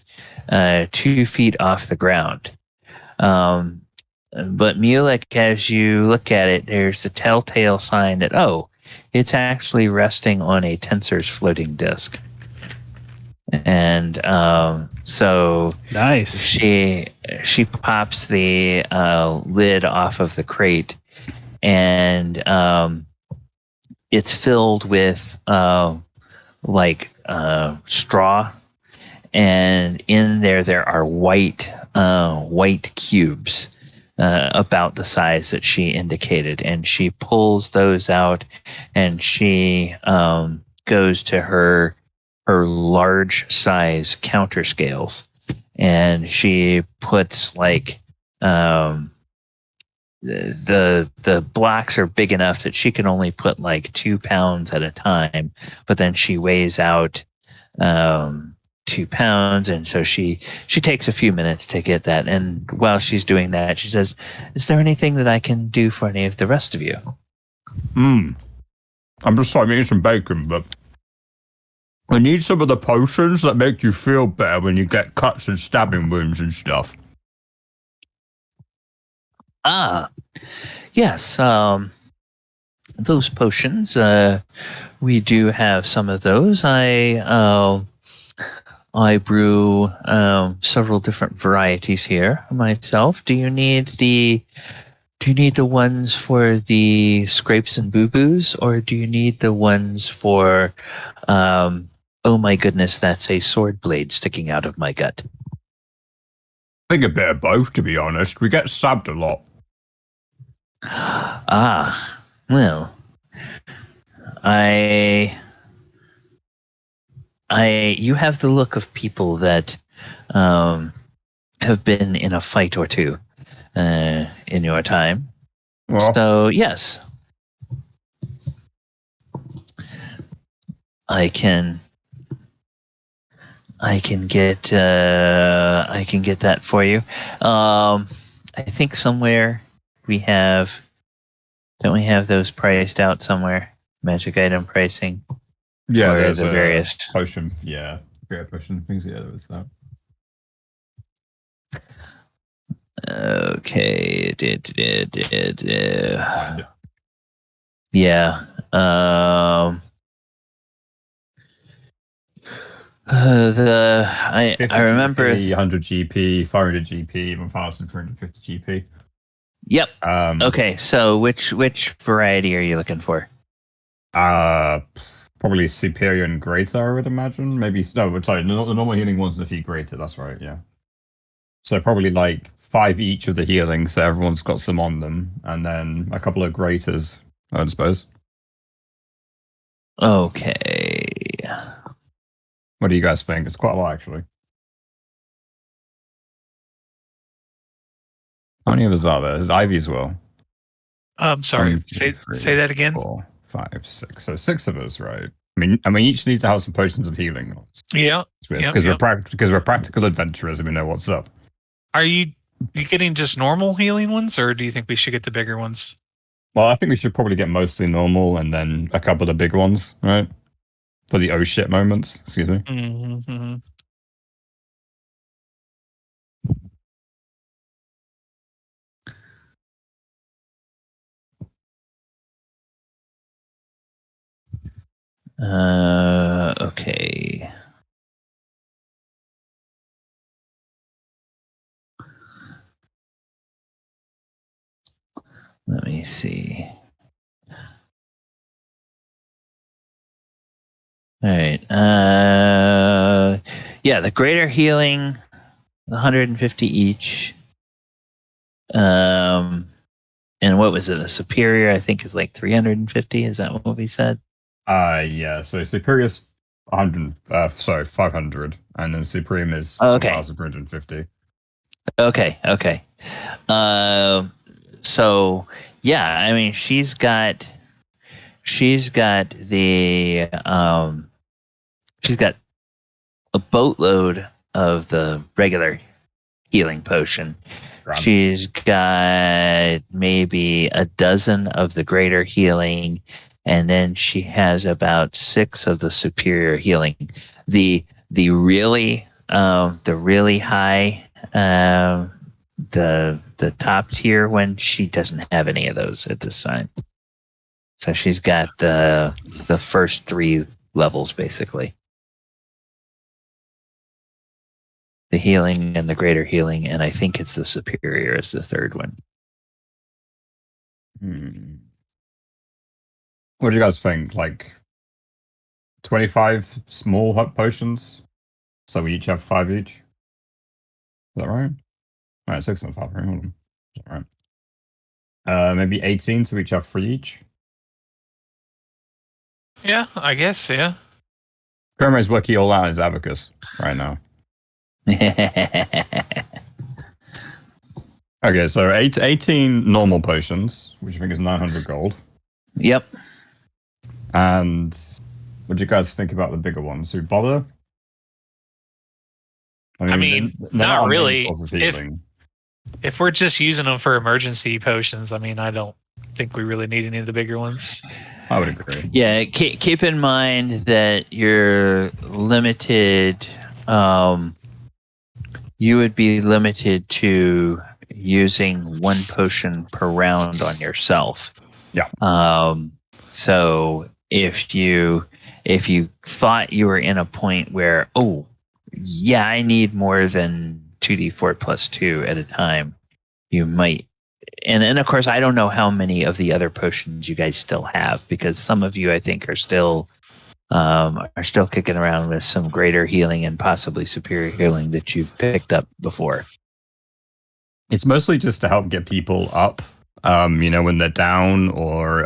2 feet off the ground. But Mulek, as you look at it, there's the telltale sign that, it's actually resting on a tensor's floating disk. And so nice. She pops the lid off of the crate, and it's filled with straw, and in there are white cubes about the size that she indicated, and she pulls those out, and she goes to her large size counter scales, and she puts the blocks are big enough that she can only put 2 pounds at a time, but then she weighs out 2 pounds, and so she takes a few minutes to get that. And while she's doing that, she says, "Is there anything that I can do for any of the rest of you?" I'm just eating some bacon, but I need some of the potions that make you feel better when you get cuts and stabbing wounds and stuff. Yes. Those potions. We do have some of those. I brew several different varieties here myself. Do you need the ones for the scrapes and boo-boos, or do you need the ones for oh my goodness, that's a sword blade sticking out of my gut? I think a bit of both, to be honest. We get stabbed a lot. Well, you have the look of people that have been in a fight or two in your time. Well, so yes, I can get that for you. I think somewhere we have. Don't we have those priced out somewhere? Magic item pricing. yeah, for there's the a various potion. Yeah, potion things. Yeah, there was that. Okay. Find it. Yeah. I remember GP, 100 GP, 500 GP, 1,350 GP. Yep. Okay, so which variety are you looking for? Probably superior and greater, I would imagine. Maybe no, sorry, the normal healing one's a few greater. That's right. Yeah. So probably 5 each of the healing, so everyone's got some on them, and then a couple of greaters, I suppose. Okay. What do you guys think? It's quite a lot, actually. How many of us are there? There's Ivy as well. Sorry. 1, 2, 3, Say that again. 4, 5, 6. So 6 of us, right? I mean, each need to have some potions of healing. Yeah. Because we're practical adventurers and we know what's up. Are you getting just normal healing ones, or do you think we should get the bigger ones? Well, I think we should probably get mostly normal and then a couple of big ones, right? For the oh shit moments. Excuse me. Mm-hmm. Okay. Let me see. All right. Yeah, the greater healing, 150 each. And what was it? A superior, I think, is like 350. Is that what we said? Yeah. So Superior's 500, and then Supreme is Okay. 1,350. Okay. So yeah, I mean, she's got she's got a boatload of the regular healing potion. Grand. She's got maybe a dozen of the greater healing, and then she has about 6 of the superior healing. The really high, the top tier one, she doesn't have any of those at this time. So she's got the first 3 levels basically. The healing and the greater healing, and I think it's the superior is the third one. What do you guys think? Like 25 small hut potions? So we each have 5 each? Is that right? All right, 6 and 5. Right? Hold on. Is that right? Maybe 18, so we each have 3 each? Yeah, I guess, yeah. Kerma's working all out his abacus right now. Okay, so 18 normal potions, which I think is 900 gold. Yep. And what do you guys think about the bigger ones? Who bother? I mean, they're not our main really. source of healing. If we're just using them for emergency potions, I mean, I don't think we really need any of the bigger ones. I would agree. Yeah, keep in mind that you're limited. You would be limited to using 1 potion per round on yourself. Yeah. So if you thought you were in a point where, I need more than 2d4 plus 2 at a time, you might. And of course, I don't know how many of the other potions you guys still have, because some of you, I think, are still kicking around with some greater healing and possibly superior healing that you've picked up before. It's mostly just to help get people up, when they're down, or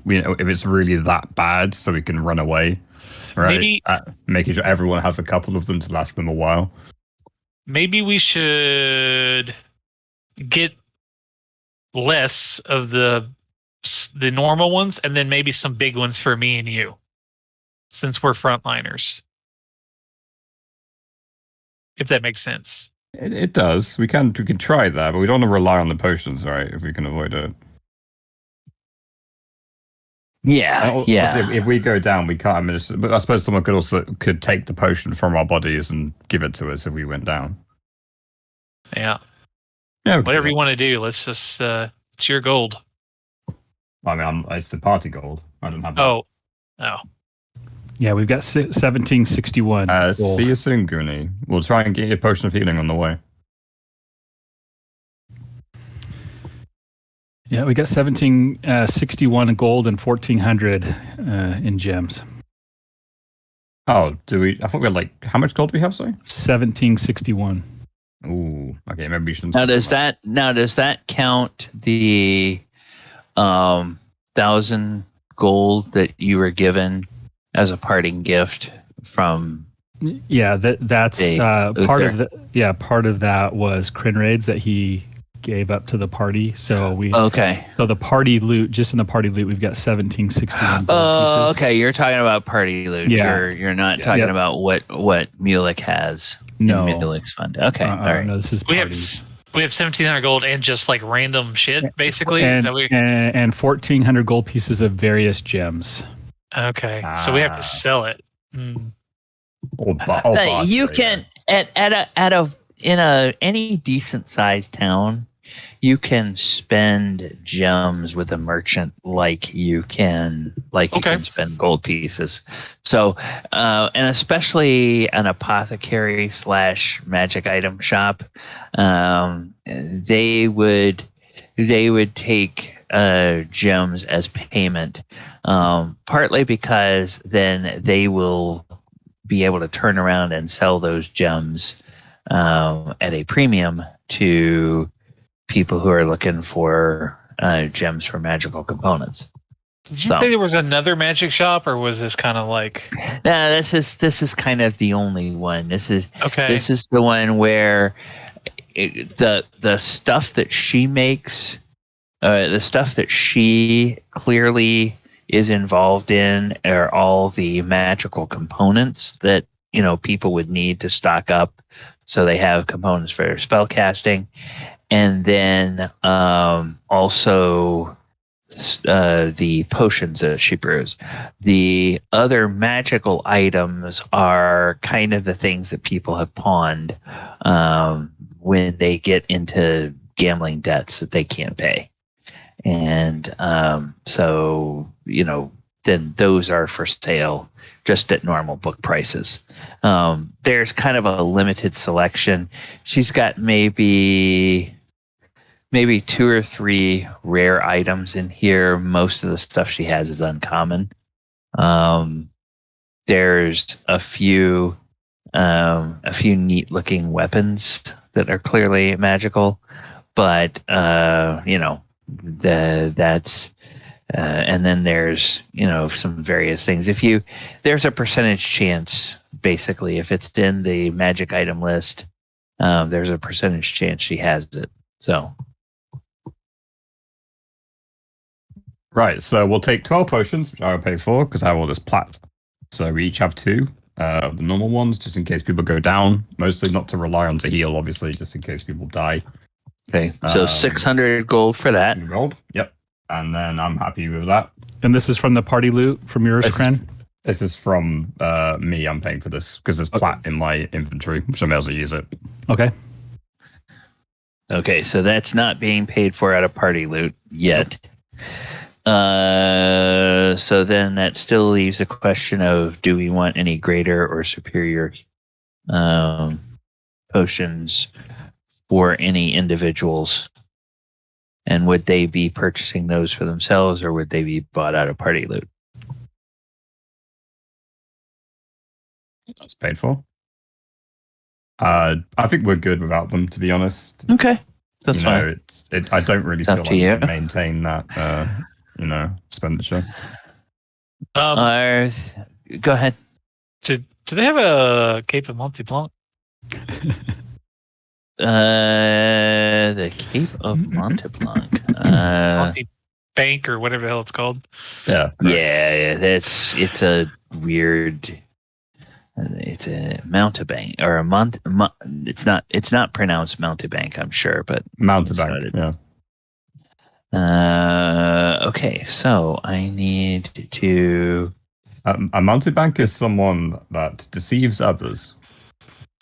if it's really that bad, so we can run away. Right? Maybe making sure everyone has a couple of them to last them a while. Maybe we should get less of the normal ones, and then maybe some big ones for me and you, since we're frontliners. If that makes sense. It does. We can try that, but we don't want to rely on the potions, right? If we can avoid it. Yeah. If we go down, we can't administer. But I suppose someone could take the potion from our bodies and give it to us if we went down. Yeah. Yeah. Whatever you want to do. Let's just. It's your gold. I mean, it's the party gold. I don't have that. Oh. Yeah, we've got 1761. See you soon, Goonie. We'll try and get you a potion of healing on the way. Yeah, we got 1761 in gold and 1400 in gems. Oh, do we? I thought we had how much gold do we have? Sorry, 1761. Ooh, okay, maybe we shouldn't. Now does that count the 1,000 gold that you were given as a parting gift from? Yeah, that's part of the. Part of that was Crinraids that he gave up to the party. So So the party loot, just in the party loot, we've got 1761. Oh, okay. You're talking about party loot. Yeah. You're not talking about what Mulek has. No. In Mulek's fund. Okay. All right. No, this is party. We have 1,700 gold and just random shit, basically. And, Is that what and 1,400 gold pieces of various gems. Okay, so we have to sell it. You can in any decent sized town, you can spend gems with a merchant like you can spend gold pieces. So and especially an apothecary / magic item shop, they would take gems as payment, partly because then they will be able to turn around and sell those gems at a premium to people who are looking for gems for magical components. Did you say there was another magic shop, or was this kind of like? No, this is kind of the only one. This is the one where the stuff that she makes, the stuff that she clearly is involved in, are all the magical components that people would need to stock up, so they have components for their spell casting, and then also the potions that she brews. The other magical items are kind of the things that people have pawned when they get into gambling debts that they can't pay. And so, then those are for sale just at normal book prices. There's kind of a limited selection. She's got maybe 2 or 3 rare items in here. Most of the stuff she has is uncommon. There's a few neat looking weapons that are clearly magical, but that's and then there's some various things. There's a percentage chance, basically, if it's in the magic item list, there's a percentage chance she has it. So. Right, so we'll take 12 potions, which I will pay for because I have all this plat. So we each have 2 of the normal ones, just in case people go down. Mostly not to rely on to heal, obviously, just in case people die. Okay, so 600 gold for that. Gold, yep. And then I'm happy with that. And this is from the party loot from yours, Kren? This is from me. I'm paying for this because there's plat in my inventory, so I may as well use it. Okay. Okay, so that's not being paid for out of party loot yet. So then that still leaves a question of, do we want any greater or superior potions for any individuals? And would they be purchasing those for themselves, or would they be bought out of party loot? That's paid for. I think we're good without them, to be honest. Okay, that's fine. I don't really feel like we can maintain that, expenditure. Go ahead. Do they have a Cape of Monte Blanc? The Cape of Monte Blanc. Monte Bank or whatever the hell it's called. Yeah. Yeah. It's a weird. It's a mountebank or a It's not pronounced mountebank, I'm sure, but mountebank. Yeah. Okay, so I need to. A mountebank is someone that deceives others.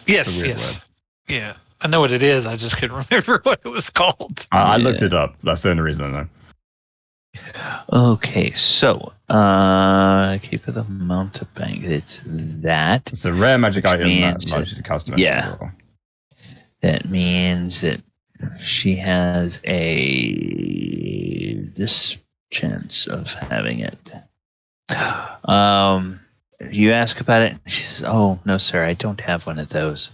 Yes. Word. Yeah, I know what it is. I just couldn't remember what it was called. I looked it up. That's the only reason I know. Okay, so keep the mountebank. It's that. It's a rare magic item that allows you to cast magic. Yeah. That means that she has this chance of having it. You ask about it, and she says, "Oh no, sir, I don't have one of those.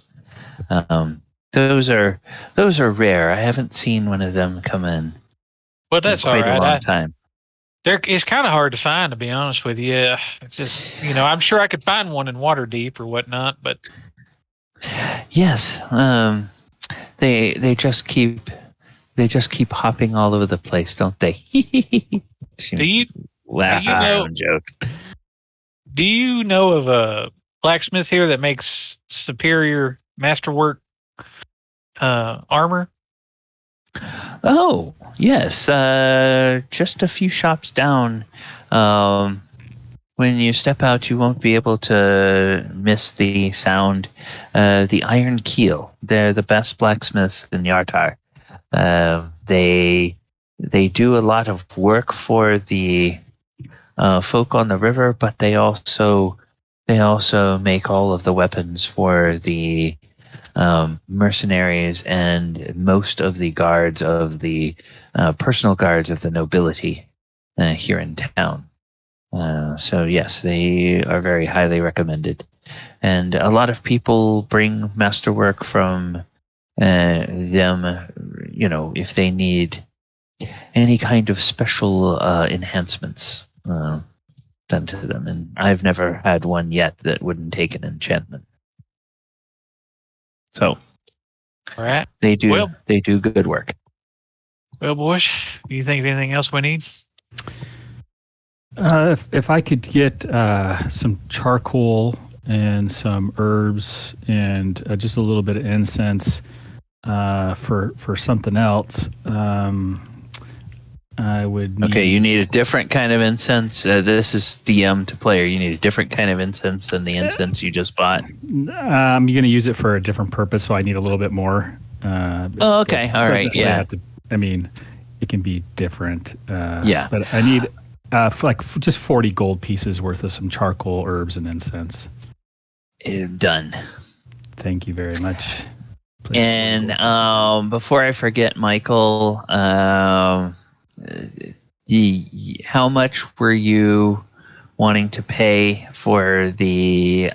Those are rare. I haven't seen one of them come in. Well, that's quite all right. A long time. It's kind of hard to find, to be honest with you. Just I'm sure I could find one in Waterdeep or whatnot, but yes, they just keep hopping all over the place, don't they? Do you joke. Do you know of a blacksmith here that makes superior masterwork armor? Oh, yes. Just a few shops down. When you step out, you won't be able to miss the sound. The Iron Keel. They're the best blacksmiths in Yartar. They do a lot of work for the folk on the river, but they also make all of the weapons for the mercenaries and most of the guards of the personal guards of the nobility here in town. So yes, they are very highly recommended. And a lot of people bring masterwork from them, if they need any kind of special enhancements done to them. And I've never had one yet that wouldn't take an enchantment. So All right. they do good work. Well, boys, do you think of anything else we need? If I could get some charcoal and some herbs and just a little bit of incense for something else, I would need... Okay, you need a different kind of incense. This is DM to player. You need a different kind of incense than the incense you just bought. I'm going to use it for a different purpose, so I need a little bit more. Okay, all right, yeah. It can be different. Yeah. But I need just 40 gold pieces worth of some charcoal, herbs, and incense. Done. Thank you very much. And before I forget, Michael, how much were you wanting to pay for the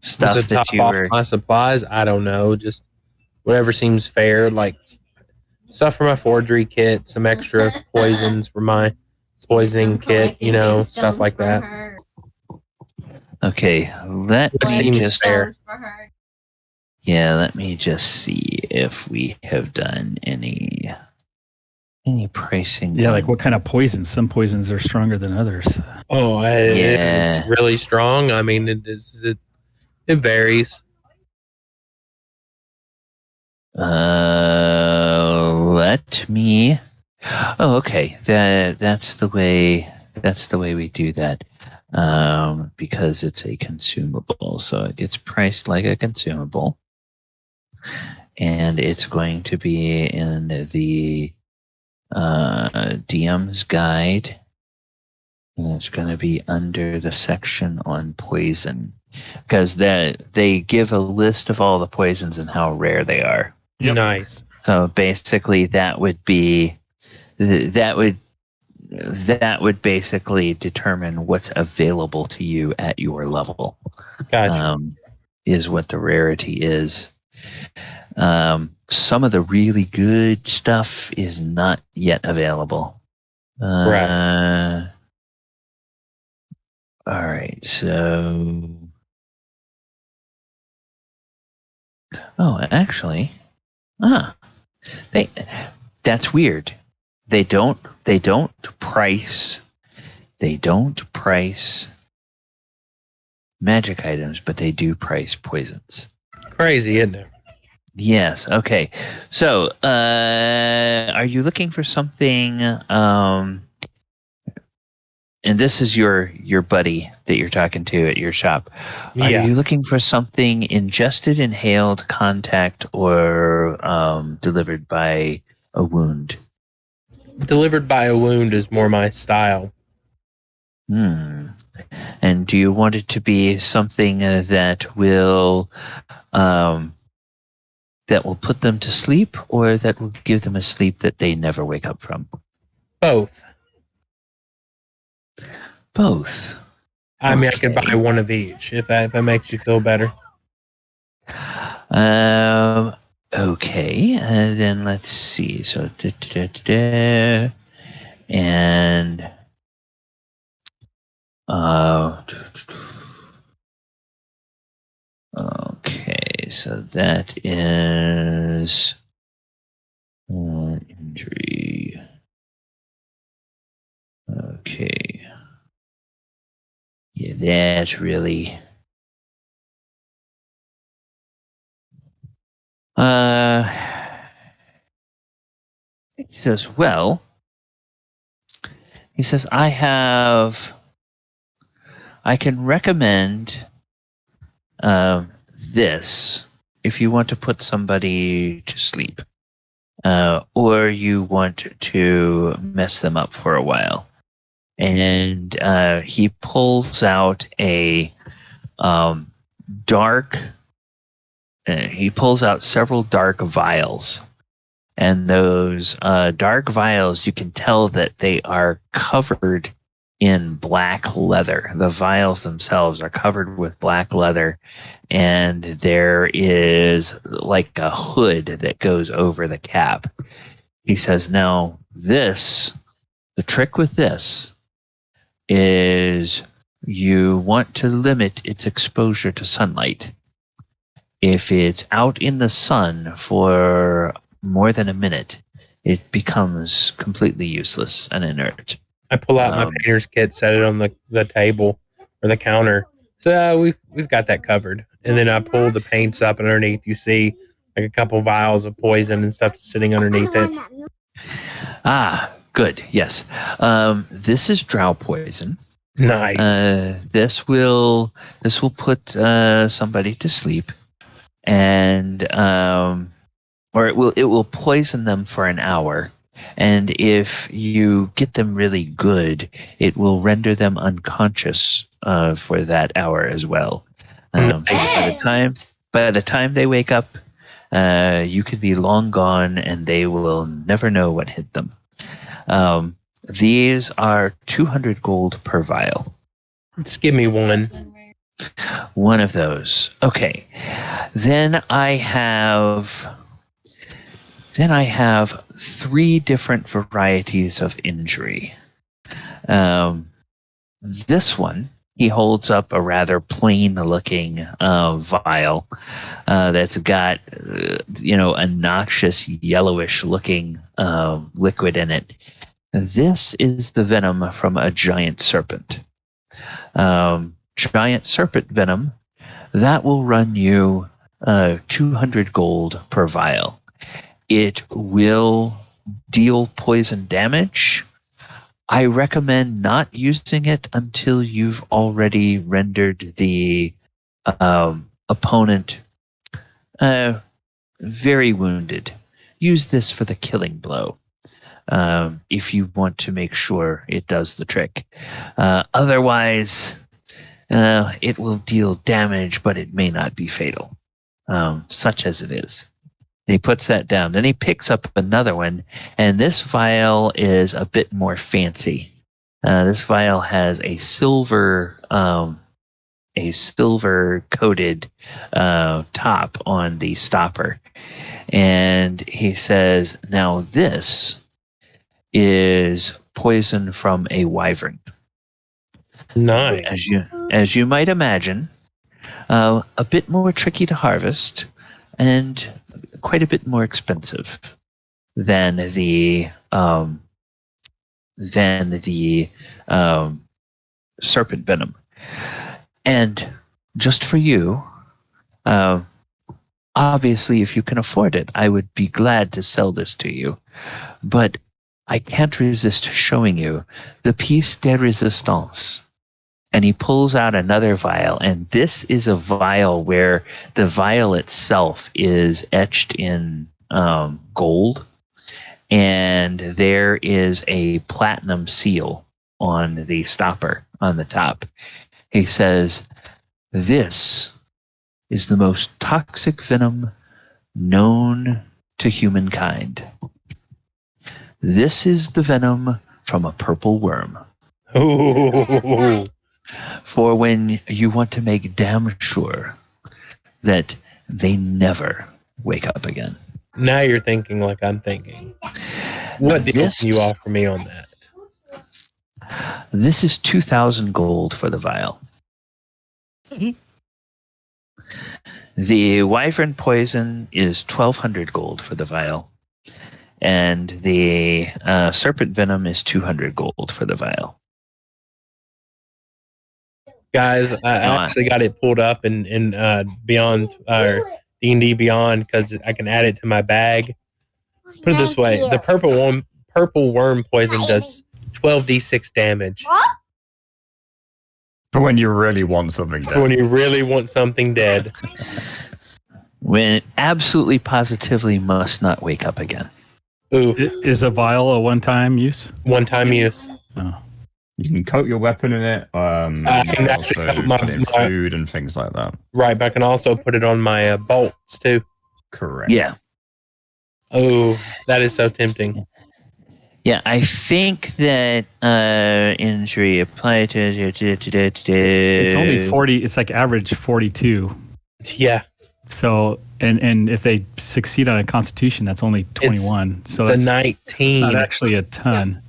stuff to that top you off were? my supplies? I don't know, just whatever seems fair, like stuff for my forgery kit, some extra poisons for my poisoning kit, stuff like that. Okay, let me just see if we have done any pricing. Yeah, like what kind of poisons? Some poisons are stronger than others. Oh, it's really strong. I mean, it varies. Let me. Oh, okay. That's the way we do that. Because it's a consumable, so it's priced like a consumable, and it's going to be in the DM's guide, and it's going to be under the section on poison, because they give a list of all the poisons and how rare they are. Yep. Nice. So basically, that would basically determine what's available to you at your level. Gotcha. Is what the rarity is. Some of the really good stuff is not yet available. Right. All right, so... Oh, actually... that's weird. They don't price magic items, but they do price poisons. Crazy, isn't it? Yes. Okay. So, are you looking for something? And this is your buddy that you're talking to at your shop. Are you looking for something ingested, inhaled, contact, or delivered by a wound? Delivered by a wound is more my style. And do you want it to be something that will put them to sleep, or that will give them a sleep that they never wake up from? Both. Both. I mean, I could buy one of each if that makes you feel better. Okay. Then let's see. So, and okay. So that is injury. Okay. Yeah, that's really... He says, I can recommend this if you want to put somebody to sleep, or you want to mess them up for a while. And he pulls out a dark he pulls out several dark vials. And those dark vials, you can tell that they are covered in black leather. The vials themselves are covered with black leather, and there is like a hood that goes over the cap. He says, now the trick with this is you want to limit its exposure to sunlight. If it's out in the sun for more than a minute, it becomes completely useless and inert. I pull out my painter's kit, set it on the table or the counter. So we've got that covered. And then I pull the paints up, and underneath you see like a couple vials of poison and stuff sitting underneath it. Ah, good. Yes. This is drow poison. Nice. This will put somebody to sleep, and or it will poison them for an hour. And if you get them really good, it will render them unconscious for that hour as well. By the time they wake up, you could be long gone, and they will never know what hit them. These are 200 gold per vial. Just give me one. One of those. Okay. Then I have 3 different varieties of injury. This one, he holds up a rather plain-looking vial that's got, a noxious yellowish-looking liquid in it. This is the venom from a giant serpent. Giant serpent venom, that will run you 200 gold per vial. It will deal poison damage. I recommend not using it until you've already rendered the opponent very wounded. Use this for the killing blow if you want to make sure it does the trick. Otherwise, it will deal damage, but it may not be fatal, such as it is. He puts that down. Then he picks up another one, and this vial is a bit more fancy. This vial has a silver coated top on the stopper, and he says, "Now this is poison from a wyvern." Nice. As you might imagine, a bit more tricky to harvest, and quite a bit more expensive than the serpent venom. And just for you, obviously, if you can afford it, I would be glad to sell this to you. But I can't resist showing you the piece de resistance. And he pulls out another vial, and this is a vial where the vial itself is etched in gold, and there is a platinum seal on the stopper on the top. He says, "This is the most toxic venom known to humankind. This is the venom from a purple worm. Ooh. For when you want to make damn sure that they never wake up again." Now you're thinking like I'm thinking. What deal can you offer me on that? This is 2,000 gold for the vial. The wyvern poison is 1,200 gold for the vial. And the serpent venom is 200 gold for the vial. Guys, I actually got it pulled up in Beyond D&D Beyond because I can add it to my bag. Put it this way: the purple worm poison does 12d6 damage. For when you really want something dead. For when you really want something dead. When it absolutely positively must not wake up again. Ooh, Is a vial a one-time use? one-time use. Oh. You can coat your weapon in it. You can also put it in food and things like that. Right, but I can also put it on my bolts too. Correct. Yeah. Oh, that is so tempting. Yeah, I think that injury applied to. It's only 40. It's like average 42. Yeah. So and if they succeed on a Constitution, that's only 21. So it's that's a 19. It's not actually a ton.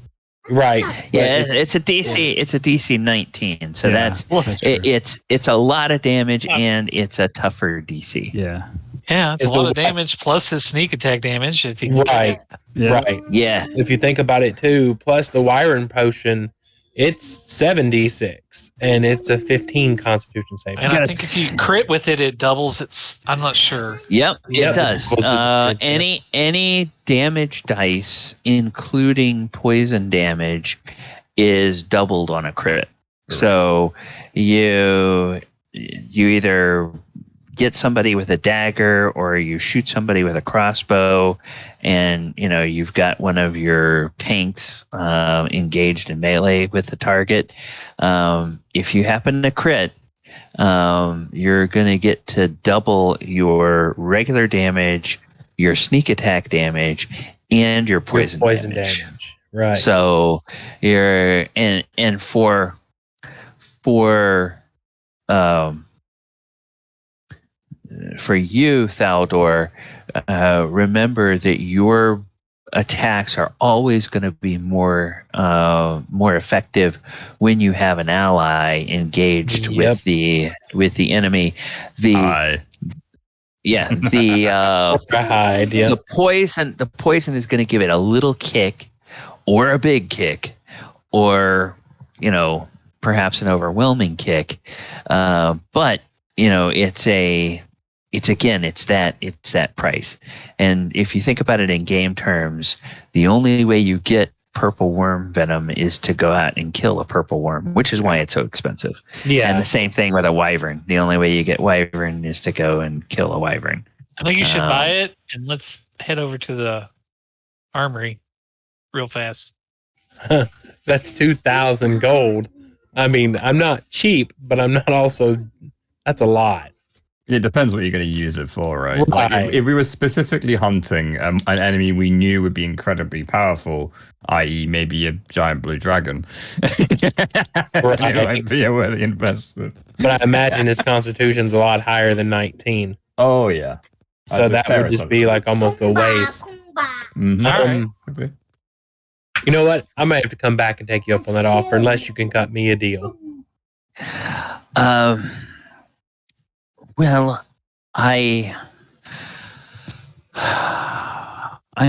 Right. Yeah, it's a DC. It's a DC 19. So that's it's a lot of damage and it's a tougher DC. Yeah. Yeah, it's a lot of damage plus his sneak attack damage. If you right. Yeah. If you think about it too, plus the Wyvern potion, it's 7d6 and it's a 15 Constitution save. And I think if you crit with it, it doubles. I'm not sure. Yep, it does. Any damage dice, including poison damage, is doubled on a crit. Right. So you either get somebody with a dagger or you shoot somebody with a crossbow, and you've got one of your tanks engaged in melee with the target. If you happen to crit, you're going to get to double your regular damage, your sneak attack damage, and your poison damage. Right. So you're and for you, Thaldor, remember that your attacks are always going to be more effective when you have an ally engaged with the enemy. The poison is going to give it a little kick, or a big kick, or perhaps an overwhelming kick. But it's that price. And if you think about it in game terms, the only way you get purple worm venom is to go out and kill a purple worm, which is why it's so expensive. Yeah. And the same thing with a wyvern. The only way you get wyvern is to go and kill a wyvern. I think you should buy it, and let's head over to the armory real fast. That's 2,000 gold. I mean, I'm not cheap, but I'm not also... That's a lot. It depends what you're going to use it for, right? Like if we were specifically hunting an enemy we knew would be incredibly powerful, i.e. maybe a giant blue dragon, it might be a worthy investment. But I imagine his constitution's a lot higher than 19. Oh, yeah. So that would just be like almost a waste. Mm-hmm. All right. You know what? I might have to come back and take you up on that offer unless you can cut me a deal. Well, I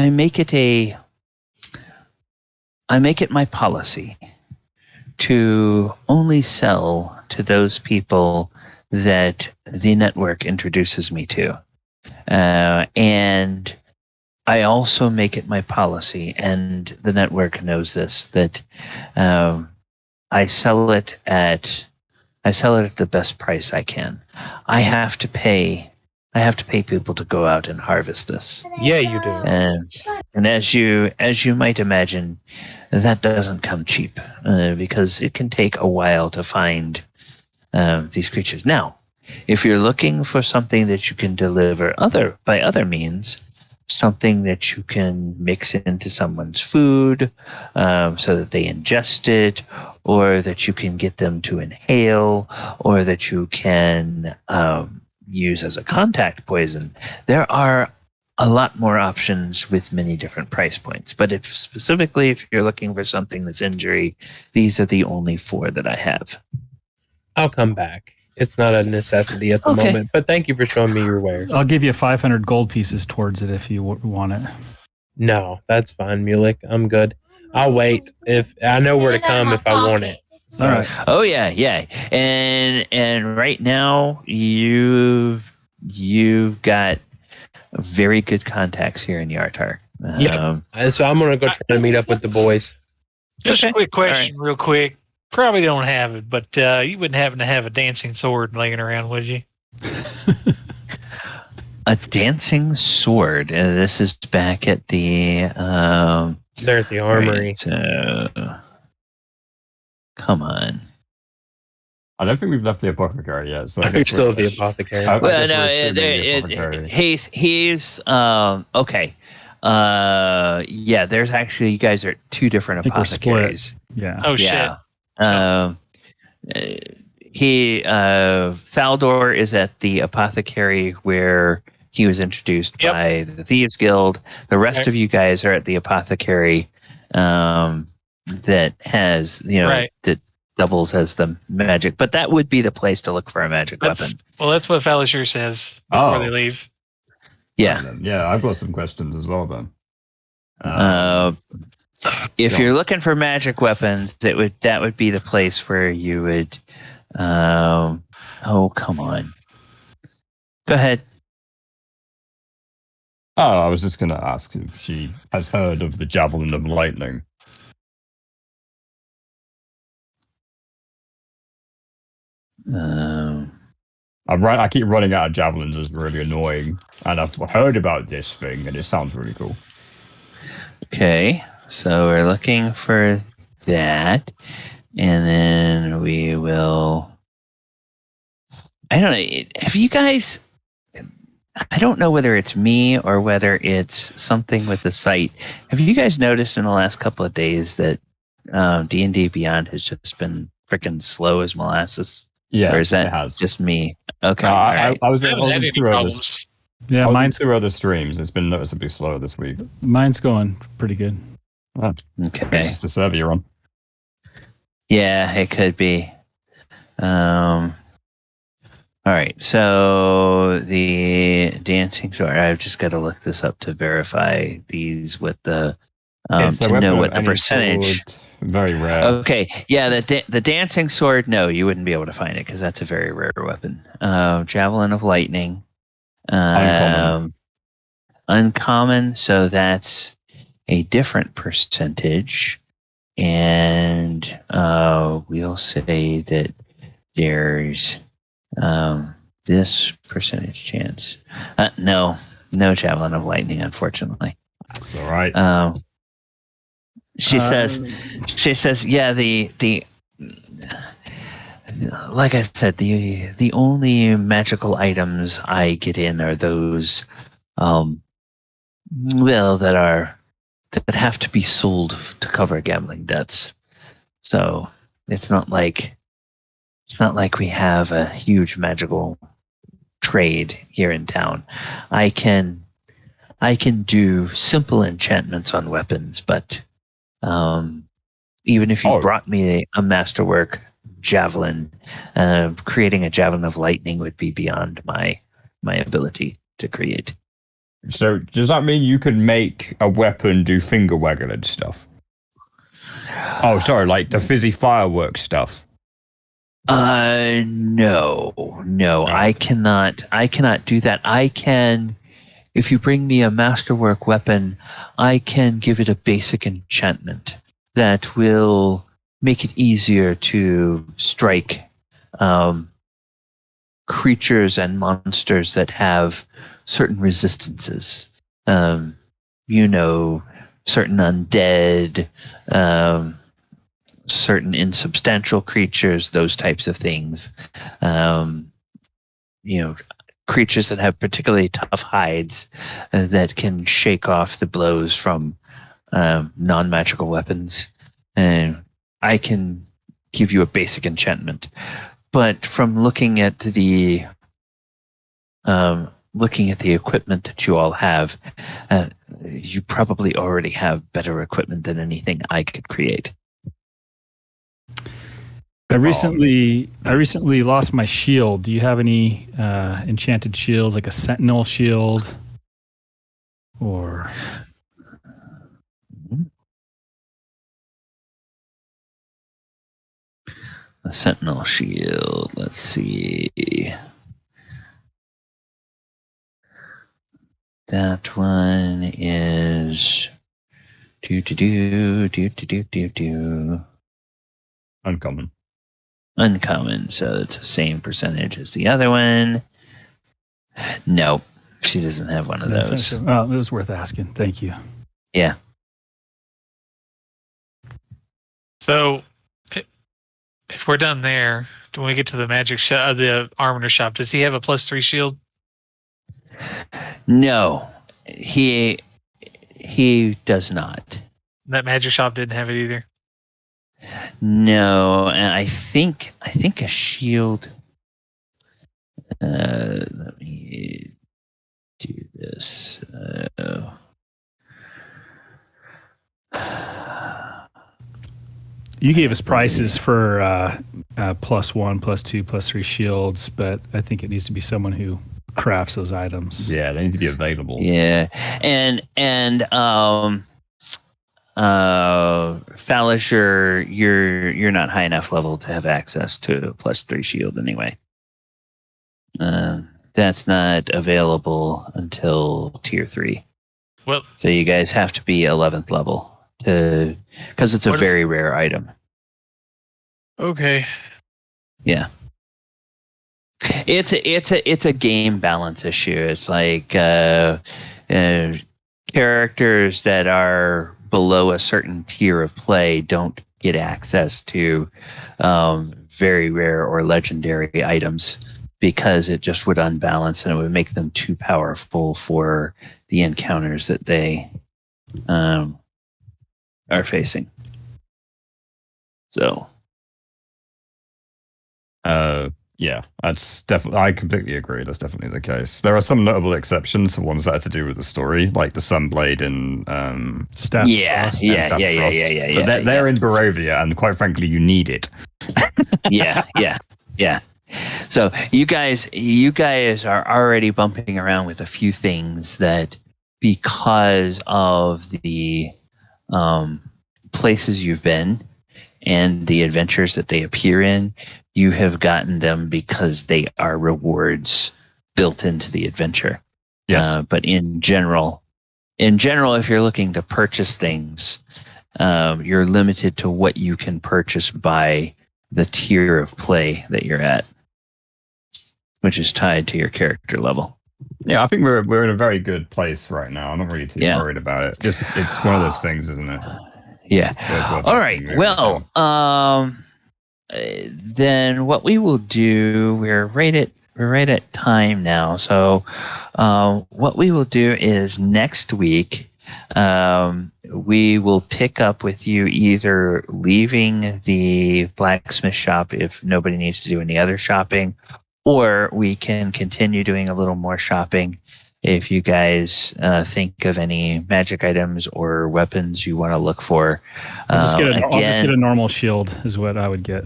make it my policy to only sell to those people that the network introduces me to. And I also make it my policy, and the network knows this, that I sell it at the best price I can. I have to pay people to go out and harvest this. Yeah, you do. And as you might imagine, that doesn't come cheap, because it can take a while to find these creatures. Now, if you're looking for something that you can deliver by other means, something that you can mix into someone's food so that they ingest it, or that you can get them to inhale, or that you can use as a contact poison, there are a lot more options with many different price points. But if you're looking for something that's injury, these are the only 4 that I have. I'll come back. It's not a necessity at the moment, but thank you for showing me your wares. I'll give you 500 gold pieces towards it if you want it. No, that's fine, Mulek. I'm good. I'll wait. If I know where to come if I want it. So. All right. Oh yeah. And right now you've got very good contacts here in Yartar. Yeah. So I'm gonna go try to meet up with the boys. Just a quick question, real quick. Probably don't have it, but you wouldn't happen to have a dancing sword laying around, would you? A dancing sword. This is back at the. They're at the armory. Right, come on. I don't think we've left the apothecary yet. So I We're guess still the apothecary. I Well, guess no, we're assuming the apothecary. he's okay. Yeah, there's actually, you guys are two different I think we're split. apothecaries. Yeah. Oh Yeah. shit. Thaldor is at the apothecary where he was introduced Yep. by the Thieves Guild. The rest Right. of you guys are at the apothecary that has, Right. that doubles as the magic. But that would be the place to look for a magic weapon. That's what Falashir says before they leave. Yeah. Yeah, I've got some questions as well then. If go you're on. looking for magic weapons, that would be the place where you would. Oh, come on. Go ahead. Oh, I was just going to ask if she has heard of the Javelin of Lightning. I keep running out of javelins. It's really annoying. And I've heard about this thing, and it sounds really cool. Okay, so we're looking for that, and then we will. I don't know. Have you guys? I don't know whether it's me or whether it's something with the site. Have you guys noticed in the last couple of days that D&D Beyond has just been freaking slow as molasses? Yeah, or is it that has. just me? Okay, No, all right. I was I haven't had on any two other, problems. Yeah, mine's two other streams. It's been noticeably slower this week. mine's going pretty good. Okay. It's just the server you're on. Yeah, it could be. All right, so the dancing sword. I've just got to look this up to verify these with the It's a to weapon know of what the any percentage. sword, very rare. Okay, yeah, the dancing sword. No, you wouldn't be able to find it because that's a very rare weapon. Javelin of lightning. Uncommon. Uncommon. So that's a different percentage, and we'll say that there's this percentage chance. No javelin of lightning, unfortunately. That's all right. She says, yeah, the like I said, the only magical items I get in are those, that have to be sold to cover gambling debts. So it's not like we have a huge magical trade here in town. I can do simple enchantments on weapons, but even if you brought me a masterwork javelin, creating a javelin of lightning would be beyond my ability to create. So does that mean you can make a weapon do finger wagging and stuff? Oh, sorry, like the fizzy fireworks stuff. No. Oh. I cannot do that. I can, if you bring me a masterwork weapon, I can give it a basic enchantment that will make it easier to strike creatures and monsters that have certain resistances. Certain undead, certain insubstantial creatures, those types of things. Creatures that have particularly tough hides that can shake off the blows from non-magical weapons. I can give you a basic enchantment, but from looking at the equipment that you all have, you probably already have better equipment than anything I could create. I recently lost my shield. Do you have any enchanted shields, like a sentinel shield, or? A sentinel shield. Let's see. That one is Uncommon. Uncommon, so it's the same percentage as the other one. Nope, she doesn't have one of those. Oh, it was worth asking. Thank you. Yeah. So if we're done there, when we get to the magic shop, the armor shop, does he have a +3 shield? No, he does not. That magic shop didn't have it either. No, and I think a shield. Let me do this. You gave us prices for +1, +2, +3 shields, but I think it needs to be someone who crafts those items. Yeah, they need to be available. Yeah, and Fallish, you're not high enough level to have access to a +3 shield anyway. That's not available until tier 3. Well, So you guys have to be 11th level because it's a very rare item. okay. Yeah. It's a game balance issue. It's like characters that are below a certain tier of play don't get access to very rare or legendary items because it just would unbalance and it would make them too powerful for the encounters that they are facing. So. Yeah, that's definitely. I completely agree. That's definitely the case. There are some notable exceptions for ones that are to do with the story, like the Sunblade and Staff Frost. Yeah. But they're in Barovia, and quite frankly, you need it. yeah. So you guys are already bumping around with a few things that, because of the places you've been and the adventures that they appear in, you have gotten them because they are rewards built into the adventure. Yes. But in general, if you're looking to purchase things, you're limited to what you can purchase by the tier of play that you're at, which is tied to your character level. Yeah, I think we're in a very good place right now. I'm not really too worried about it. Just it's one of those things, isn't it? Yeah. All right. Well, then what we will do, we're right at time now. So what we will do is next week we will pick up with you either leaving the blacksmith shop if nobody needs to do any other shopping, or we can continue doing a little more shopping if you guys think of any magic items or weapons you want to look for. I'll just get a normal shield is what I would get.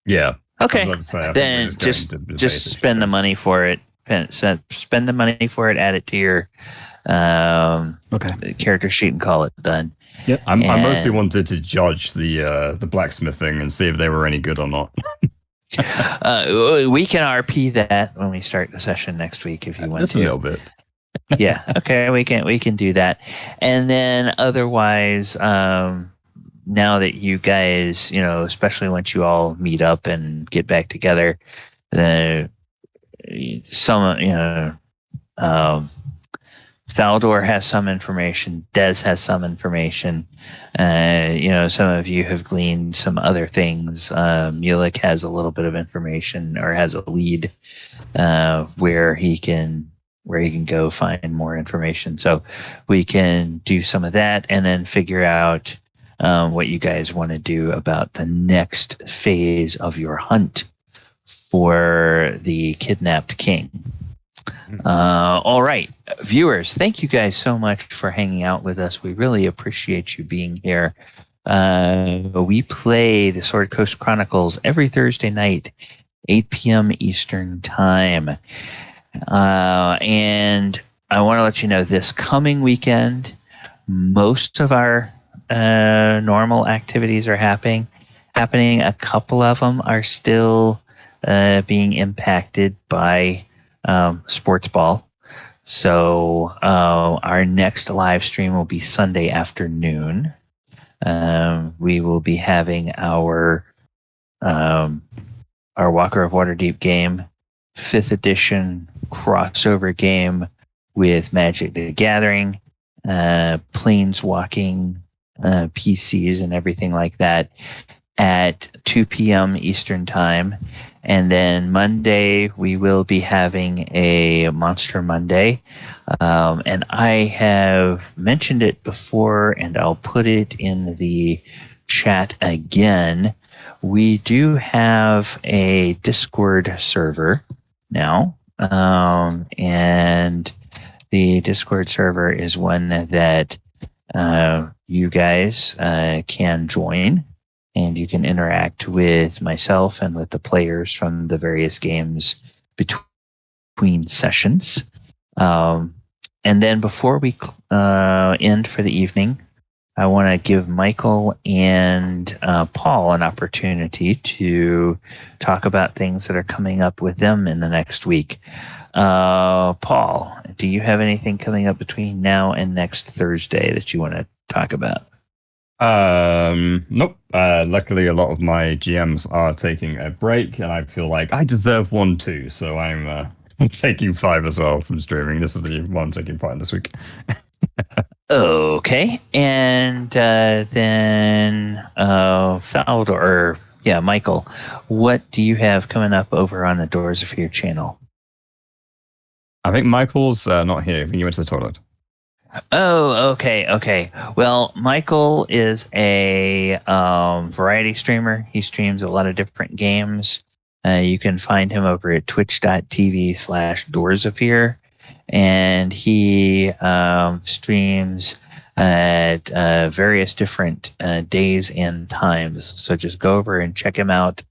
Yeah. Okay. Then just spend the money for it. Spend the money for it. Add it to your character sheet and call it done. Yep. I mostly wanted to judge the blacksmithing and see if they were any good or not. We can RP that when we start the session next week if you want Just to. a little bit. Yeah. Okay. We can do that, and then otherwise, now that you guys, especially once you all meet up and get back together, Thaldor has some information. Des has some information. Some of you have gleaned some other things. Mulek has a little bit of information, or has a lead where he can go find more information. So we can do some of that, and then figure out what you guys want to do about the next phase of your hunt for the kidnapped king. All right, viewers, thank you guys so much for hanging out with us. We really appreciate you being here. We play the Sword Coast Chronicles every Thursday night, 8 p.m. Eastern Time. And I want to let you know this coming weekend, most of our normal activities are happening. A couple of them are still being impacted by sports ball. So our next live stream will be Sunday afternoon. We will be having our Walker of Waterdeep game, 5th edition crossover game with Magic the Gathering, planeswalking PCs and everything like that. at 2 p.m. Eastern Time. And then Monday, we will be having a Monster Monday. And I have mentioned it before, and I'll put it in the chat again. We do have a Discord server now. And the Discord server is one that you guys can join, and you can interact with myself and with the players from the various games between sessions. And then before we end for the evening, I want to give Michael and Paul an opportunity to talk about things that are coming up with them in the next week. Paul, do you have anything coming up between now and next Thursday that you want to talk about? Nope. Luckily, a lot of my GMs are taking a break, and I feel like I deserve one too. So I'm taking 5 as well from streaming. This is the one I'm taking part in this week. Okay, and then Michael, what do you have coming up over on the Doors of Your channel? I think Michael's not here. I think he went to the toilet. Oh, okay. Well, Michael is a variety streamer. He streams a lot of different games. You can find him over at twitch.tv/doorsofhere. And he streams at various different days and times. So just go over and check him out,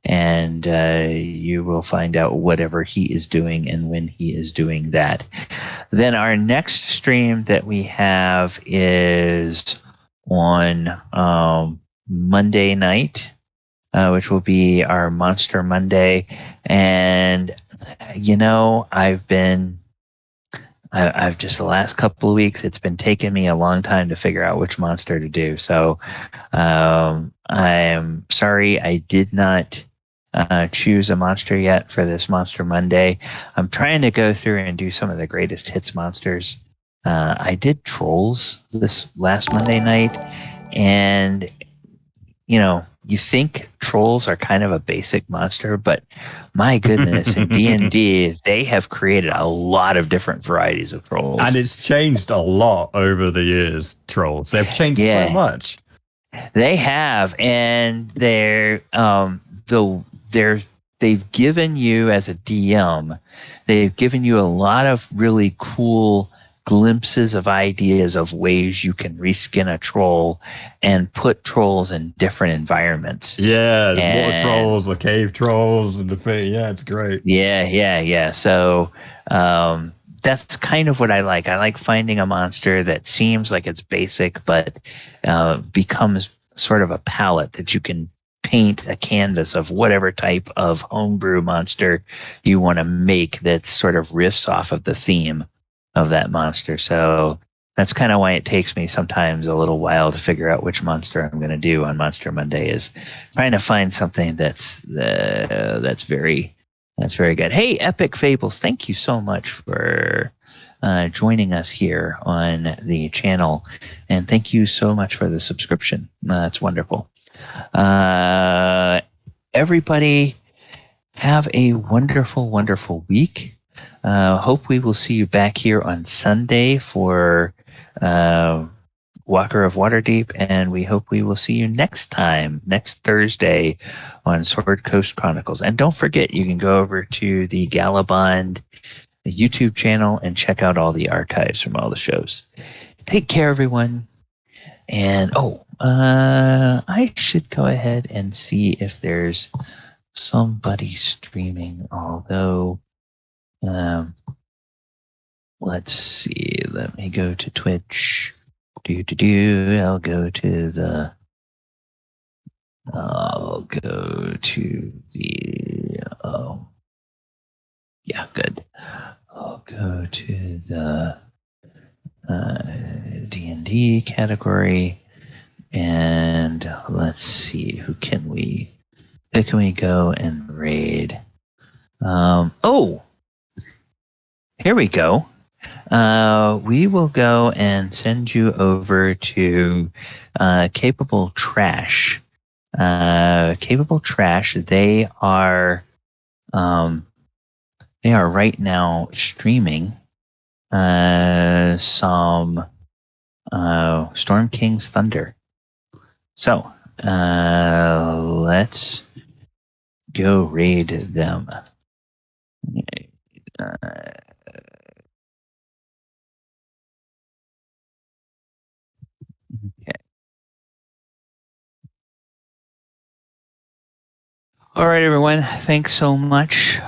and you will find out whatever he is doing and when he is doing that. Then our next stream that we have is on Monday night, which will be our Monster Monday. And, I've just the last couple of weeks, it's been taking me a long time to figure out which monster to do. So I'm sorry I did not choose a monster yet for this Monster Monday. I'm trying to go through and do some of the greatest hits monsters. I did Trolls this last Monday night, and you think Trolls are kind of a basic monster, but my goodness, in D&D, they have created a lot of different varieties of Trolls. And it's changed a lot over the years, Trolls. They've changed so much. They have, and they've given you, as a DM, they've given you a lot of really cool glimpses of ideas of ways you can reskin a troll and put trolls in different environments. Yeah, the water trolls, the cave trolls, and it's great. Yeah. So that's kind of what I like. I like finding a monster that seems like it's basic, but becomes sort of a palette that you can paint a canvas of whatever type of homebrew monster you want to make that sort of riffs off of the theme of that monster. So that's kind of why it takes me sometimes a little while to figure out which monster I'm going to do on Monster Monday, is trying to find something that's very good. Hey, Epic Fables, thank you so much for joining us here on the channel, and thank you so much for the subscription. That's wonderful. Everybody have a wonderful, wonderful week. Hope we will see you back here on Sunday for Walker of Waterdeep, and we hope we will see you next Thursday on Sword Coast Chronicles. And don't forget, you can go over to the Galabond YouTube channel and check out all the archives from all the shows. Take care, everyone. And I should go ahead and see if there's somebody streaming, although let's see. Let me go to Twitch. I'll go to the good. I'll go to the D&D category, and let's see, who can we go and raid? Here we go. We will go and send you over to Capable Trash. Capable Trash. They are right now streaming some Storm King's Thunder. So let's go raid them. Okay. All right, everyone. Thanks so much.